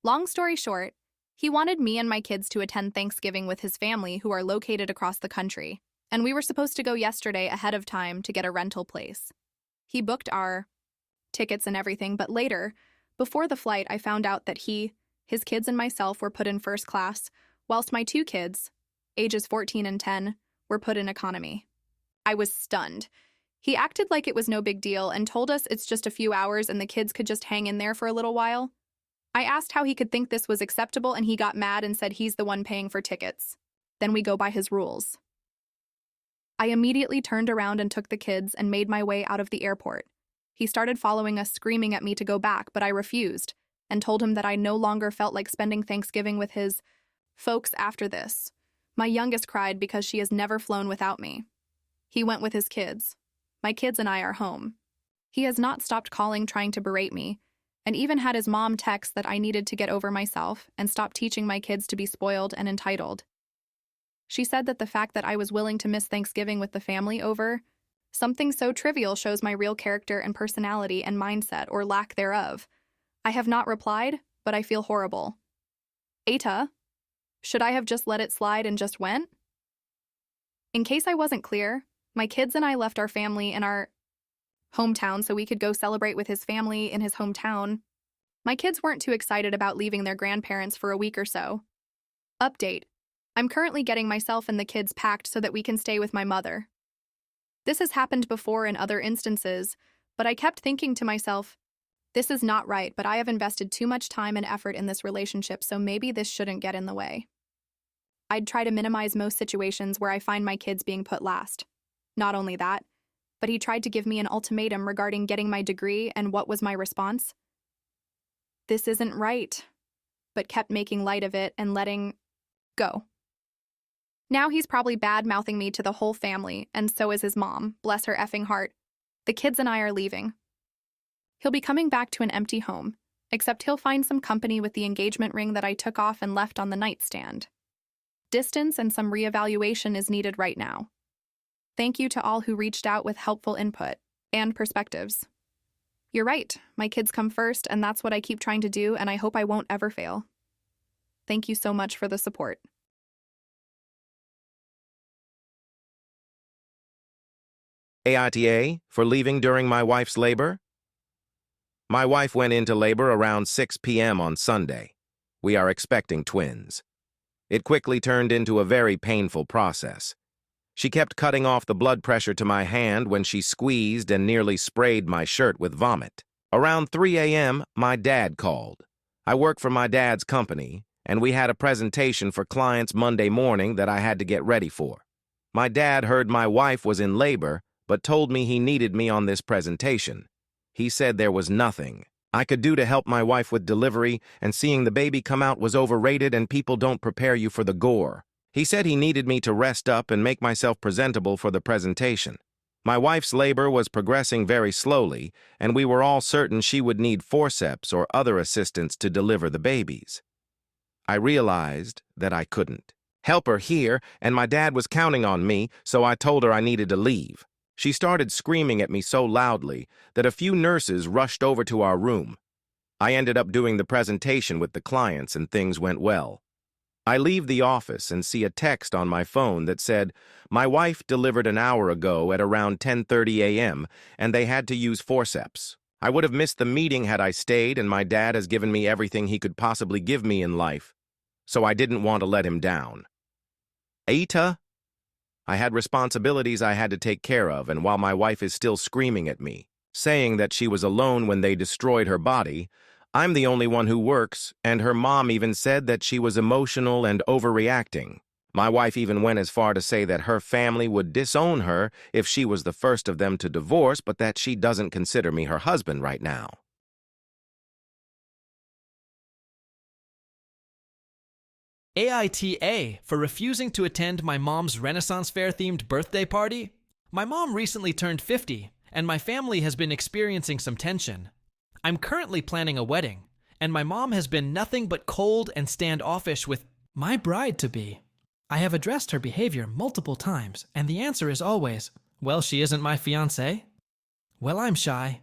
Speaker 4: Long story short, he wanted me and my kids to attend Thanksgiving with his family, who are located across the country, and we were supposed to go yesterday ahead of time to get a rental place. He booked our tickets and everything, but later, before the flight, I found out that his kids and myself were put in first class, whilst my 2 kids, ages 14 and 10, were put in economy. I was stunned. He acted like it was no big deal and told us it's just a few hours and the kids could just hang in there for a little while. I asked how he could think this was acceptable and he got mad and said he's the one paying for tickets. Then we go by his rules. I immediately turned around and took the kids and made my way out of the airport. He started following us, screaming at me to go back, but I refused and told him that I no longer felt like spending Thanksgiving with his folks after this. My youngest cried because she has never flown without me. He went with his kids. My kids and I are home. He has not stopped calling, trying to berate me, and even had his mom text that I needed to get over myself and stop teaching my kids to be spoiled and entitled. She said that the fact that I was willing to miss Thanksgiving with the family over something so trivial shows my real character and personality and mindset, or lack thereof. I have not replied, but I feel horrible. Aita, should I have just let it slide and just went? In case I wasn't clear, my kids and I left our family in our hometown so we could go celebrate with his family in his hometown. My kids weren't too excited about leaving their grandparents for a week or so. Update. I'm currently getting myself and the kids packed so that we can stay with my mother. This has happened before in other instances, but I kept thinking to myself, this is not right, but I have invested too much time and effort in this relationship, so maybe this shouldn't get in the way. I'd try to minimize most situations where I find my kids being put last. Not only that, but he tried to give me an ultimatum regarding getting my degree, and what was my response? This isn't right, but kept making light of it and letting go. Now he's probably bad-mouthing me to the whole family, and so is his mom, bless her effing heart. The kids and I are leaving. He'll be coming back to an empty home, except he'll find some company with the engagement ring that I took off and left on the nightstand. Distance and some reevaluation is needed right now. Thank you to all who reached out with helpful input and perspectives. You're right, my kids come first, and that's what I keep trying to do, and I hope I won't ever fail. Thank you so much for the support.
Speaker 3: Aita for leaving during my wife's labor? My wife went into labor around 6 p.m. on Sunday. We are expecting twins. It quickly turned into a very painful process. She kept cutting off the blood pressure to my hand when she squeezed and nearly sprayed my shirt with vomit. Around 3 a.m., my dad called. I work for my dad's company, and we had a presentation for clients Monday morning that I had to get ready for. My dad heard my wife was in labor, but told me he needed me on this presentation. He said there was nothing I could do to help my wife with delivery, and seeing the baby come out was overrated and people don't prepare you for the gore. He said he needed me to rest up and make myself presentable for the presentation. My wife's labor was progressing very slowly, and we were all certain she would need forceps or other assistance to deliver the babies. I realized that I couldn't help her here, and my dad was counting on me, so I told her I needed to leave. She started screaming at me so loudly that a few nurses rushed over to our room. I ended up doing the presentation with the clients and things went well. I leave the office and see a text on my phone that said, my wife delivered an hour ago at around 10:30 a.m. and they had to use forceps. I would have missed the meeting had I stayed, and my dad has given me everything he could possibly give me in life, so I didn't want to let him down. Aita? I had responsibilities I had to take care of, and while my wife is still screaming at me, saying that she was alone when they destroyed her body, I'm the only one who works, and her mom even said that she was emotional and overreacting. My wife even went as far to say that her family would disown her if she was the first of them to divorce, but that she doesn't consider me her husband right now.
Speaker 2: Aita for refusing to attend my mom's Renaissance Fair-themed birthday party. My mom recently turned 50, and my family has been experiencing some tension. I'm currently planning a wedding, and my mom has been nothing but cold and standoffish with my bride-to-be. I have addressed her behavior multiple times, and the answer is always, well, she isn't my fiancé. Well, I'm shy.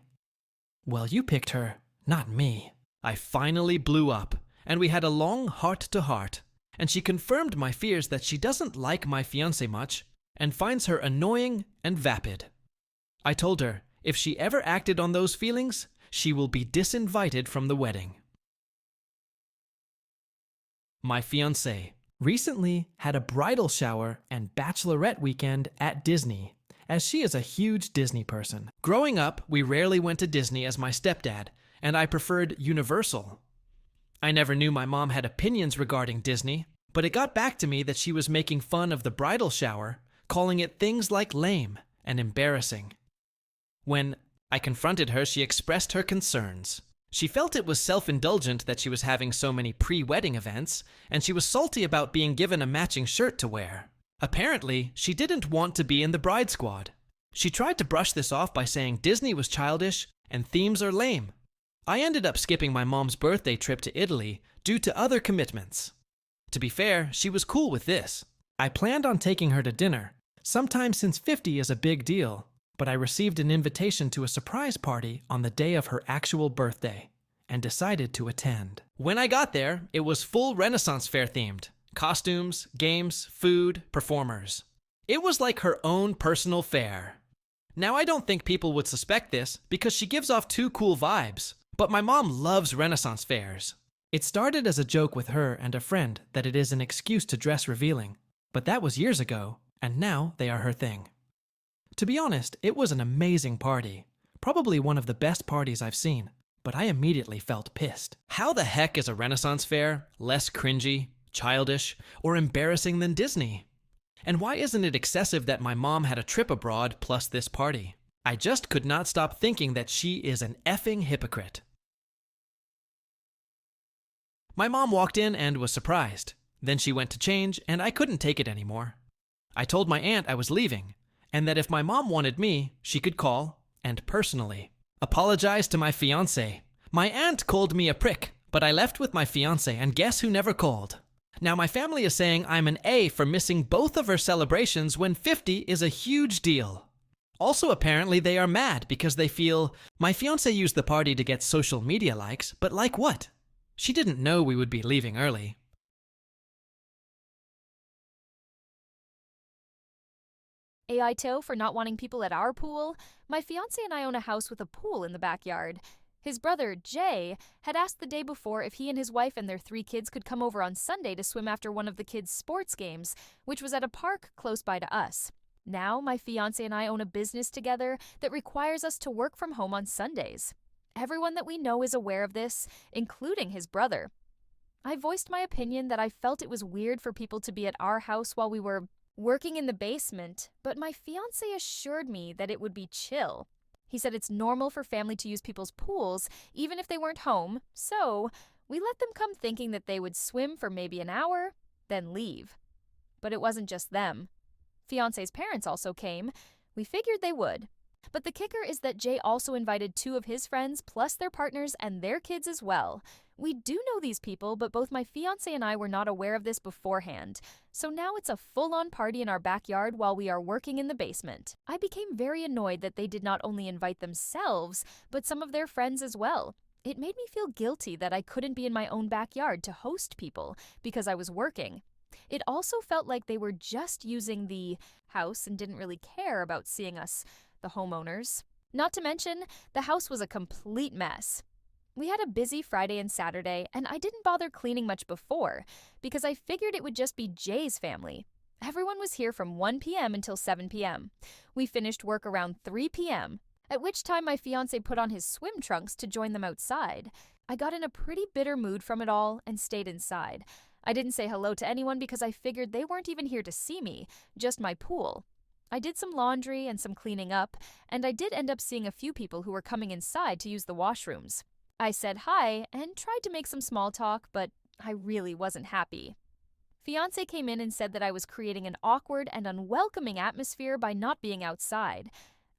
Speaker 2: Well, you picked her, not me. I finally blew up, and we had a long heart-to-heart. And she confirmed my fears that she doesn't like my fiancé much and finds her annoying and vapid. I told her if she ever acted on those feelings, she will be disinvited from the wedding. My fiancé recently had a bridal shower and bachelorette weekend at Disney, as she is a huge Disney person. Growing up, we rarely went to Disney as my stepdad, and I preferred Universal. I never knew my mom had opinions regarding Disney, but it got back to me that she was making fun of the bridal shower, calling it things like lame and embarrassing. When I confronted her, she expressed her concerns. She felt it was self-indulgent that she was having so many pre-wedding events, and she was salty about being given a matching shirt to wear. Apparently, she didn't want to be in the bride squad. She tried to brush this off by saying Disney was childish and themes are lame. I ended up skipping my mom's birthday trip to Italy due to other commitments. To be fair, she was cool with this. I planned on taking her to dinner, sometime since 50 is a big deal, but I received an invitation to a surprise party on the day of her actual birthday and decided to attend. When I got there, it was full Renaissance Fair themed. Costumes, games, food, performers. It was like her own personal fair. Now I don't think people would suspect this because she gives off two cool vibes, but my mom loves Renaissance fairs. It started as a joke with her and a friend that it is an excuse to dress revealing, but that was years ago, and now they are her thing. To be honest, it was an amazing party. Probably one of the best parties I've seen, but I immediately felt pissed. How the heck is a Renaissance fair less cringy, childish, or embarrassing than Disney? And why isn't it excessive that my mom had a trip abroad plus this party? I just could not stop thinking that she is an effing hypocrite. My mom walked in and was surprised. Then she went to change, and I couldn't take it anymore. I told my aunt I was leaving, and that if my mom wanted me, she could call, and personally apologize to my fiancé. My aunt called me a prick, but I left with my fiancé, and guess who never called? Now my family is saying I'm an A for missing both of her celebrations when 50 is a huge deal. Also, apparently they are mad because they feel my fiancé used the party to get social media likes, but like what? She didn't know we would be leaving early.
Speaker 1: Aito for not wanting people at our pool. My fiancé and I own a house with a pool in the backyard. His brother, Jay, had asked the day before if he and his wife and their 3 kids could come over on Sunday to swim after one of the kids' sports games, which was at a park close by to us. Now, my fiancé and I own a business together that requires us to work from home on Sundays. Everyone that we know is aware of this, including his brother. I voiced my opinion that I felt it was weird for people to be at our house while we were working in the basement, but my fiancé assured me that it would be chill. He said it's normal for family to use people's pools, even if they weren't home, so we let them come thinking that they would swim for maybe an hour, then leave. But it wasn't just them. Fiancé's parents also came. We figured they would. But the kicker is that Jay also invited 2 of his friends, plus their partners and their kids as well. We do know these people, but both my fiancé and I were not aware of this beforehand. So now it's a full-on party in our backyard while we are working in the basement. I became very annoyed that they did not only invite themselves, but some of their friends as well. It made me feel guilty that I couldn't be in my own backyard to host people because I was working. It also felt like they were just using the house and didn't really care about seeing us, the homeowners. Not to mention, the house was a complete mess. We had a busy Friday and Saturday, and I didn't bother cleaning much before because I figured it would just be Jay's family. Everyone was here from 1 p.m. until 7 p.m. We finished work around 3 p.m., at which time my fiancé put on his swim trunks to join them outside. I got in a pretty bitter mood from it all and stayed inside. I didn't say hello to anyone because I figured they weren't even here to see me, just my pool. I did some laundry and some cleaning up, and I did end up seeing a few people who were coming inside to use the washrooms. I said hi and tried to make some small talk, but I really wasn't happy. Fiancé came in and said that I was creating an awkward and unwelcoming atmosphere by not being outside.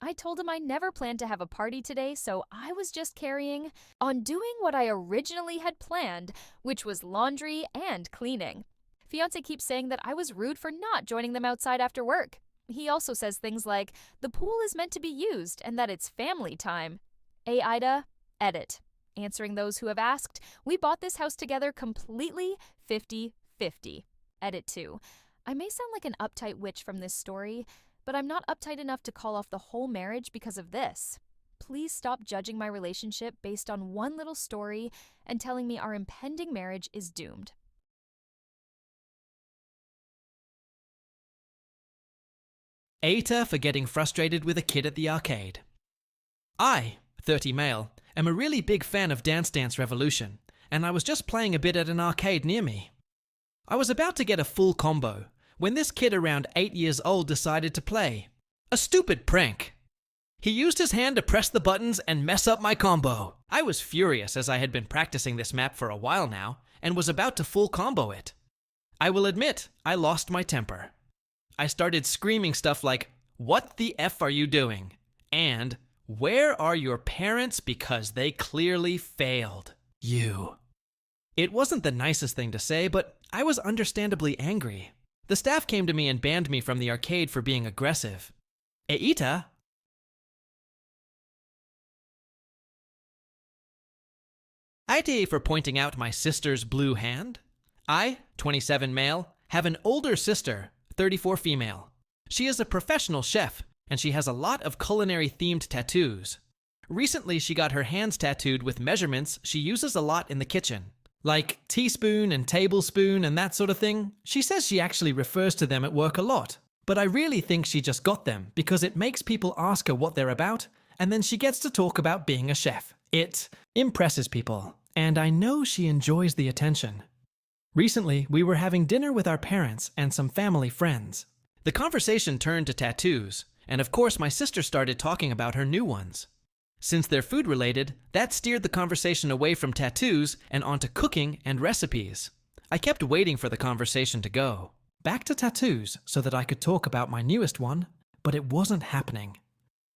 Speaker 1: I told him I never planned to have a party today, so I was just carrying on doing what I originally had planned, which was laundry and cleaning. Fiancé keeps saying that I was rude for not joining them outside after work. He also says things like, the pool is meant to be used and that it's family time. Aita, edit. Answering those who have asked, we bought this house together completely 50-50. Edit 2. I may sound like an uptight witch from this story, but I'm not uptight enough to call off the whole marriage because of this. Please stop judging my relationship based on one little story and telling me our impending marriage is doomed.
Speaker 2: Aita for getting frustrated with a kid at the arcade. I, 30 male, am a really big fan of Dance Dance Revolution, and I was just playing a bit at an arcade near me. I was about to get a full combo when this kid around 8 years old decided to play. A stupid prank. He used his hand to press the buttons and mess up my combo. I was furious as I had been practicing this map for a while now and was about to full combo it. I will admit, I lost my temper. I started screaming stuff like, "What the F are you doing?" and "Where are your parents because they clearly failed you?" It wasn't the nicest thing to say, but I was understandably angry. The staff came to me and banned me from the arcade for being aggressive. Aita? Aita for pointing out my sister's blue hand. I, 27 male, have an older sister, 34 female. She is a professional chef, and she has a lot of culinary-themed tattoos. Recently, she got her hands tattooed with measurements she uses a lot in the kitchen, like teaspoon and tablespoon and that sort of thing. She says she actually refers to them at work a lot, but I really think she just got them because it makes people ask her what they're about, and then she gets to talk about being a chef. It impresses people, and I know she enjoys the attention. Recently, we were having dinner with our parents and some family friends. The conversation turned to tattoos, and of course my sister started talking about her new ones. Since they're food related, that steered the conversation away from tattoos and onto cooking and recipes. I kept waiting for the conversation to go back to tattoos so that I could talk about my newest one, but it wasn't happening.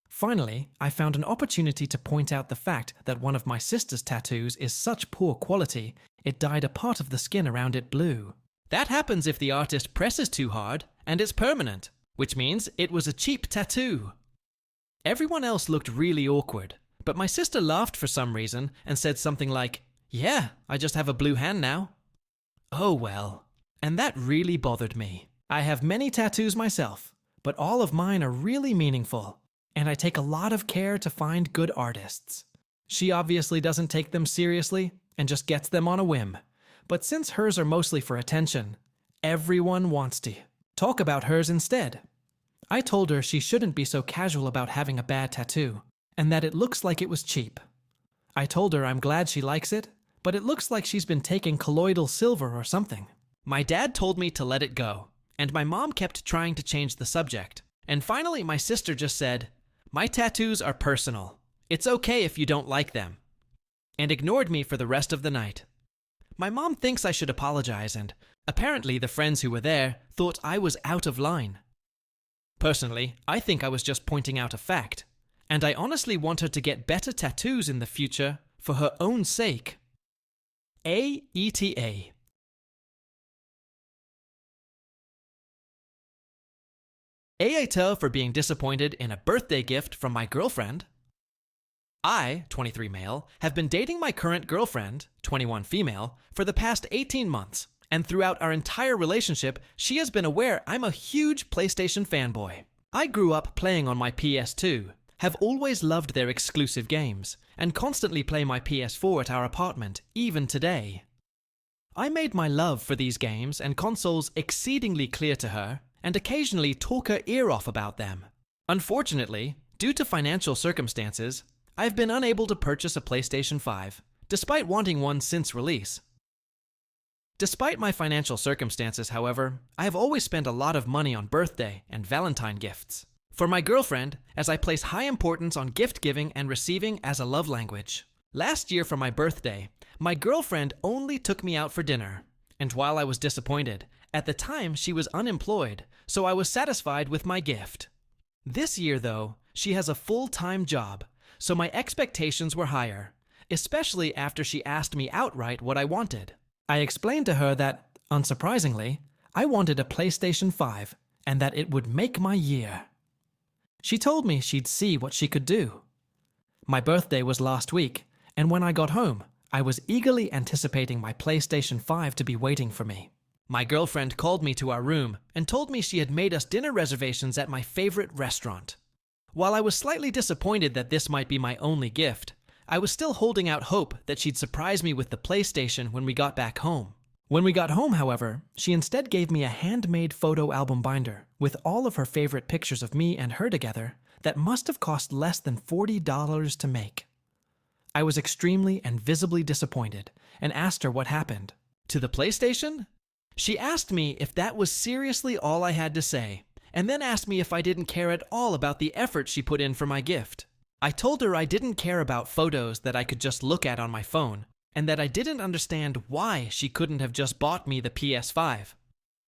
Speaker 2: Finally, I found an opportunity to point out the fact that one of my sister's tattoos is such poor quality, it dyed a part of the skin around it blue. That happens if the artist presses too hard, and it's permanent, which means it was a cheap tattoo. Everyone else looked really awkward, but my sister laughed for some reason and said something like, "Yeah, I just have a blue hand now." Oh well. And that really bothered me. I have many tattoos myself, but all of mine are really meaningful, and I take a lot of care to find good artists. She obviously doesn't take them seriously and just gets them on a whim, but since hers are mostly for attention, everyone wants to talk about hers instead. I told her she shouldn't be so casual about having a bad tattoo, and that it looks like it was cheap. I told her I'm glad she likes it, but it looks like she's been taking colloidal silver or something. My dad told me to let it go, and my mom kept trying to change the subject. And finally my sister just said, "My tattoos are personal. It's okay if you don't like them," and ignored me for the rest of the night. My mom thinks I should apologize, and apparently the friends who were there thought I was out of line. Personally, I think I was just pointing out a fact, and I honestly want her to get better tattoos in the future for her own sake. Aita. Aita for being disappointed in a birthday gift from my girlfriend. I, 23 male, have been dating my current girlfriend, 21 female, for the past 18 months, and throughout our entire relationship, she has been aware I'm a huge PlayStation fanboy. I grew up playing on my PS2, have always loved their exclusive games, and constantly play my PS4 at our apartment, even today. I made my love for these games and consoles exceedingly clear to her, and occasionally talk her ear off about them. Unfortunately, due to financial circumstances, I've been unable to purchase a PlayStation 5, despite wanting one since release. Despite my financial circumstances, however, I have always spent a lot of money on birthday and Valentine gifts. For my girlfriend, as I place high importance on gift giving and receiving as a love language. Last year for my birthday, my girlfriend only took me out for dinner, and while I was disappointed, at the time she was unemployed, so I was satisfied with my gift. This year though, she has a full-time job, so my expectations were higher, especially after she asked me outright what I wanted. I explained to her that, unsurprisingly, I wanted a PlayStation 5 and that it would make my year. She told me she'd see what she could do. My birthday was last week, and when I got home, I was eagerly anticipating my PlayStation 5 to be waiting for me. My girlfriend called me to our room and told me she had made us dinner reservations at my favorite restaurant. While I was slightly disappointed that this might be my only gift, I was still holding out hope that she'd surprise me with the PlayStation when we got back home. When we got home, however, she instead gave me a handmade photo album binder with all of her favorite pictures of me and her together that must have cost less than $40 to make. I was extremely and visibly disappointed and asked her what happened. To the PlayStation? She asked me if that was seriously all I had to say, and then asked me if I didn't care at all about the effort she put in for my gift. I told her I didn't care about photos that I could just look at on my phone, and that I didn't understand why she couldn't have just bought me the PS5.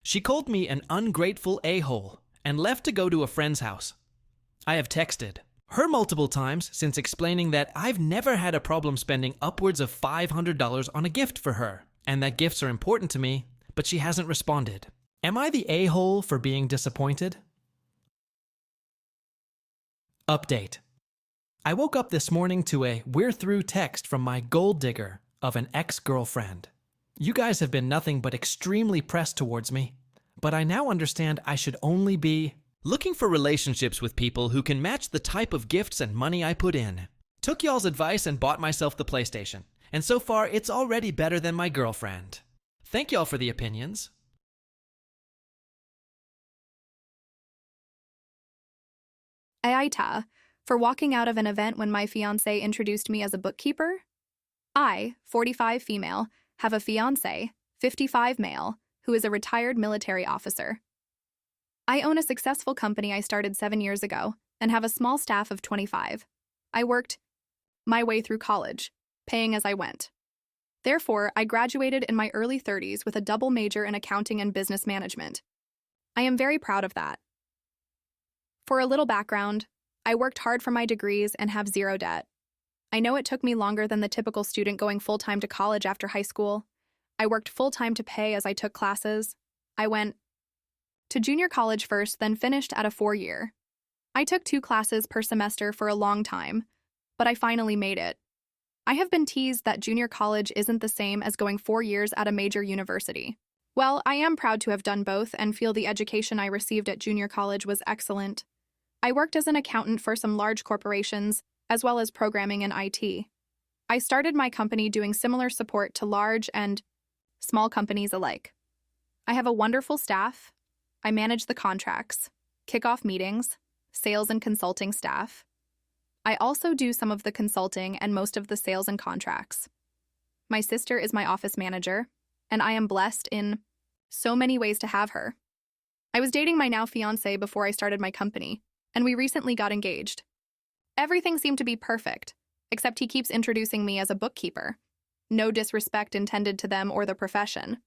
Speaker 2: She called me an ungrateful a-hole and left to go to a friend's house. I have texted her multiple times since explaining that I've never had a problem spending upwards of $500 on a gift for her, and that gifts are important to me, but she hasn't responded. Am I the a-hole for being disappointed? Update. I woke up this morning to a "we're through" text from my gold digger of an ex-girlfriend. You guys have been nothing but extremely pressed towards me, but I now understand I should only be looking for relationships with people who can match the type of gifts and money I put in. Took y'all's advice and bought myself the PlayStation, and so far it's already better than my girlfriend. Thank y'all for the opinions.
Speaker 4: Aita, for walking out of an event when my fiancé introduced me as a bookkeeper. I, 45 female, have a fiancé, 55 male, who is a retired military officer. I own a successful company I started 7 years ago and have a small staff of 25. I worked my way through college, paying as I went. Therefore, I graduated in my early 30s with a double major in accounting and business management. I am very proud of that. For a little background, I worked hard for my degrees and have zero debt. I know it took me longer than the typical student going full-time to college after high school. I worked full-time to pay as I took classes. I went to junior college first, then finished at a 4-year. I took 2 classes per semester for a long time, but I finally made it. I have been teased that junior college isn't the same as going 4 years at a major university. Well, I am proud to have done both and feel the education I received at junior college was excellent. I worked as an accountant for some large corporations, as well as programming and IT. I started my company doing similar support to large and small companies alike. I have a wonderful staff. I manage the contracts, kickoff meetings, sales and consulting staff. I also do some of the consulting and most of the sales and contracts. My sister is my office manager, and I am blessed in so many ways to have her. I was dating my now fiancé before I started my company, and we recently got engaged. Everything seemed to be perfect, except he keeps introducing me as a bookkeeper. No disrespect intended to them or the profession.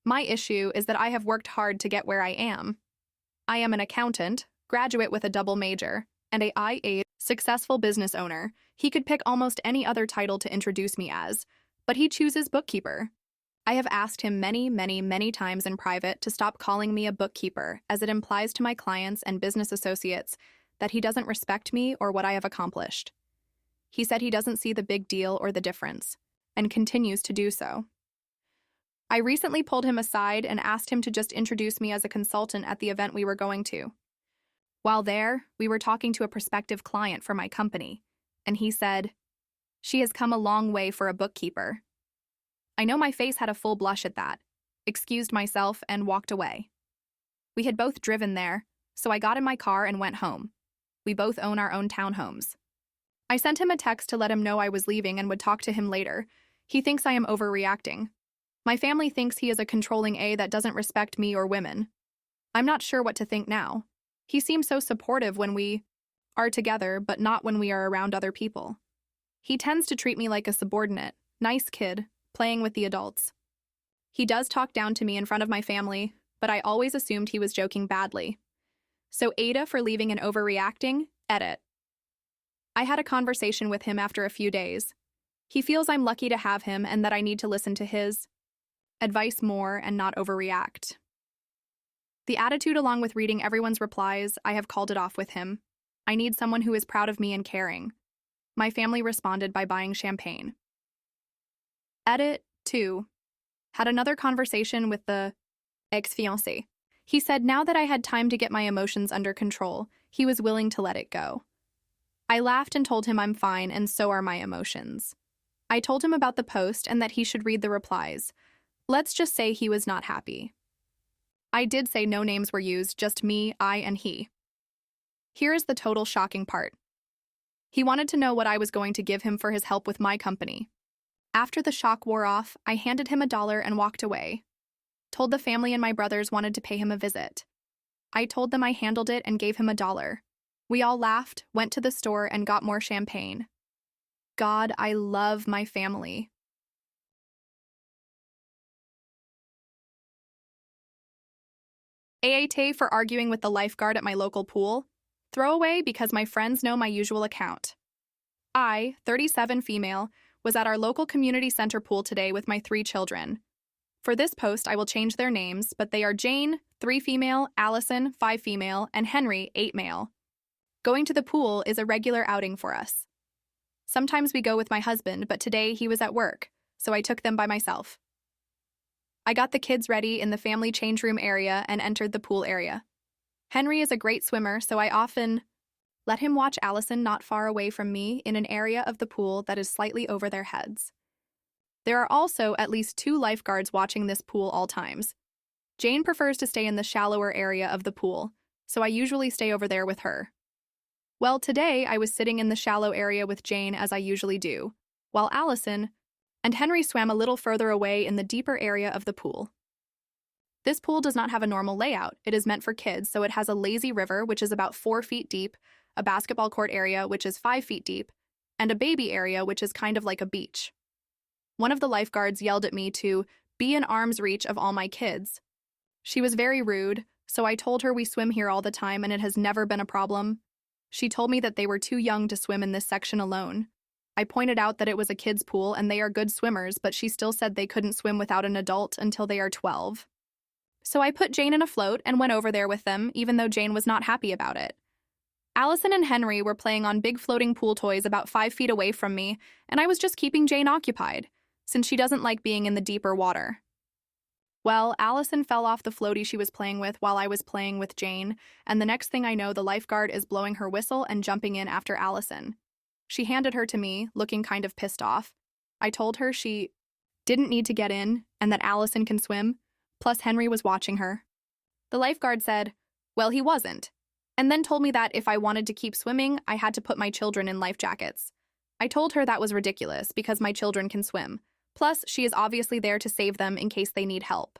Speaker 4: My issue is that I have worked hard to get where I am. I am an accountant, graduate with a double major, and a IA successful business owner. He could pick almost any other title to introduce me as, but he chooses bookkeeper. I have asked him many times in private to stop calling me a bookkeeper, as it implies to my clients and business associates that he doesn't respect me or what I have accomplished. He said he doesn't see the big deal or the difference, and continues to do so. I recently pulled him aside and asked him to just introduce me as a consultant at the event we were going to. While there, we were talking to a prospective client for my company, and he said, "She has come a long way for a bookkeeper." I know my face had a full blush at that, excused myself, and walked away. We had both driven there, so I got in my car and went home. We both own our own townhomes. I sent him a text to let him know I was leaving and would talk to him later. He thinks I am overreacting. My family thinks he is a controlling A that doesn't respect me or women. I'm not sure what to think now. He seems so supportive when we are together, but not when we are around other people. He tends to treat me like a subordinate, nice kid, playing with the adults. He does talk down to me in front of my family, but I always assumed he was joking badly. So Aita for leaving and overreacting, edit. I had a conversation with him after a few days. He feels I'm lucky to have him and that I need to listen to his advice more and not overreact. The attitude, along with reading everyone's replies, I have called it off with him. I need someone who is proud of me and caring. My family responded by buying champagne. Edit 2. Had another conversation with the ex-fiancé. He said now that I had time to get my emotions under control, he was willing to let it go. I laughed and told him I'm fine and so are my emotions. I told him about the post and that he should read the replies, Let's just say he was not happy. I did say no names were used, just me, I, and he. Here is the total shocking part. He wanted to know what I was going to give him for his help with my company. After the shock wore off, I handed him $1 and walked away. Told the family and my brothers wanted to pay him a visit. I told them I handled it and gave him $1. We all laughed, went to the store, and got more champagne. God, I love my family. Aita for arguing with the lifeguard at my local pool. Throwaway because my friends know my usual account. I, 37 female, was at our local community center pool today with my 3 children. For this post, I will change their names, but they are Jane, 3 female, Allison, 5 female, and Henry, 8 male. Going to the pool is a regular outing for us. Sometimes we go with my husband, but today he was at work, so I took them by myself. I got the kids ready in the family change room area and entered the pool area. Henry is a great swimmer, so I often let him watch Allison not far away from me in an area of the pool that is slightly over their heads. There are also at least 2 lifeguards watching this pool all times. Jane prefers to stay in the shallower area of the pool, so I usually stay over there with her. Well, today I was sitting in the shallow area with Jane as I usually do, while Allison and Henry swam a little further away in the deeper area of the pool. This pool does not have a normal layout. It is meant for kids, so it has a lazy river, which is about 4 feet deep, a basketball court area, which is 5 feet deep, and a baby area, which is kind of like a beach. One of the lifeguards yelled at me to be in arm's reach of all my kids. She was very rude, so I told her we swim here all the time and it has never been a problem. She told me that they were too young to swim in this section alone. I pointed out that it was a kids' pool and they are good swimmers, but she still said they couldn't swim without an adult until they are 12. So I put Jane in a float and went over there with them, even though Jane was not happy about it. Allison and Henry were playing on big floating pool toys about 5 feet away from me, and I was just keeping Jane occupied, since she doesn't like being in the deeper water. Well, Allison fell off the floaty she was playing with while I was playing with Jane, and the next thing I know, the lifeguard is blowing her whistle and jumping in after Allison. She handed her to me, looking kind of pissed off. I told her she didn't need to get in and that Allison can swim, plus Henry was watching her. The lifeguard said, well, he wasn't, and then told me that if I wanted to keep swimming, I had to put my children in life jackets. I told her that was ridiculous because my children can swim. Plus, she is obviously there to save them in case they need help.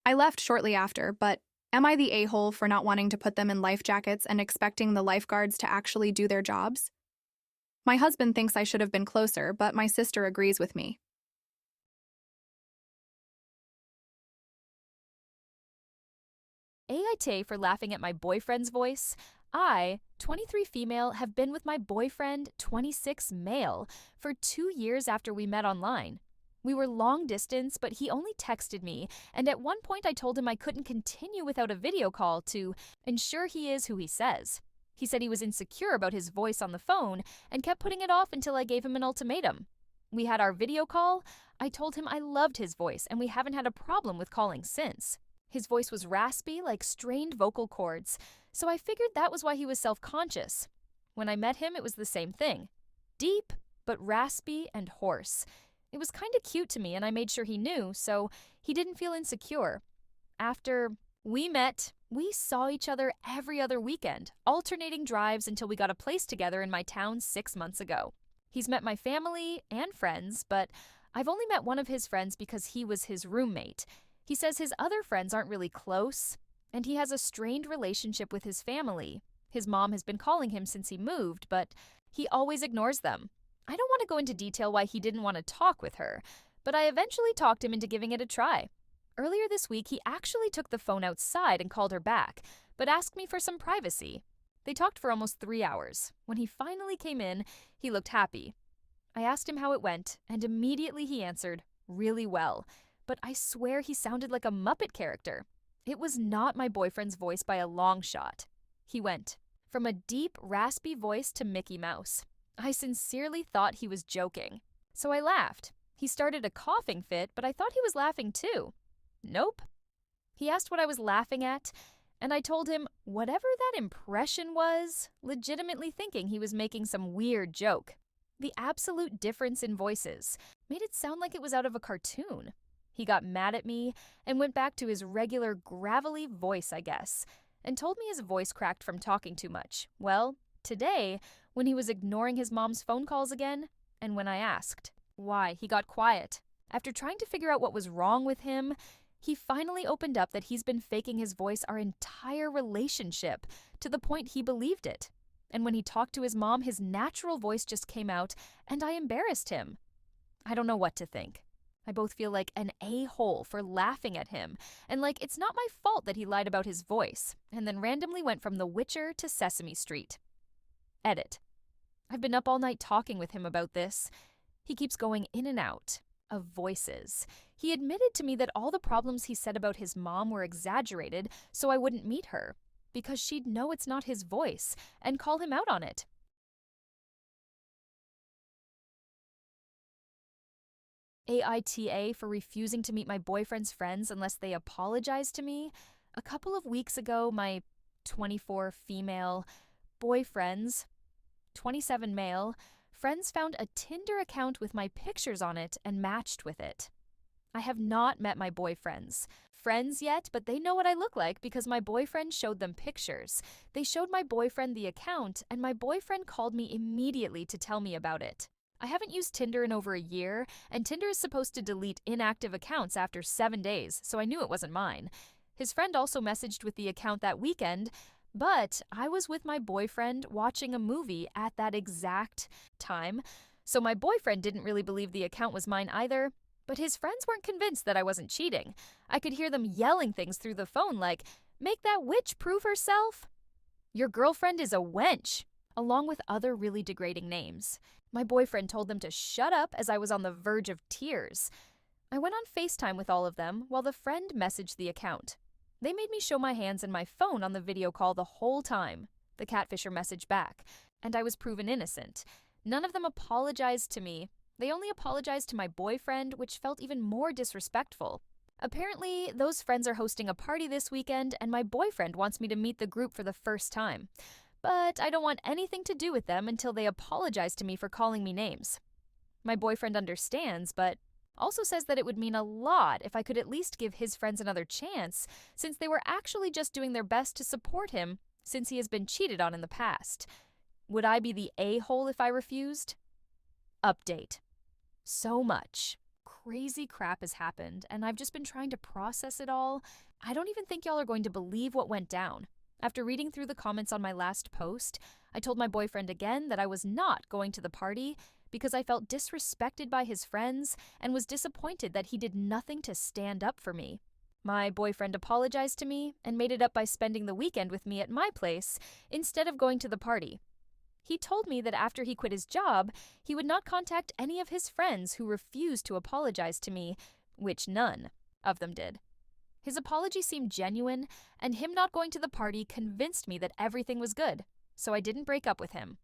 Speaker 4: I left shortly after, but am I the a-hole for not wanting to put them in life jackets and expecting the lifeguards to actually do their jobs? My husband thinks I should have been closer, but my sister agrees with me.
Speaker 1: Aita for laughing at my boyfriend's voice. I, 23 female, have been with my boyfriend, 26 male, for 2 years after we met online. We were long distance, but he only texted me, and at one point I told him I couldn't continue without a video call to ensure he is who he says. He said he was insecure about his voice on the phone and kept putting it off until I gave him an ultimatum. We had our video call. I told him I loved his voice, and we haven't had a problem with calling since. His voice was raspy, like strained vocal cords, so I figured that was why he was self-conscious. When I met him, it was the same thing. Deep, but raspy and hoarse. It was kind of cute to me, and I made sure he knew, so he didn't feel insecure. After we met, we saw each other every other weekend, alternating drives until we got a place together in my town 6 months ago. He's met my family and friends, but I've only met one of his friends because he was his roommate. He says his other friends aren't really close, and he has a strained relationship with his family. His mom has been calling him since he moved, but he always ignores them. I don't want to go into detail why he didn't want to talk with her, but I eventually talked him into giving it a try. Earlier this week, he actually took the phone outside and called her back, but asked me for some privacy. They talked for almost 3 hours. When he finally came in, he looked happy. I asked him how it went, and immediately he answered, really well. But I swear he sounded like a Muppet character. It was not my boyfriend's voice by a long shot. He went from a deep, raspy voice to Mickey Mouse. I sincerely thought he was joking. So I laughed. He started a coughing fit, but I thought he was laughing too. Nope. He asked what I was laughing at, and I told him whatever that impression was, legitimately thinking he was making some weird joke. The absolute difference in voices made it sound like it was out of a cartoon. He got mad at me and went back to his regular gravelly voice, I guess, and told me his voice cracked from talking too much. Well, today, when he was ignoring his mom's phone calls again, and when I asked why, he got quiet. After trying to figure out what was wrong with him, he finally opened up that he's been faking his voice our entire relationship, to the point he believed it. And when he talked to his mom, his natural voice just came out, and I embarrassed him. I don't know what to think. I both feel like an a-hole for laughing at him, and like it's not my fault that he lied about his voice, and then randomly went from The Witcher to Sesame Street. Edit. I've been up all night talking with him about this. He keeps going in and out of voices. He admitted to me that all the problems he said about his mom were exaggerated so I wouldn't meet her, because she'd know it's not his voice and call him out on it. Aita for refusing to meet my boyfriend's friends unless they apologize to me. A couple of weeks ago, my 24 female boyfriends, 27 male, friends found a Tinder account with my pictures on it and matched with it. I have not met my boyfriends' friends yet, but they know what I look like because my boyfriend showed them pictures. They showed my boyfriend the account, and my boyfriend called me immediately to tell me about it. I haven't used Tinder in over a year, and Tinder is supposed to delete inactive accounts after 7 days, so I knew it wasn't mine. His friend also messaged with the account that weekend, but I was with my boyfriend watching a movie at that exact time, so my boyfriend didn't really believe the account was mine either, but his friends weren't convinced that I wasn't cheating. I could hear them yelling things through the phone like, "Make that witch prove herself? Your girlfriend is a wench," along with other really degrading names. My boyfriend told them to shut up as I was on the verge of tears. I went on FaceTime with all of them while the friend messaged the account. They made me show my hands and my phone on the video call the whole time. The catfisher messaged back, and I was proven innocent. None of them apologized to me. They only apologized to my boyfriend, which felt even more disrespectful. Apparently, those friends are hosting a party this weekend, and my boyfriend wants me to meet the group for the first time. But I don't want anything to do with them until they apologize to me for calling me names. My boyfriend understands, but also says that it would mean a lot if I could at least give his friends another chance, since they were actually just doing their best to support him since he has been cheated on in the past. Would I be the a-hole if I refused? Update. So much crazy crap has happened, and I've just been trying to process it all. I don't even think y'all are going to believe what went down. After reading through the comments on my last post, I told my boyfriend again that I was not going to the party because I felt disrespected by his friends and was disappointed that he did nothing to stand up for me. My boyfriend apologized to me and made it up by spending the weekend with me at my place instead of going to the party. He told me that after he quit his job, he would not contact any of his friends who refused to apologize to me, which none of them did. His apology seemed genuine, and him not going to the party convinced me that everything was good, so I didn't break up with him.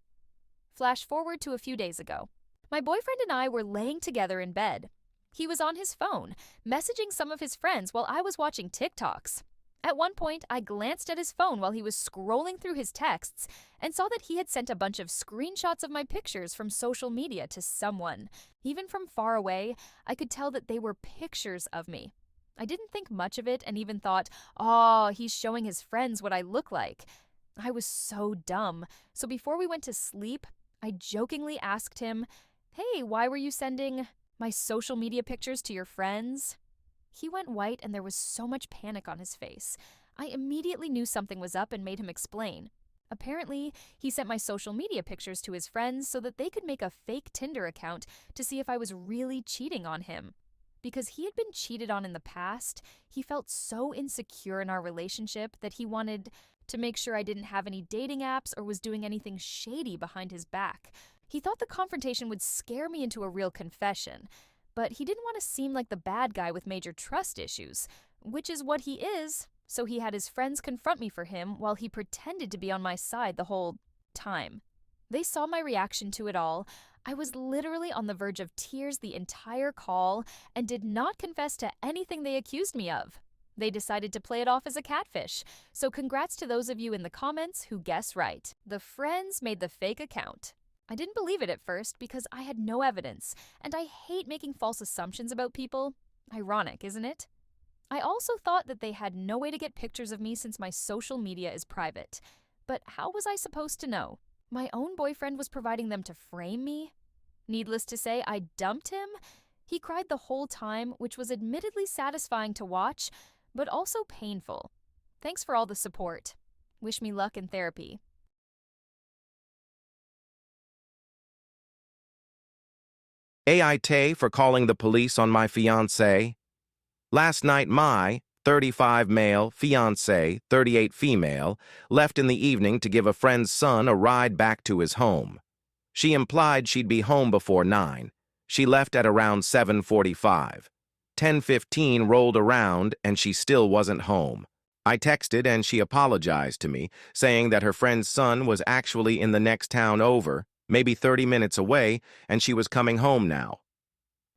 Speaker 1: Flash forward to a few days ago. My boyfriend and I were laying together in bed. He was on his phone, messaging some of his friends while I was watching TikToks. At one point, I glanced at his phone while he was scrolling through his texts and saw that he had sent a bunch of screenshots of my pictures from social media to someone. Even from far away, I could tell that they were pictures of me. I didn't think much of it and even thought, "Oh, he's showing his friends what I look like." I was so dumb. So before we went to sleep, I jokingly asked him, "Hey, why were you sending my social media pictures to your friends?" He went white and there was so much panic on his face. I immediately knew something was up and made him explain. Apparently, he sent my social media pictures to his friends so that they could make a fake Tinder account to see if I was really cheating on him. Because he had been cheated on in the past, he felt so insecure in our relationship that he wanted to make sure I didn't have any dating apps or was doing anything shady behind his back. He thought the confrontation would scare me into a real confession, but he didn't want to seem like the bad guy with major trust issues, which is what he is, so he had his friends confront me for him while he pretended to be on my side the whole time. They saw my reaction to it all. I was literally on the verge of tears the entire call and did not confess to anything they accused me of. They decided to play it off as a catfish, so congrats to those of you in the comments who guess right. The friends made the fake account. I didn't believe it at first because I had no evidence, and I hate making false assumptions about people. Ironic, isn't it? I also thought that they had no way to get pictures of me since my social media is private. But how was I supposed to know? My own boyfriend was providing them to frame me? Needless to say, I dumped him. He cried the whole time, which was admittedly satisfying to watch, but also painful. Thanks for all the support. Wish me luck in therapy.
Speaker 3: Aita for calling the police on my fiancé. Last night, my 35 male, fiancé, 38 female, left in the evening to give a friend's son a ride back to his home. She implied she'd be home before 9. She left at around 7:45. 10:15 rolled around and she still wasn't home. I texted and she apologized to me, saying that her friend's son was actually in the next town over, maybe 30 minutes away, and she was coming home now.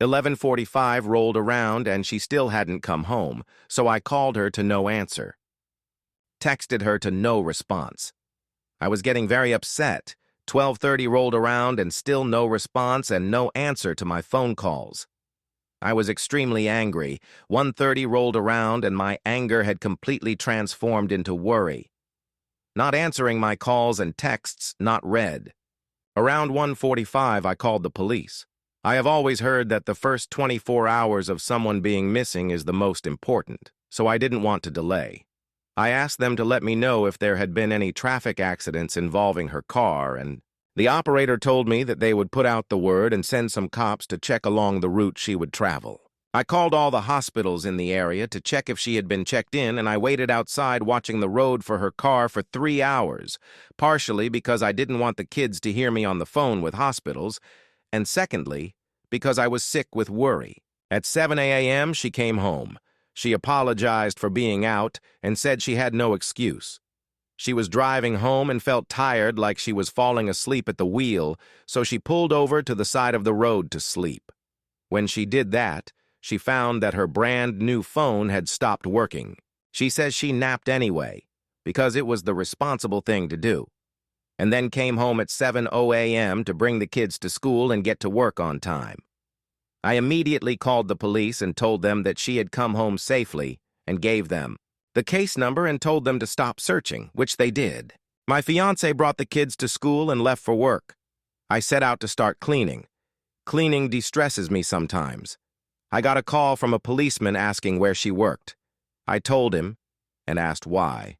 Speaker 3: 11:45 rolled around and she still hadn't come home, so I called her to no answer. Texted her to no response. I was getting very upset. 12:30 rolled around and still no response and no answer to my phone calls. I was extremely angry. 1:30 rolled around and my anger had completely transformed into worry. Not answering my calls and texts not read. Around 1:45 I called the police. I have always heard that the first 24 hours of someone being missing is the most important, so I didn't want to delay. I asked them to let me know if there had been any traffic accidents involving her car, and the operator told me that they would put out the word and send some cops to check along the route she would travel. I called all the hospitals in the area to check if she had been checked in, and I waited outside watching the road for her car for 3 hours, partially because I didn't want the kids to hear me on the phone with hospitals, and secondly, because I was sick with worry. At 7 a.m., she came home. She apologized for being out and said she had no excuse. She was driving home and felt tired, like she was falling asleep at the wheel, so she pulled over to the side of the road to sleep. When she did that, she found that her brand new phone had stopped working. She says she napped anyway, because it was the responsible thing to do, and then came home at 7:00 a.m. to bring the kids to school and get to work on time. I immediately called the police and told them that she had come home safely and gave them the case number and told them to stop searching, which they did. My fiancé brought the kids to school and left for work. I set out to start cleaning. Cleaning de-stresses me sometimes. I got a call from a policeman asking where she worked. I told him and asked why,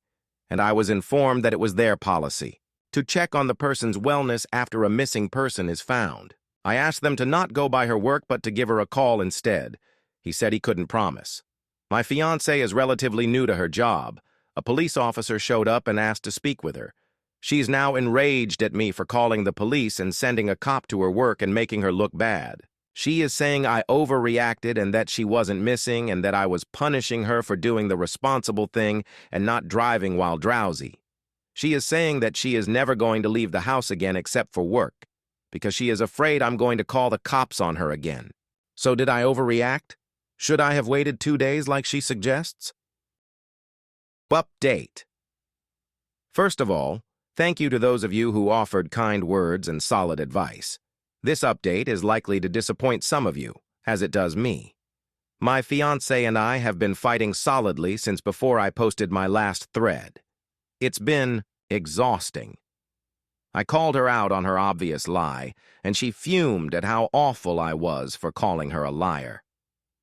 Speaker 3: and I was informed that it was their policy to check on the person's wellness after a missing person is found. I asked them to not go by her work but to give her a call instead. He said he couldn't promise. My fiancée is relatively new to her job. A police officer showed up and asked to speak with her. She's now enraged at me for calling the police and sending a cop to her work and making her look bad. She is saying I overreacted and that she wasn't missing and that I was punishing her for doing the responsible thing and not driving while drowsy. She is saying that she is never going to leave the house again except for work, because she is afraid I'm going to call the cops on her again. So did I overreact? Should I have waited 2 days like she suggests? Update. First of all, thank you to those of you who offered kind words and solid advice. This update is likely to disappoint some of you, as it does me. My fiancé and I have been fighting solidly since before I posted my last thread. It's been exhausting. I called her out on her obvious lie, and she fumed at how awful I was for calling her a liar.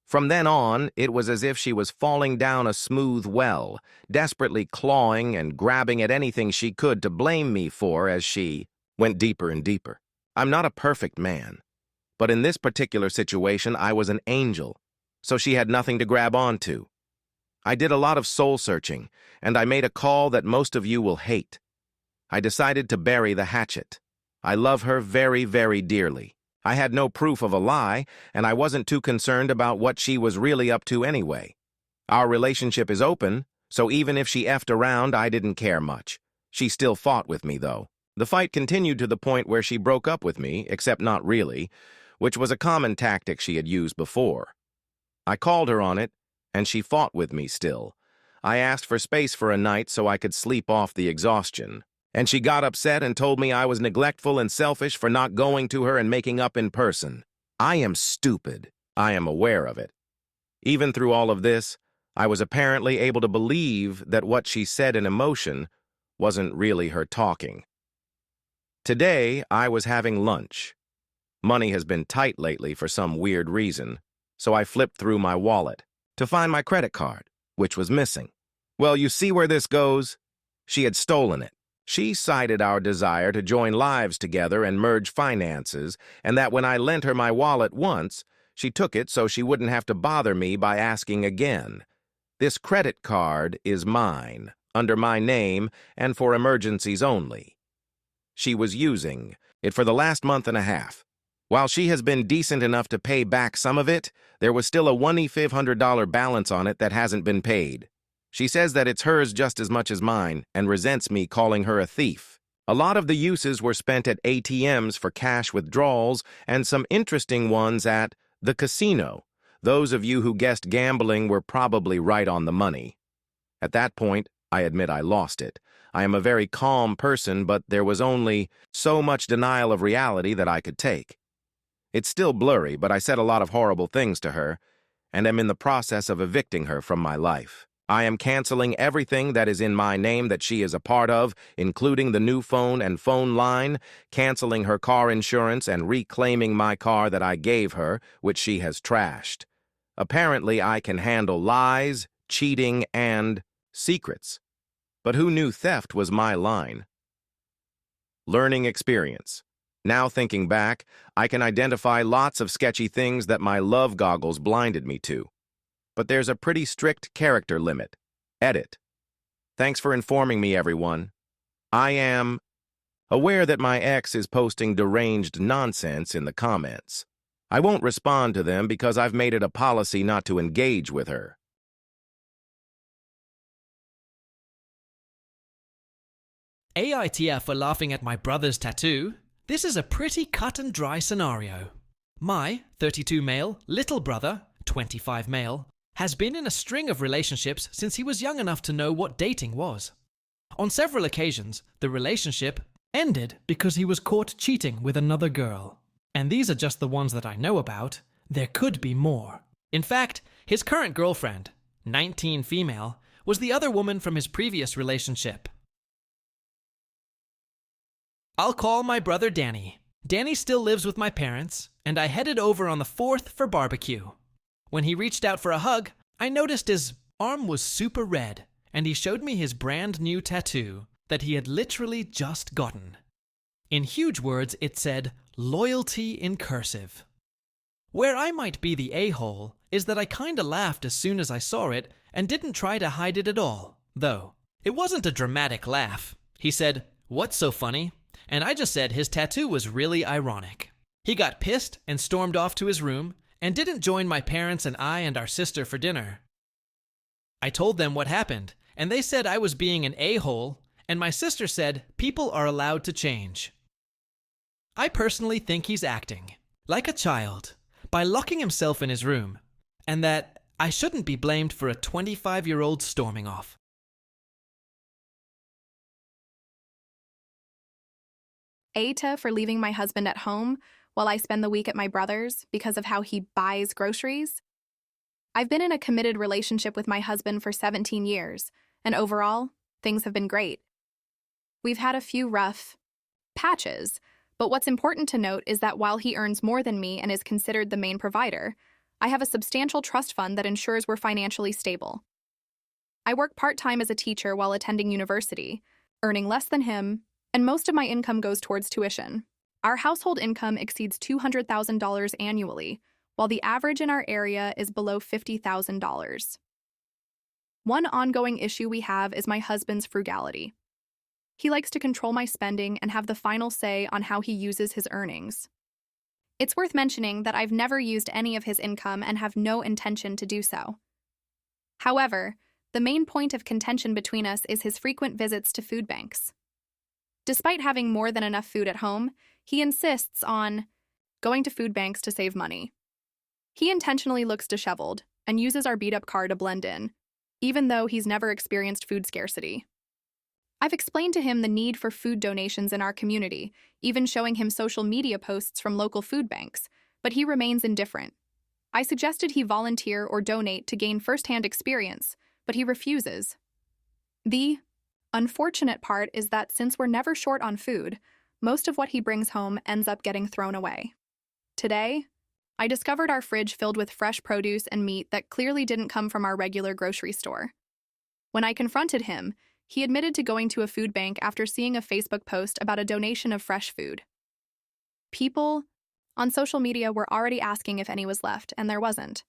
Speaker 3: From then on, it was as if she was falling down a smooth well, desperately clawing and grabbing at anything she could to blame me for as she went deeper and deeper. I'm not a perfect man, but in this particular situation, I was an angel, so she had nothing to grab onto. I did a lot of soul-searching, and I made a call that most of you will hate. I decided to bury the hatchet. I love her very, very dearly. I had no proof of a lie, and I wasn't too concerned about what she was really up to anyway. Our relationship is open, so even if she effed around, I didn't care much. She still fought with me, though. The fight continued to the point where she broke up with me, except not really, which was a common tactic she had used before. I called her on it, and she fought with me still. I asked for space for a night so I could sleep off the exhaustion, and she got upset and told me I was neglectful and selfish for not going to her and making up in person. I am stupid. I am aware of it. Even through all of this, I was apparently able to believe that what she said in emotion wasn't really her talking. Today, I was having lunch. Money has been tight lately for some weird reason, so I flipped through my wallet to find my credit card, which was missing. Well, you see where this goes? She had stolen it. She cited our desire to join lives together and merge finances, and that when I lent her my wallet once, she took it so she wouldn't have to bother me by asking again. This credit card is mine, under my name, and for emergencies only. She was using it for the last month and a half. While she has been decent enough to pay back some of it, there was still a $1,500 balance on it that hasn't been paid. She says that it's hers just as much as mine and resents me calling her a thief. A lot of the uses were spent at ATMs for cash withdrawals and some interesting ones at the casino. Those of you who guessed gambling were probably right on the money. At that point, I admit I lost it. I am a very calm person, but there was only so much denial of reality that I could take. It's still blurry, but I said a lot of horrible things to her, and am in the process of evicting her from my life. I am canceling everything that is in my name that she is a part of, including the new phone and phone line, canceling her car insurance and reclaiming my car that I gave her, which she has trashed. Apparently, I can handle lies, cheating, and secrets. But who knew theft was my line? Learning experience. Now thinking back, I can identify lots of sketchy things that my love goggles blinded me to. But there's a pretty strict character limit. Edit. Thanks for informing me, everyone. I am aware that my ex is posting deranged nonsense in the comments. I won't respond to them because I've made it a policy not to engage with her.
Speaker 2: Aita for laughing at my brother's tattoo. This is a pretty cut and dry scenario. My 32 male little brother, 25 male, has been in a string of relationships since he was young enough to know what dating was. On several occasions, the relationship ended because he was caught cheating with another girl. And these are just the ones that I know about. There could be more. In fact, his current girlfriend, 19 female, was the other woman from his previous relationship. I'll call my brother Danny. Danny still lives with my parents, and I headed over on the 4th for barbecue. When he reached out for a hug, I noticed his arm was super red, and he showed me his brand new tattoo that he had literally just gotten. In huge words, it said, "Loyalty" in cursive. Where I might be the a-hole is that I kinda laughed as soon as I saw it and didn't try to hide it at all, though. It wasn't a dramatic laugh. He said, "What's so funny?" And I just said his tattoo was really ironic. He got pissed and stormed off to his room and didn't join my parents and I and our sister for dinner. I told them what happened, and they said I was being an a-hole, and my sister said people are allowed to change. I personally think he's acting, like a child, by locking himself in his room, and that I shouldn't be blamed for a 25-year-old storming off.
Speaker 4: Aita for leaving my husband at home while I spend the week at my brother's because of how he buys groceries. I've been in a committed relationship with my husband for 17 years, and overall, things have been great. We've had a few rough patches, but what's important to note is that while he earns more than me and is considered the main provider, I have a substantial trust fund that ensures we're financially stable. I work part-time as a teacher while attending university, earning less than him, and most of my income goes towards tuition. Our household income exceeds $200,000 annually, while the average in our area is below $50,000. One ongoing issue we have is my husband's frugality. He likes to control my spending and have the final say on how he uses his earnings. It's worth mentioning that I've never used any of his income and have no intention to do so. However, the main point of contention between us is his frequent visits to food banks. Despite having more than enough food at home, he insists on going to food banks to save money. He intentionally looks disheveled and uses our beat-up car to blend in, even though he's never experienced food scarcity. I've explained to him the need for food donations in our community, even showing him social media posts from local food banks, but he remains indifferent. I suggested he volunteer or donate to gain firsthand experience, but he refuses. The unfortunate part is that since we're never short on food, most of what he brings home ends up getting thrown away. Today, I discovered our fridge filled with fresh produce and meat that clearly didn't come from our regular grocery store. When I confronted him, he admitted to going to a food bank after seeing a Facebook post about a donation of fresh food. People on social media were already asking if any was left, and there wasn't.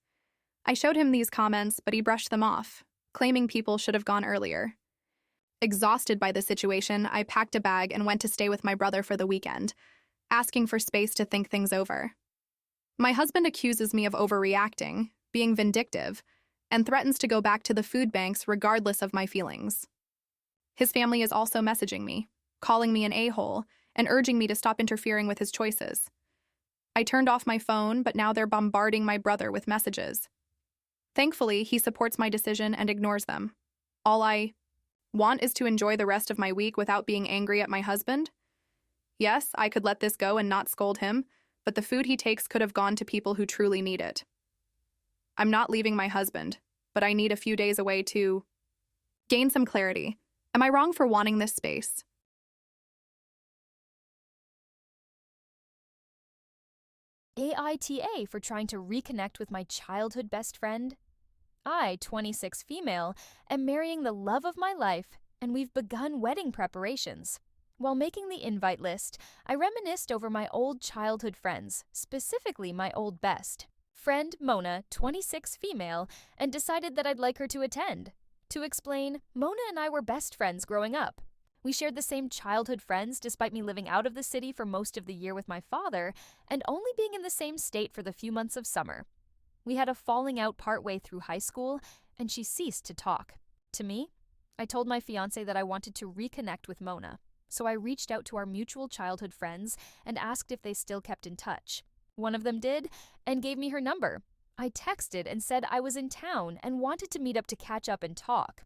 Speaker 4: I showed him these comments, but he brushed them off, claiming people should have gone earlier. Exhausted by the situation, I packed a bag and went to stay with my brother for the weekend, asking for space to think things over. My husband accuses me of overreacting, being vindictive, and threatens to go back to the food banks regardless of my feelings. His family is also messaging me, calling me an a-hole, and urging me to stop interfering with his choices. I turned off my phone, but now they're bombarding my brother with messages. Thankfully, he supports my decision and ignores them. All I want is to enjoy the rest of my week without being angry at my husband. Yes, I could let this go and not scold him, but the food he takes could have gone to people who truly need it. I'm not leaving my husband, but I need a few days away to gain some clarity. Am I wrong for wanting this space?
Speaker 1: Aita for trying to reconnect with my childhood best friend. I, 26 female, am marrying the love of my life, and we've begun wedding preparations. While making the invite list, I reminisced over my old childhood friends, specifically my old best friend Mona, 26 female, and decided that I'd like her to attend. To explain, Mona and I were best friends growing up. We shared the same childhood friends despite me living out of the city for most of the year with my father and only being in the same state for the few months of summer. We had a falling out partway through high school, and she ceased to talk. To me, I told my fiancé that I wanted to reconnect with Mona, so I reached out to our mutual childhood friends and asked if they still kept in touch. One of them did, and gave me her number. I texted and said I was in town and wanted to meet up to catch up and talk.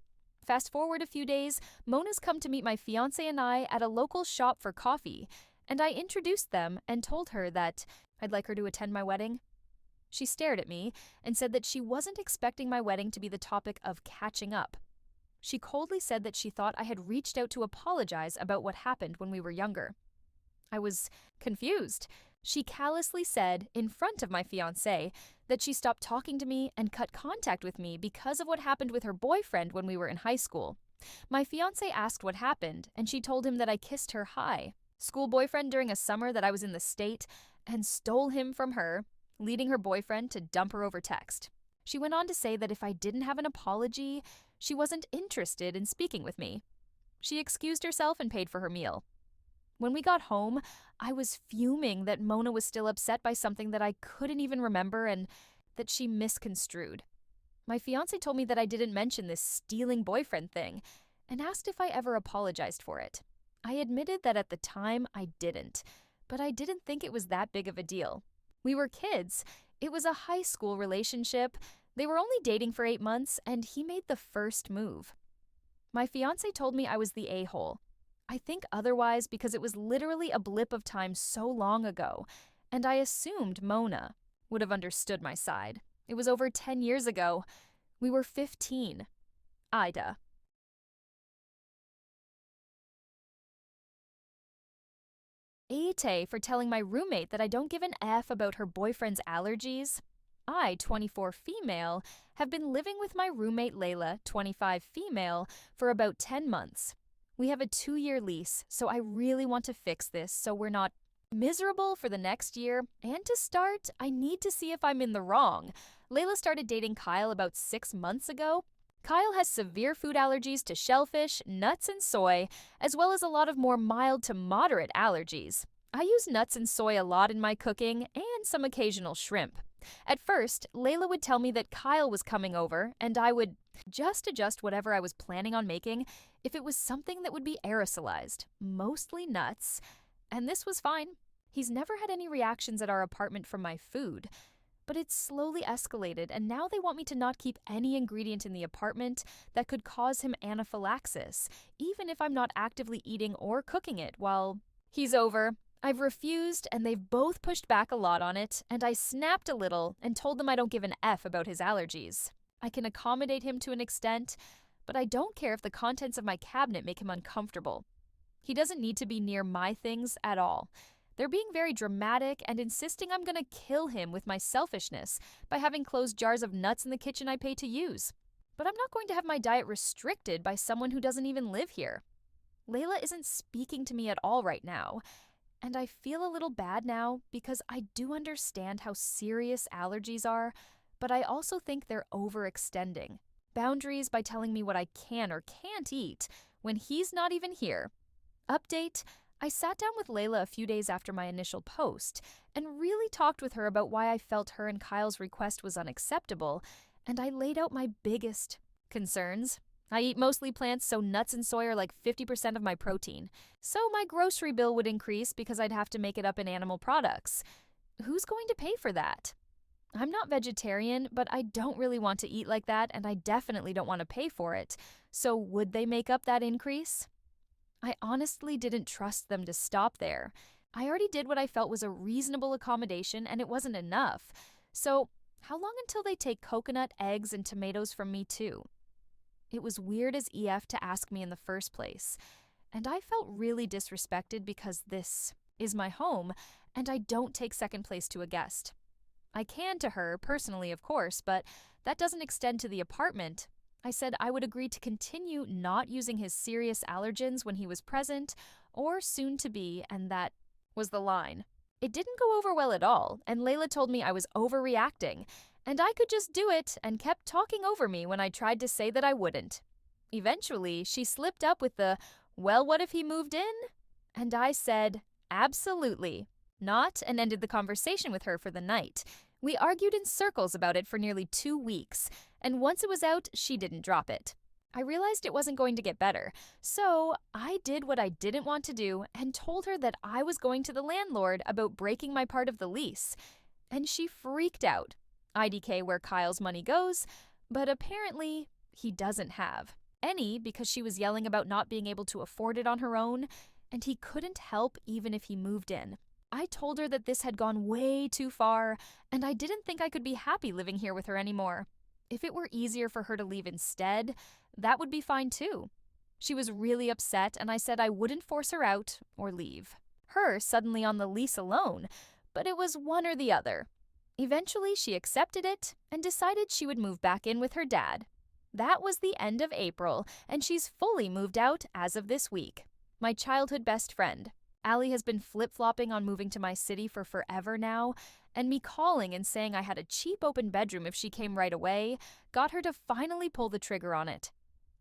Speaker 1: Fast forward a few days, Mona's come to meet my fiancé and I at a local shop for coffee, and I introduced them and told her that I'd like her to attend my wedding. She stared at me and said that she wasn't expecting my wedding to be the topic of catching up. She coldly said that she thought I had reached out to apologize about what happened when we were younger. I was confused. She callously said, in front of my fiancé, that she stopped talking to me and cut contact with me because of what happened with her boyfriend when we were in high school. My fiancé asked what happened, and she told him that I kissed her high, school boyfriend during a summer that I was in the state, and stole him from her, leading her boyfriend to dump her over text. She went on to say that if I didn't have an apology, she wasn't interested in speaking with me. She excused herself and paid for her meal. When we got home, I was fuming that Mona was still upset by something that I couldn't even remember and that she misconstrued. My fiancé told me that I didn't mention this stealing boyfriend thing and asked if I ever apologized for it. I admitted that at the time I didn't, but I didn't think it was that big of a deal. We were kids. It was a high school relationship. They were only dating for 8 months, and he made the first move. My fiancé told me I was the a-hole. I think otherwise because it was literally a blip of time so long ago, and I assumed Mona would have understood my side. It was over 10 years ago. We were 15. Aita. Aita for telling my roommate that I don't give an F about her boyfriend's allergies. I, 24 female, have been living with my roommate Layla, 25 female, for about 10 months. We have a 2-year lease, so I really want to fix this so we're not miserable for the next year. And to start, I need to see if I'm in the wrong. Layla started dating Kyle about 6 months ago. Kyle has severe food allergies to shellfish, nuts, and soy, as well as a lot of more mild to moderate allergies. I use nuts and soy a lot in my cooking and some occasional shrimp. At first, Layla would tell me that Kyle was coming over, and I would just adjust whatever I was planning on making if it was something that would be aerosolized, mostly nuts, and this was fine. He's never had any reactions at our apartment from my food, but it's slowly escalated, and now they want me to not keep any ingredient in the apartment that could cause him anaphylaxis, even if I'm not actively eating or cooking it while he's over. I've refused, and they've both pushed back a lot on it, and I snapped a little and told them I don't give an F about his allergies. I can accommodate him to an extent, but I don't care if the contents of my cabinet make him uncomfortable. He doesn't need to be near my things at all. They're being very dramatic and insisting I'm gonna kill him with my selfishness by having closed jars of nuts in the kitchen I pay to use. But I'm not going to have my diet restricted by someone who doesn't even live here. Layla isn't speaking to me at all right now, and I feel a little bad now because I do understand how serious allergies are, but I also think they're overextending boundaries by telling me what I can or can't eat when he's not even here. Update: I sat down with Layla a few days after my initial post and really talked with her about why I felt her and Kyle's request was unacceptable, and I laid out my biggest concerns. I eat mostly plants, so nuts and soy are like 50% of my protein. So my grocery bill would increase because I'd have to make it up in animal products. Who's going to pay for that? I'm not vegetarian, but I don't really want to eat like that, and I definitely don't want to pay for it. So would they make up that increase? I honestly didn't trust them to stop there. I already did what I felt was a reasonable accommodation, and it wasn't enough. So how long until they take coconut, eggs, and tomatoes from me too? It was weird as EF to ask me in the first place, and I felt really disrespected because this is my home, and I don't take second place to a guest. I can to her, personally of course, but that doesn't extend to the apartment. I said I would agree to continue not using his serious allergens when he was present, or soon to be, and that was the line. It didn't go over well at all, and Layla told me I was overreacting, and I could just do it, and kept talking over me when I tried to say that I wouldn't. Eventually, she slipped up with the, "Well, what if he moved in?" And I said, "Absolutely not," and ended the conversation with her for the night. We argued in circles about it for nearly 2 weeks, and once it was out, she didn't drop it. I realized it wasn't going to get better, so I did what I didn't want to do and told her that I was going to the landlord about breaking my part of the lease. And she freaked out. IDK where Kyle's money goes, but apparently he doesn't have any because she was yelling about not being able to afford it on her own, and he couldn't help even if he moved in. I told her that this had gone way too far, and I didn't think I could be happy living here with her anymore. If it were easier for her to leave instead, that would be fine too. She was really upset, and I said I wouldn't force her out or leave. Her suddenly on the lease alone, but it was one or the other. Eventually, she accepted it and decided she would move back in with her dad. That was the end of April, and she's fully moved out as of this week. My childhood best friend. Allie has been flip-flopping on moving to my city for forever now, and me calling and saying I had a cheap open bedroom if she came right away got her to finally pull the trigger on it.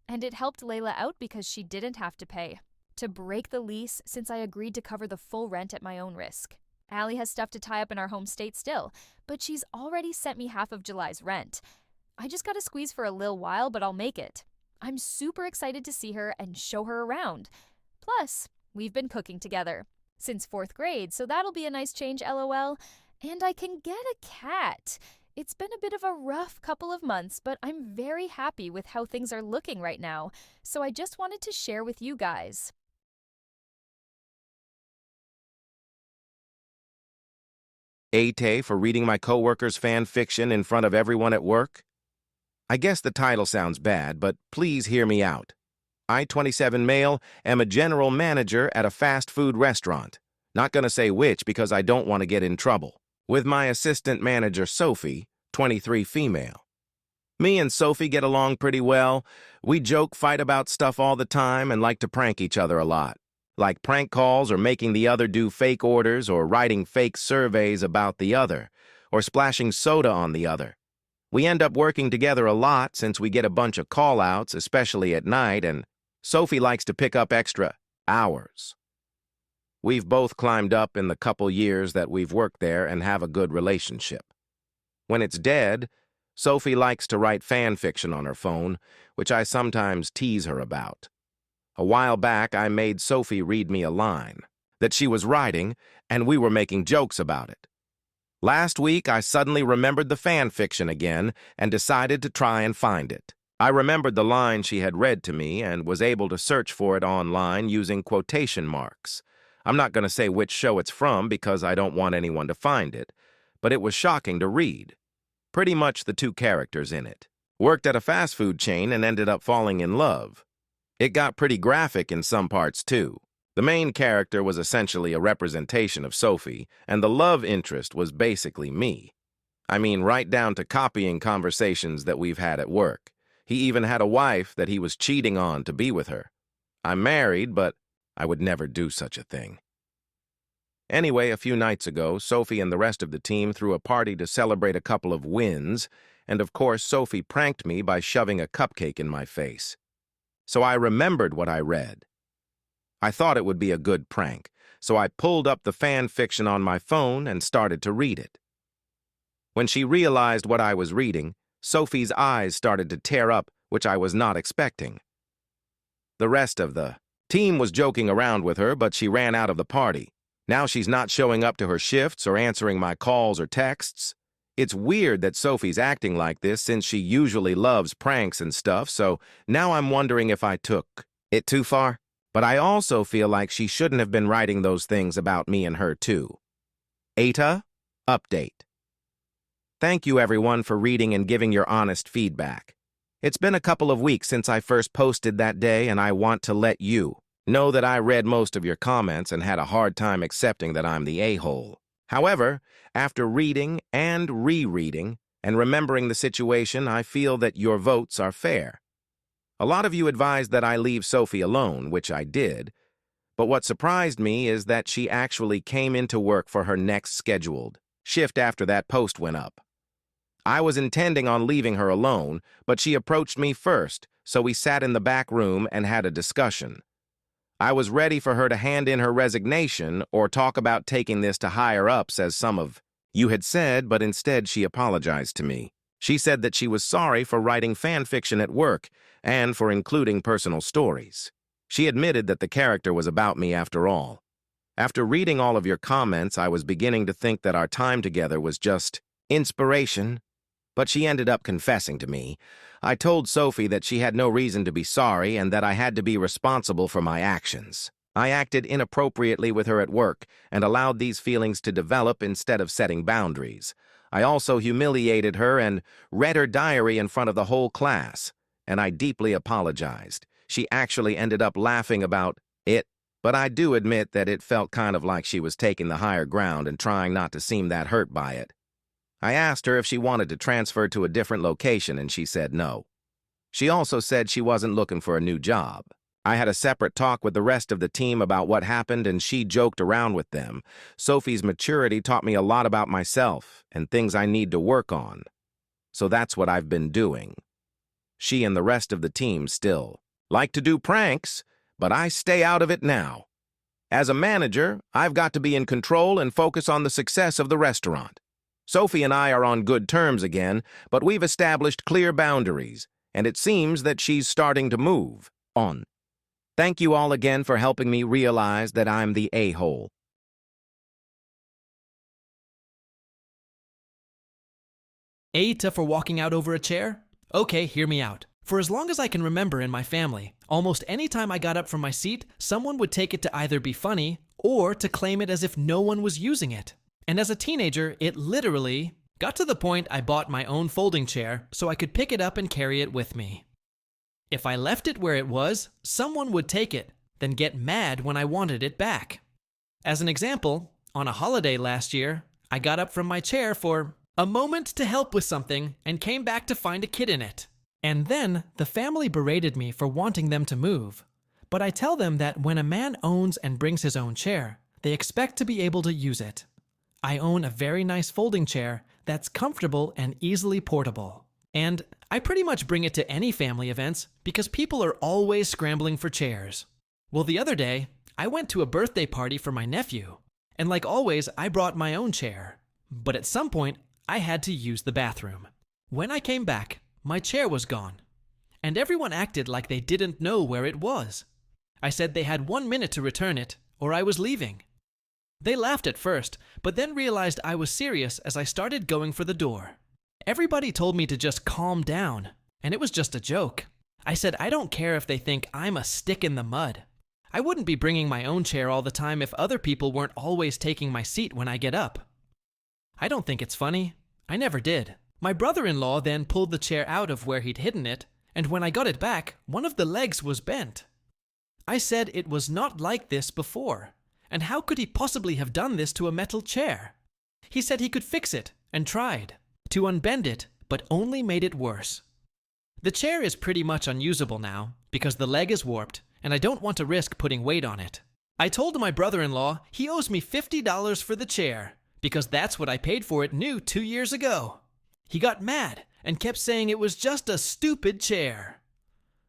Speaker 1: And it helped Layla out because she didn't have to pay to break the lease since I agreed to cover the full rent at my own risk. Allie has stuff to tie up in our home state still, but she's already sent me half of July's rent. I just gotta squeeze for a little while, but I'll make it. I'm super excited to see her and show her around. Plus, we've been cooking together since 4th grade, so that'll be a nice change, LOL. And I can get a cat. It's been a bit of a rough couple of months, but I'm very happy with how things are looking right now, so I just wanted to share with you guys.
Speaker 3: Aita for reading my coworker's fan fiction in front of everyone at work? I guess the title sounds bad, but please hear me out. I, 27 male, am a general manager at a fast food restaurant. Not gonna say which because I don't want to get in trouble. With my assistant manager, Sophie, 23 female. Me and Sophie get along pretty well. We joke, fight about stuff all the time, and like to prank each other a lot. Like prank calls or making the other do fake orders or writing fake surveys about the other, or splashing soda on the other. We end up working together a lot since we get a bunch of call-outs, especially at night, and Sophie likes to pick up extra hours. We've both climbed up in the couple years that we've worked there and have a good relationship. When it's dead, Sophie likes to write fan fiction on her phone, which I sometimes tease her about. A while back, I made Sophie read me a line that she was writing, and we were making jokes about it. Last week, I suddenly remembered the fan fiction again and decided to try and find it. I remembered the line she had read to me and was able to search for it online using quotation marks. I'm not going to say which show it's from because I don't want anyone to find it, but it was shocking to read. Pretty much the two characters in it. Worked at a fast food chain and ended up falling in love. It got pretty graphic in some parts too. The main character was essentially a representation of Sophie, and the love interest was basically me. I mean, right down to copying conversations that we've had at work. He even had a wife that he was cheating on to be with her. I'm married, but I would never do such a thing. Anyway, a few nights ago, Sophie and the rest of the team threw a party to celebrate a couple of wins, and of course, Sophie pranked me by shoving a cupcake in my face. So I remembered what I read. I thought it would be a good prank, so I pulled up the fan fiction on my phone and started to read it. When she realized what I was reading, Sophie's eyes started to tear up, which I was not expecting. The rest of the team was joking around with her, but she ran out of the party. Now she's not showing up to her shifts or answering my calls or texts. It's weird that Sophie's acting like this since she usually loves pranks and stuff, so now I'm wondering if I took it too far. But I also feel like she shouldn't have been writing those things about me and her too. Aita, update. Thank you everyone for reading and giving your honest feedback. It's been a couple of weeks since I first posted that day, and I want to let you know that I read most of your comments and had a hard time accepting that I'm the a-hole. However, after reading and rereading and remembering the situation, I feel that your votes are fair. A lot of you advised that I leave Sophie alone, which I did, but what surprised me is that she actually came into work for her next scheduled shift after that post went up. I was intending on leaving her alone, but she approached me first, so we sat in the back room and had a discussion. I was ready for her to hand in her resignation or talk about taking this to higher-ups as some of you had said, but instead she apologized to me. She said that she was sorry for writing fan fiction at work and for including personal stories. She admitted that the character was about me after all. After reading all of your comments, I was beginning to think that our time together was just inspiration, but she ended up confessing to me. I told Sophie that she had no reason to be sorry and that I had to be responsible for my actions. I acted inappropriately with her at work and allowed these feelings to develop instead of setting boundaries. I also humiliated her and read her diary in front of the whole class, and I deeply apologized. She actually ended up laughing about it, but I do admit that it felt kind of like she was taking the higher ground and trying not to seem that hurt by it. I asked her if she wanted to transfer to a different location, and she said no. She also said she wasn't looking for a new job. I had a separate talk with the rest of the team about what happened, and she joked around with them. Sophie's maturity taught me a lot about myself and things I need to work on. So that's what I've been doing. She and the rest of the team still like to do pranks, but I stay out of it now. As a manager, I've got to be in control and focus on the success of the restaurant. Sophie and I are on good terms again, but we've established clear boundaries, and it seems that she's starting to move on. Thank you all again for helping me realize that I'm the a-hole.
Speaker 2: Aita for walking out over a chair? Okay, hear me out. For as long as I can remember in my family, almost any time I got up from my seat, someone would take it to either be funny or to claim it as if no one was using it. And as a teenager, it literally got to the point I bought my own folding chair so I could pick it up and carry it with me. If I left it where it was, someone would take it, then get mad when I wanted it back. As an example, on a holiday last year, I got up from my chair for a moment to help with something and came back to find a kid in it. And then the family berated me for wanting them to move. But I tell them that when a man owns and brings his own chair, they expect to be able to use it. I own a very nice folding chair that's comfortable and easily portable. And I pretty much bring it to any family events because people are always scrambling for chairs. Well, the other day, I went to a birthday party for my nephew. And like always, I brought my own chair. But at some point, I had to use the bathroom. When I came back, my chair was gone. And everyone acted like they didn't know where it was. I said they had 1 minute to return it, or I was leaving. They laughed at first, but then realized I was serious as I started going for the door. Everybody told me to just calm down, and it was just a joke. I said I don't care if they think I'm a stick in the mud. I wouldn't be bringing my own chair all the time if other people weren't always taking my seat when I get up. I don't think it's funny. I never did. My brother-in-law then pulled the chair out of where he'd hidden it, and when I got it back, one of the legs was bent. I said it was not like this before, and how could he possibly have done this to a metal chair? He said he could fix it, and tried to unbend it, but only made it worse. The chair is pretty much unusable now, because the leg is warped, and I don't want to risk putting weight on it. I told my brother-in-law he owes me $50 for the chair, because that's what I paid for it new 2 years ago. He got mad and kept saying it was just a stupid chair.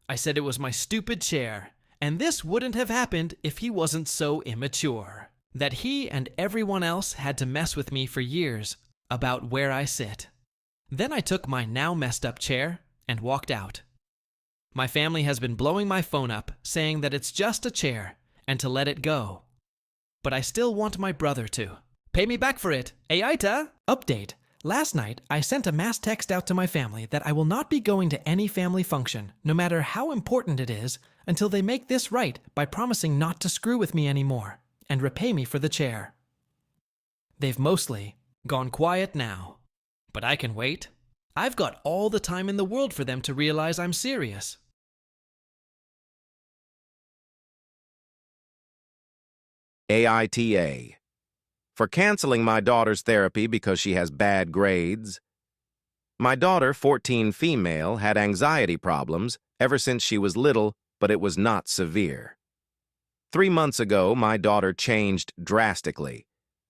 Speaker 2: I said it was my stupid chair, and this wouldn't have happened if he wasn't so immature. That he and everyone else had to mess with me for years about where I sit. Then I took my now messed up chair and walked out. My family has been blowing my phone up, saying that it's just a chair and to let it go. But I still want my brother to. Pay me back for it. Aita! Update. Last night, I sent a mass text out to my family that I will not be going to any family function, no matter how important it is, until they make this right by promising not to screw with me anymore and repay me for the chair. They've mostly gone quiet now, but I can wait. I've got all the time in the world for them to realize I'm serious.
Speaker 3: Aita. For canceling my daughter's therapy because she has bad grades. My daughter, 14 female, had anxiety problems ever since she was little, but it was not severe. 3 months ago, my daughter changed drastically.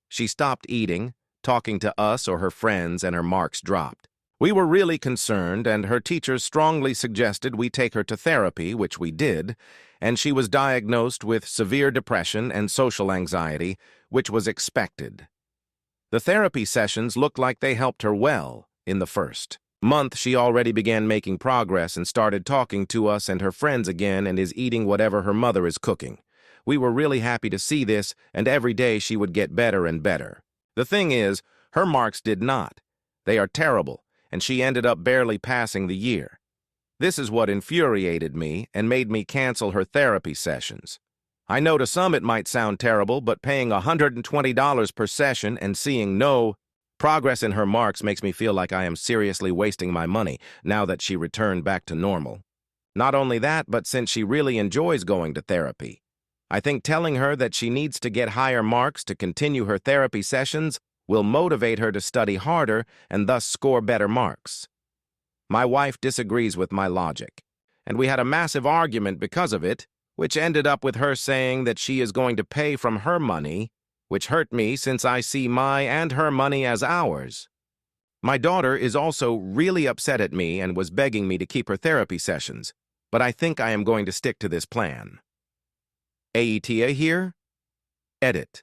Speaker 3: She stopped eating, talking to us or her friends, and her marks dropped. We were really concerned, and her teachers strongly suggested we take her to therapy, which we did, and she was diagnosed with severe depression and social anxiety, which was expected. The therapy sessions looked like they helped her well. In the first month, she already began making progress and started talking to us and her friends again and is eating whatever her mother is cooking. We were really happy to see this, and every day she would get better and better. The thing is, her marks did not. They are terrible, and she ended up barely passing the year. This is what infuriated me and made me cancel her therapy sessions. I know to some it might sound terrible, but paying $120 per session and seeing no progress in her marks makes me feel like I am seriously wasting my money now that she returned back to normal. Not only that, but since she really enjoys going to therapy, I think telling her that she needs to get higher marks to continue her therapy sessions will motivate her to study harder and thus score better marks. My wife disagrees with my logic, and we had a massive argument because of it, which ended up with her saying that she is going to pay from her money, which hurt me since I see my and her money as ours. My daughter is also really upset at me and was begging me to keep her therapy sessions, but I think I am going to stick to this plan. Aita here. Edit.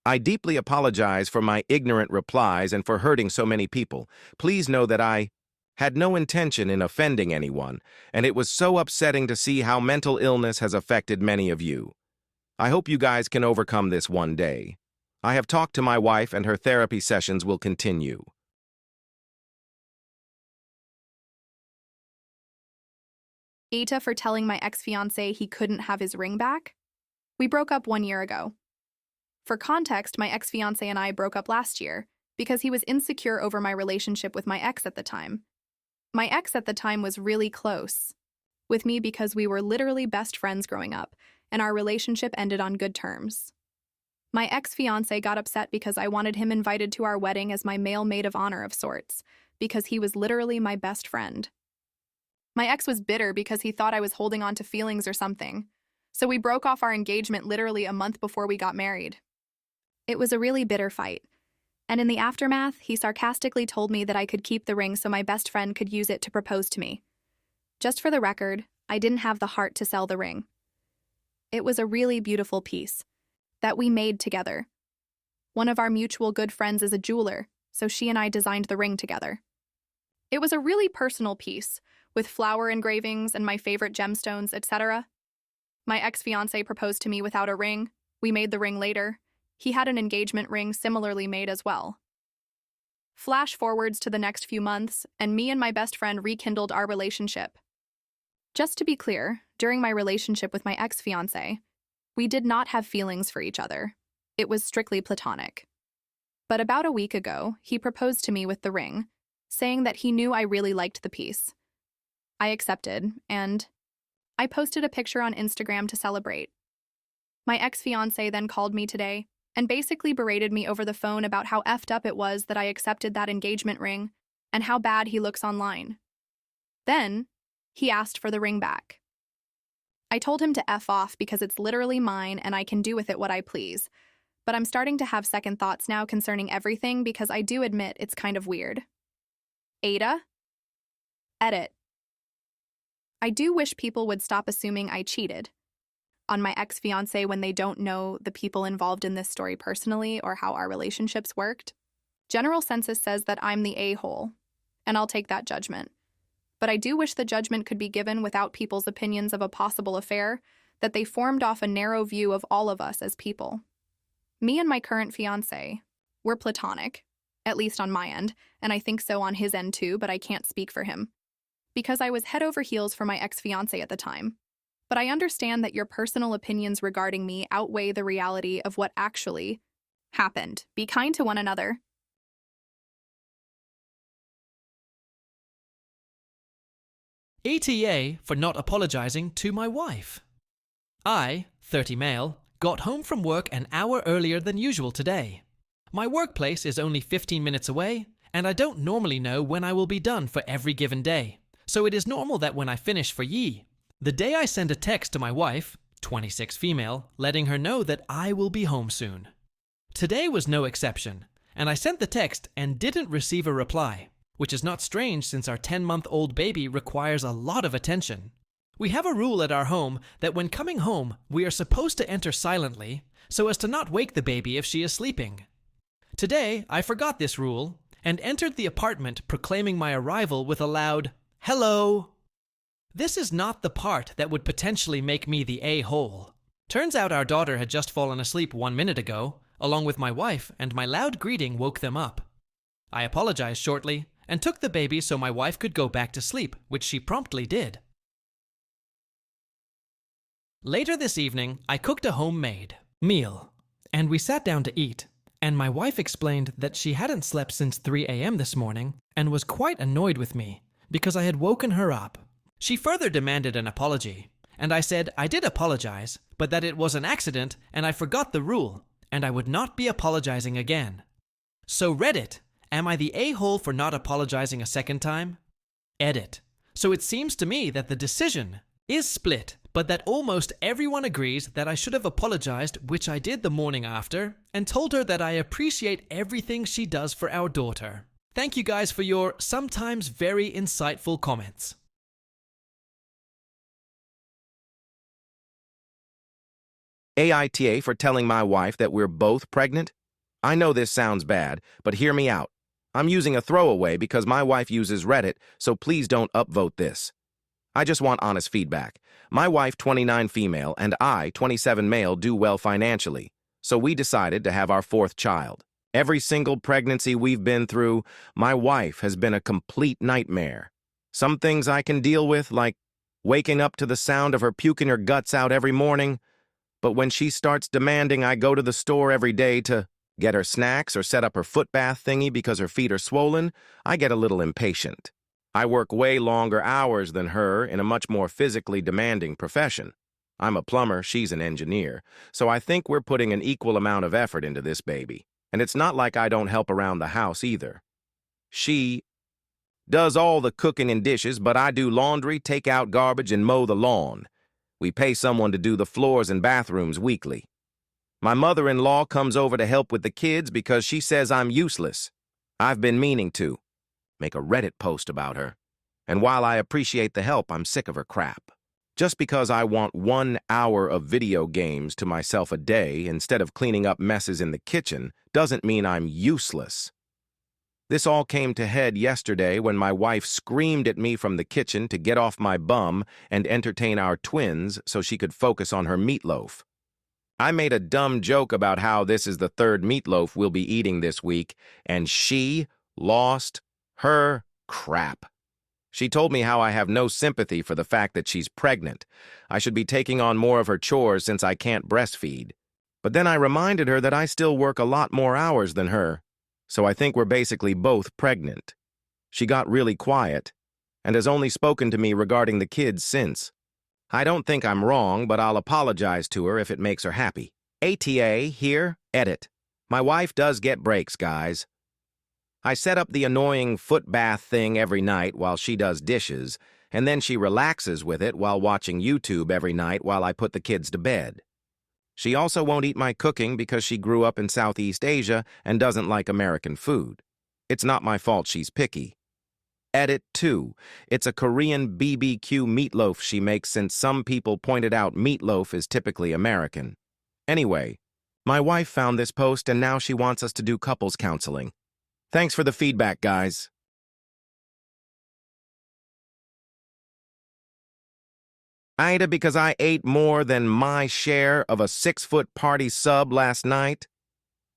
Speaker 3: I deeply apologize for my ignorant replies and for hurting so many people. Please know that I had no intention in offending anyone, and it was so upsetting to see how mental illness has affected many of you. I hope you guys can overcome this one day. I have talked to my wife and her therapy sessions will continue.
Speaker 4: Aita for telling my ex-fiancé he couldn't have his ring back? We broke up 1 year ago. For context, my ex-fiancé and I broke up last year because he was insecure over my relationship with my ex at the time. My ex at the time was really close with me because we were literally best friends growing up, and our relationship ended on good terms. My ex-fiancé got upset because I wanted him invited to our wedding as my male maid of honor of sorts, because he was literally my best friend. My ex was bitter because he thought I was holding on to feelings or something, so we broke off our engagement literally a month before we got married. It was a really bitter fight, and in the aftermath, he sarcastically told me that I could keep the ring so my best friend could use it to propose to me. Just for the record, I didn't have the heart to sell the ring. It was a really beautiful piece that we made together. One of our mutual good friends is a jeweler, so she and I designed the ring together. It was a really personal piece, with flower engravings and my favorite gemstones, etc. My ex-fiancé proposed to me without a ring. We made the ring later. He had an engagement ring similarly made as well. Flash forwards to the next few months, and me and my best friend rekindled our relationship. Just to be clear, during my relationship with my ex-fiancé, We did not have feelings for each other. It was strictly platonic. But about a week ago, he proposed to me with the ring, saying that he knew I really liked the piece. I accepted, and I posted a picture on Instagram to celebrate. My ex-fiancé then called me today and basically berated me over the phone about how effed up it was that I accepted that engagement ring and how bad he looks online. Then, he asked for the ring back. I told him to F off because it's literally mine and I can do with it what I please, but I'm starting to have second thoughts now concerning everything because I do admit it's kind of weird. Aita? Edit. I do wish people would stop assuming I cheated on my ex-fiancé when they don't know the people involved in this story personally or how our relationships worked. General census says that I'm the a-hole, and I'll take that judgment. But I do wish the judgment could be given without people's opinions of a possible affair, that they formed off a narrow view of all of us as people. Me and my current fiancé, we're platonic, at least on my end, and I think so on his end too, but I can't speak for him, because I was head over heels for my ex-fiancé at the time. But I understand that your personal opinions regarding me outweigh the reality of what actually happened. Be kind to one another.
Speaker 2: ETA for not apologizing to my wife. I, 30 male, got home from work an hour earlier than usual today. My workplace is only 15 minutes away, and I don't normally know when I will be done for every given day. So it is normal that when I finish for ye, the day I send a text to my wife, 26 female, letting her know that I will be home soon. Today was no exception, and I sent the text and didn't receive a reply, which is not strange since our 10-month-old baby requires a lot of attention. We have a rule at our home that when coming home, we are supposed to enter silently so as to not wake the baby if she is sleeping. Today, I forgot this rule and entered the apartment proclaiming my arrival with a loud, "Hello." This is not the part that would potentially make me the a-hole. Turns out our daughter had just fallen asleep 1 minute ago, along with my wife, and my loud greeting woke them up. I apologized shortly and took the baby so my wife could go back to sleep, which she promptly did. Later this evening, I cooked a homemade meal, and we sat down to eat, and my wife explained that she hadn't slept since 3 a.m. this morning and was quite annoyed with me because I had woken her up. She further demanded an apology, and I said I did apologize, but that it was an accident and I forgot the rule, and I would not be apologizing again. So Reddit, am I the a-hole for not apologizing a second time? Edit. So it seems to me that the decision is split, but that almost everyone agrees that I should have apologized, which I did the morning after, and told her that I appreciate everything she does for our daughter. Thank you guys for your sometimes very insightful comments.
Speaker 3: Aita for telling my wife that we're both pregnant? I know this sounds bad, but hear me out. I'm using a throwaway because my wife uses Reddit, so please don't upvote this. I just want honest feedback. My wife, 29 female, and I, 27 male, do well financially, so we decided to have our 4th child. Every single pregnancy we've been through, my wife has been a complete nightmare. Some things I can deal with, like waking up to the sound of her puking her guts out every morning, but when she starts demanding I go to the store every day to get her snacks or set up her foot bath thingy because her feet are swollen, I get a little impatient. I work way longer hours than her in a much more physically demanding profession. I'm a plumber, she's an engineer, so I think we're putting an equal amount of effort into this baby. And it's not like I don't help around the house either. She does all the cooking and dishes, but I do laundry, take out garbage, and mow the lawn. We pay someone to do the floors and bathrooms weekly. My mother-in-law comes over to help with the kids because she says I'm useless. I've been meaning to make a Reddit post about her. And while I appreciate the help, I'm sick of her crap. Just because I want 1 hour of video games to myself a day instead of cleaning up messes in the kitchen doesn't mean I'm useless. This all came to head yesterday when my wife screamed at me from the kitchen to get off my bum and entertain our twins so she could focus on her meatloaf. I made a dumb joke about how this is the 3rd meatloaf we'll be eating this week, and she lost her crap. She told me how I have no sympathy for the fact that she's pregnant. I should be taking on more of her chores since I can't breastfeed. But then I reminded her that I still work a lot more hours than her, so I think we're basically both pregnant. She got really quiet and has only spoken to me regarding the kids since. I don't think I'm wrong, but I'll apologize to her if it makes her happy. ATA, here, edit. My wife does get breaks, guys. I set up the annoying foot bath thing every night while she does dishes, and then she relaxes with it while watching YouTube every night while I put the kids to bed. She also won't eat my cooking because she grew up in Southeast Asia and doesn't like American food. It's not my fault she's picky. Edit 2. It's a Korean BBQ meatloaf she makes since some people pointed out meatloaf is typically American. Anyway, my wife found this post and now she wants us to do couples counseling. Thanks for the feedback, guys. Aita, because I ate more than my share of a 6-foot party sub last night.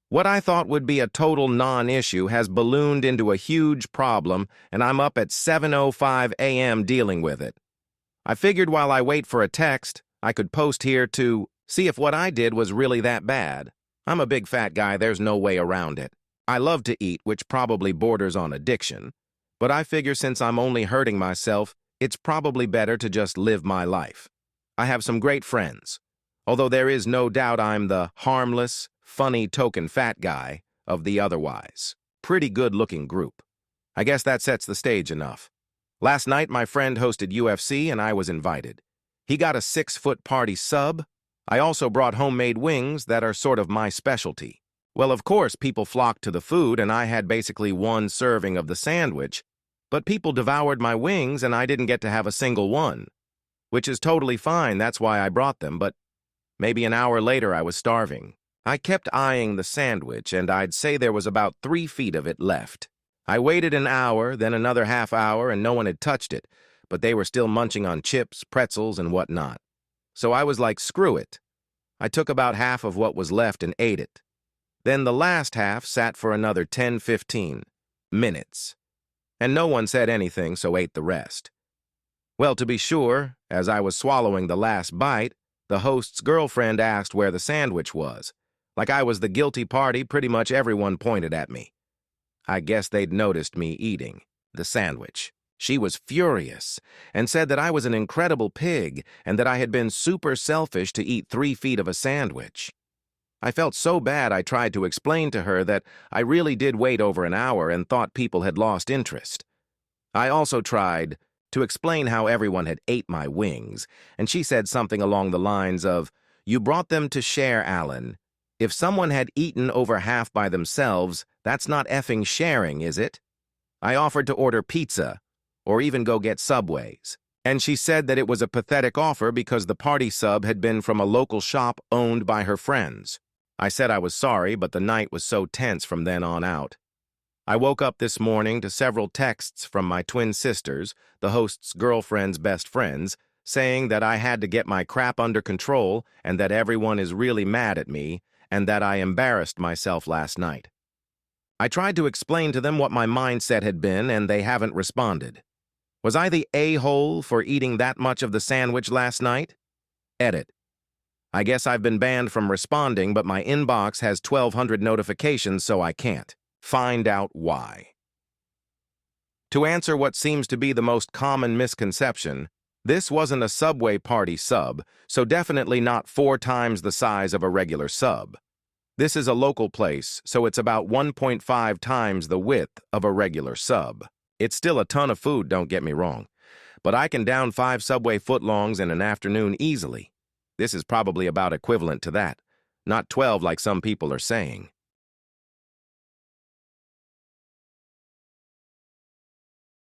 Speaker 3: What I thought would be a total non-issue has ballooned into a huge problem, and I'm up at 7:05 a.m. dealing with it. I figured while I wait for a text, I could post here to see if what I did was really that bad. I'm a big fat guy, there's no way around it. I love to eat, which probably borders on addiction, but I figure since I'm only hurting myself, it's probably better to just live my life. I have some great friends, although there is no doubt I'm the harmless, funny token fat guy of the otherwise pretty good-looking group. I guess that sets the stage enough. Last night, my friend hosted UFC and I was invited. He got a 6-foot party sub. I also brought homemade wings that are sort of my specialty. Well, of course, people flocked to the food and I had basically one serving of the sandwich, but people devoured my wings and I didn't get to have a single one, which is totally fine, that's why I brought them, but maybe an hour later I was starving. I kept eyeing the sandwich and I'd say there was about 3 feet of it left. I waited an hour, then another half hour, and no one had touched it, but they were still munching on chips, pretzels, and whatnot. So I was like, screw it. I took about half of what was left and ate it. Then the last half sat for another 10-15 minutes. And no one said anything, so ate the rest. Well, to be sure, as I was swallowing the last bite, the host's girlfriend asked where the sandwich was. Like I was the guilty party, pretty much everyone pointed at me. I guess they'd noticed me eating the sandwich. She was furious and said that I was an incredible pig and that I had been super selfish to eat 3 feet of a sandwich. I felt so bad I tried to explain to her that I really did wait over an hour and thought people had lost interest. I also tried to explain how everyone had ate my wings, and she said something along the lines of, "You brought them to share, Alan. If someone had eaten over half by themselves, that's not effing sharing, is it?" I offered to order pizza, or even go get Subways, and she said that it was a pathetic offer because the party sub had been from a local shop owned by her friends. I said I was sorry, but the night was so tense from then on out. I woke up this morning to several texts from my twin sisters, the host's girlfriend's best friends, saying that I had to get my crap under control and that everyone is really mad at me and that I embarrassed myself last night. I tried to explain to them what my mindset had been and they haven't responded. Was I the a-hole for eating that much of the sandwich last night? Edit. I guess I've been banned from responding, but my inbox has 1,200 notifications, so I can't. Find out why. To answer what seems to be the most common misconception, this wasn't a Subway party sub, so definitely not 4 times the size of a regular sub. This is a local place, so it's about 1.5 times the width of a regular sub. It's still a ton of food, don't get me wrong, but I can down 5 Subway footlongs in an afternoon easily. This is probably about equivalent to that, not 12 like some people are saying.